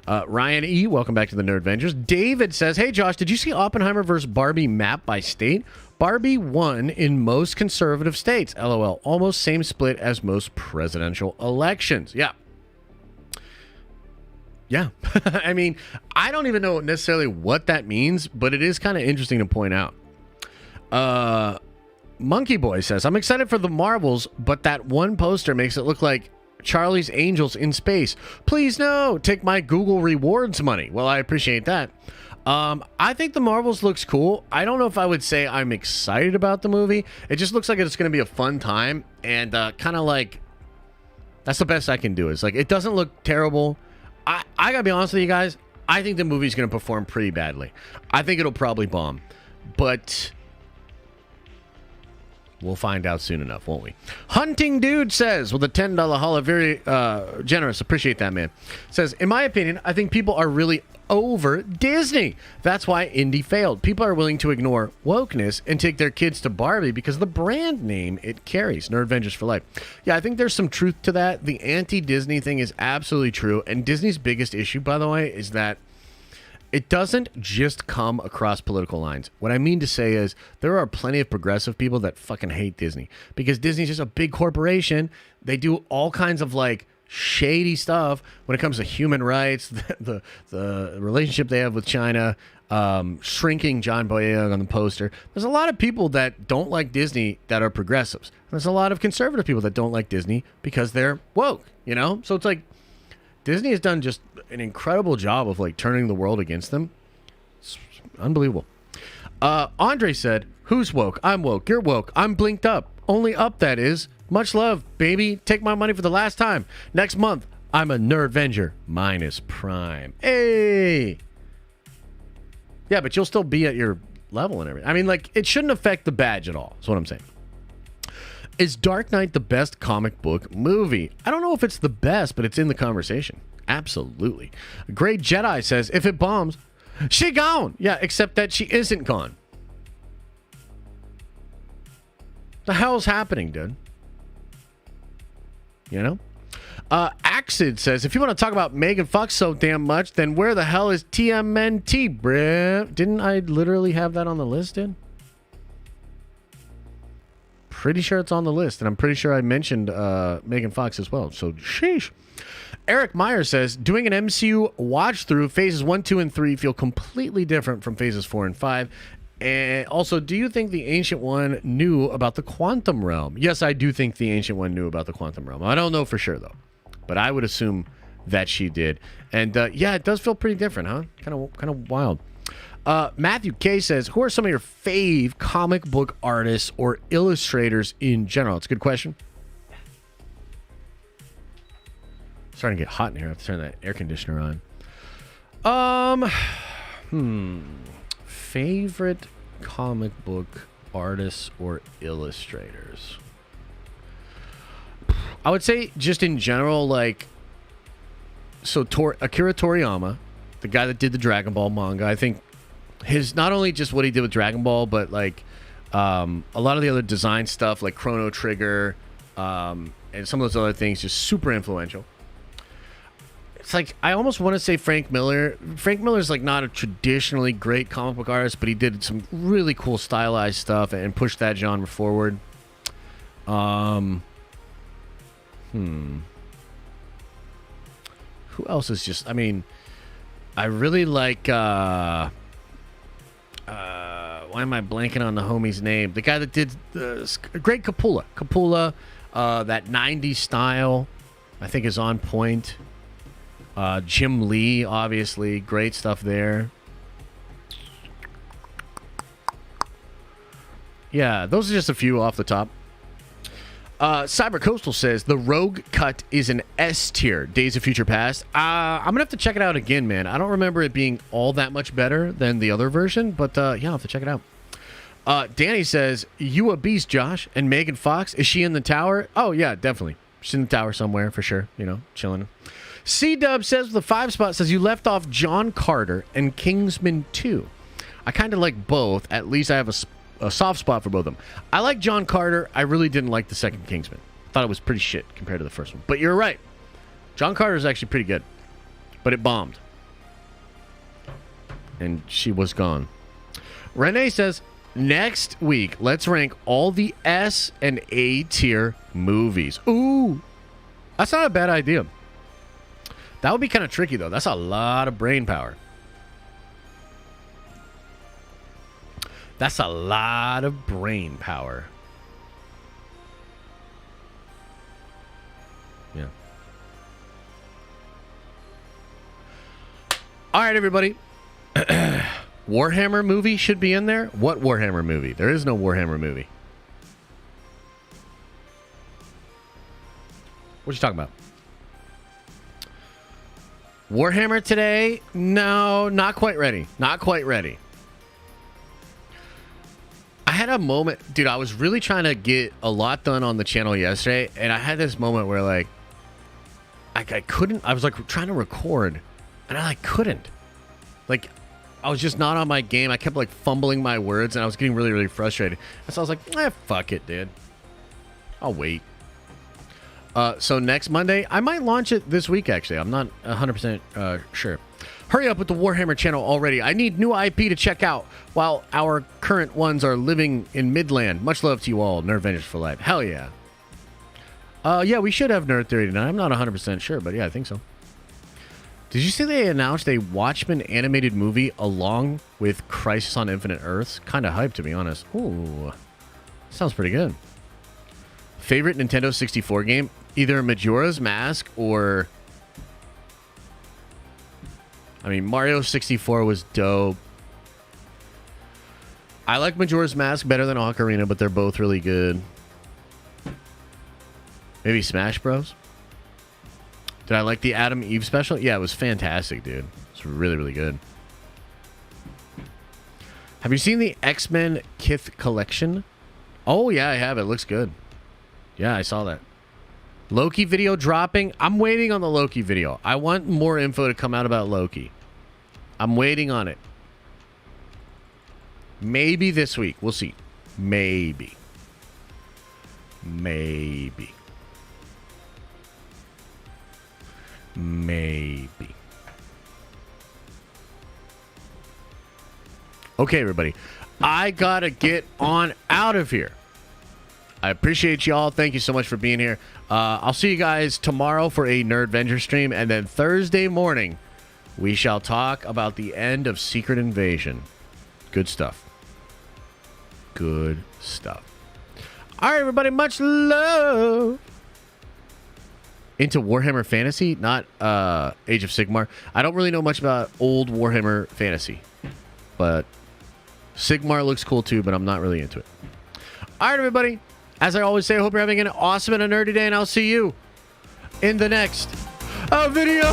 Ryan E., welcome back to the Nerd Avengers. David says, hey, Josh, did you see Oppenheimer versus Barbie map by state? Barbie won in most conservative states. LOL. Almost same split as most presidential elections. Yeah. Yeah. I mean, I don't even know necessarily what that means, but it is kind of interesting to point out. Monkey Boy says, I'm excited for the Marvels, but that one poster makes it look like Charlie's Angels in space. Please no, take my Google rewards money. Well, I appreciate that. I think the Marvels looks cool. I don't know if I would say I'm excited about the movie. It just looks like it's going to be a fun time, and kind of like that's the best I can do. Is like it doesn't look terrible. I gotta be honest with you guys. I think the movie's going to perform pretty badly. I think it'll probably bomb, but we'll find out soon enough, won't we? Hunting Dude says, with a $10 holla, very generous. Appreciate that, man. Says, in my opinion, I think people are really over Disney. That's why Indy failed. People are willing to ignore wokeness and take their kids to Barbie because of the brand name it carries. Nerd Avengers for life. Yeah, I think there's some truth to that. The anti-Disney thing is absolutely true. And Disney's biggest issue, by the way, is that it doesn't just come across political lines. What I mean to say is there are plenty of progressive people that fucking hate Disney because Disney's just a big corporation. They do all kinds of like shady stuff when it comes to human rights, the relationship they have with China, shrinking John Boyega on the poster. There's a lot of people that don't like Disney that are progressives. There's a lot of conservative people that don't like Disney because they're woke, you know? So it's like Disney has done just an incredible job of like turning the world against them. It's unbelievable. Andre said, who's woke? I'm woke. You're woke. I'm blinked up. Only up, that is. Much love, baby. Take my money for the last time. Next month, I'm a Nerd Avenger minus Prime. Hey. Yeah, but you'll still be at your level and everything. I mean, like, it shouldn't affect the badge at all. That's what I'm saying. Is Dark Knight the best comic book movie? I don't know if it's the best, but it's in the conversation. Absolutely. Great Jedi says, if it bombs, she gone. Yeah, except that she isn't gone. The hell's happening, dude? You know? Axid says, if you want to talk about Megan Fox so damn much, then where the hell is TMNT, bruh? Didn't I literally have that on the list, dude? Pretty sure it's on the list, and I'm pretty sure I mentioned Megan Fox as well. So, sheesh. Eric Meyer says, doing an MCU watch through phases 1, 2, and 3 feel completely different from phases 4 and 5. And also, do you think the Ancient One knew about the quantum realm? Yes, I do think the Ancient One knew about the quantum realm. I don't know for sure, though. But I would assume that she did. And yeah, it does feel pretty different, huh? Kind of wild. Matthew K says, who are some of your fave comic book artists or illustrators in general? It's a good question. Starting to get hot in here. I have to turn that air conditioner on. Favorite comic book artists or illustrators? I would say just in general, like, so Akira Toriyama, the guy that did the Dragon Ball manga, I think his, not only just what he did with Dragon Ball, but like a lot of the other design stuff like Chrono Trigger and some of those other things, just super influential. It's like, I almost want to say Frank Miller. Frank Miller's like not a traditionally great comic book artist, but he did some really cool stylized stuff and pushed that genre forward. Who else is just, I mean, I really like, why am I blanking on the homie's name? The guy that did Great Capullo. Capullo, that 90s style, I think is on point. Jim Lee, obviously, great stuff there. Yeah, those are just a few off the top. Cyber Coastal says the Rogue cut is an S tier. Days of Future Past. I'm gonna have to check it out again, man. I don't remember it being all that much better than the other version, but yeah, I'll have to check it out. Danny says, "You a beast, Josh." And Megan Fox, is she in the tower? Oh yeah, definitely. She's in the tower somewhere for sure. You know, chilling. C-Dub says with the 5 spot says you left off John Carter and Kingsman 2. I kind of like both. At least I have a soft spot for both of them. I like John Carter. I really didn't like the second Kingsman. Thought it was pretty shit compared to the first one. But you're right. John Carter is actually pretty good. But it bombed. And she was gone. Renee says, next week, let's rank all the S and A tier movies. Ooh. That's not a bad idea. That would be kind of tricky, though. That's a lot of brain power. That's a lot of brain power. Yeah. All right, everybody. Warhammer movie should be in there. What Warhammer movie? There is no Warhammer movie. What are you talking about? Warhammer today? No, not quite ready. Not quite ready. I had a moment, dude, I was really trying to get a lot done on the channel yesterday, and I had this moment where, like, I couldn't, I was, like, trying to record, and I, like, couldn't. Like, I was just not on my game. I kept, like, fumbling my words, and I was getting really, really frustrated. And so I was like, fuck it, dude. I'll wait. So next Monday, I might launch it this week, actually. I'm not 100% sure. Hurry up with the Warhammer channel already. I need new IP to check out while our current ones are living in Midland. Much love to you all. Nerd Avengers for life. Hell yeah. Yeah, we should have Nerd Theory tonight. I'm not 100% sure, but yeah, I think so. Did you see they announced a Watchmen animated movie along with Crisis on Infinite Earths? Kind of hyped, to be honest. Ooh. Sounds pretty good. Favorite Nintendo 64 game? Either Majora's Mask or... I mean, Mario 64 was dope. I like Majora's Mask better than Ocarina, but they're both really good. Maybe Smash Bros? Did I like the Adam Eve special? Yeah, it was fantastic, dude. It's really, really good. Have you seen the X-Men Kith collection? Oh, yeah, I have. It looks good. Yeah, I saw that. Loki video dropping. I'm waiting on the Loki video. I want more info to come out about Loki. I'm waiting on it. Maybe this week. We'll see. Maybe. Maybe. Maybe. Okay, everybody. I gotta get on out of here. I appreciate y'all. Thank you so much for being here. I'll see you guys tomorrow for a Nerd Venture stream. And then Thursday morning, we shall talk about the end of Secret Invasion. Good stuff. Good stuff. All right, everybody. Much love. Into Warhammer Fantasy, not Age of Sigmar. I don't really know much about old Warhammer Fantasy. But Sigmar looks cool too, but I'm not really into it. All right, everybody. As I always say, I hope you're having an awesome and a nerdy day, and I'll see you in the next video.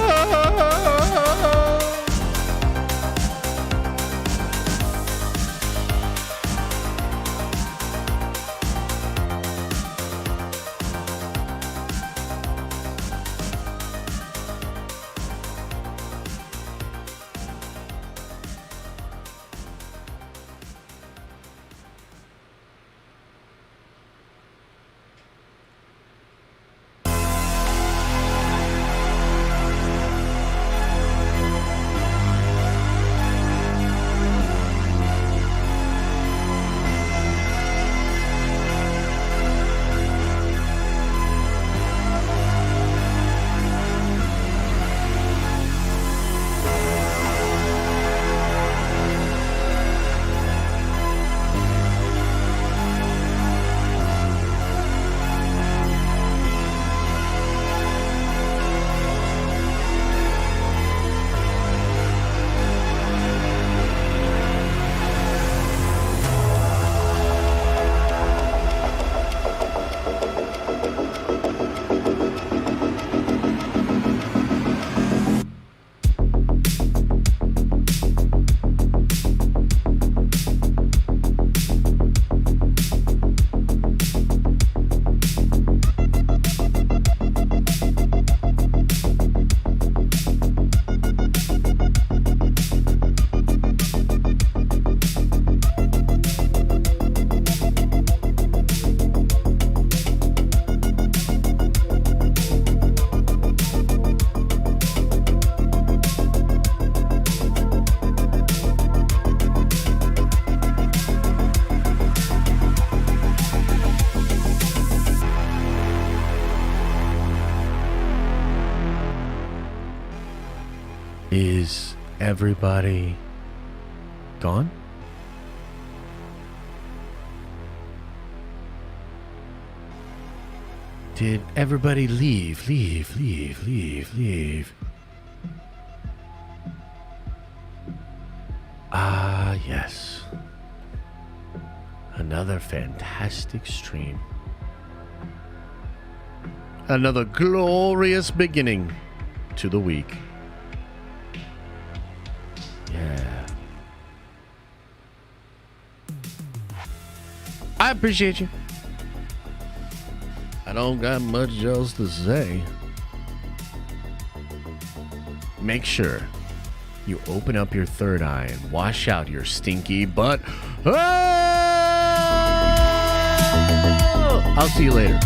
Is everybody gone? Did everybody leave? Ah, yes. Another fantastic stream. Another glorious beginning to the week. Yeah. I appreciate you. I don't got much else to say. Make sure you open up your third eye and wash out your stinky butt. Oh! I'll see you later.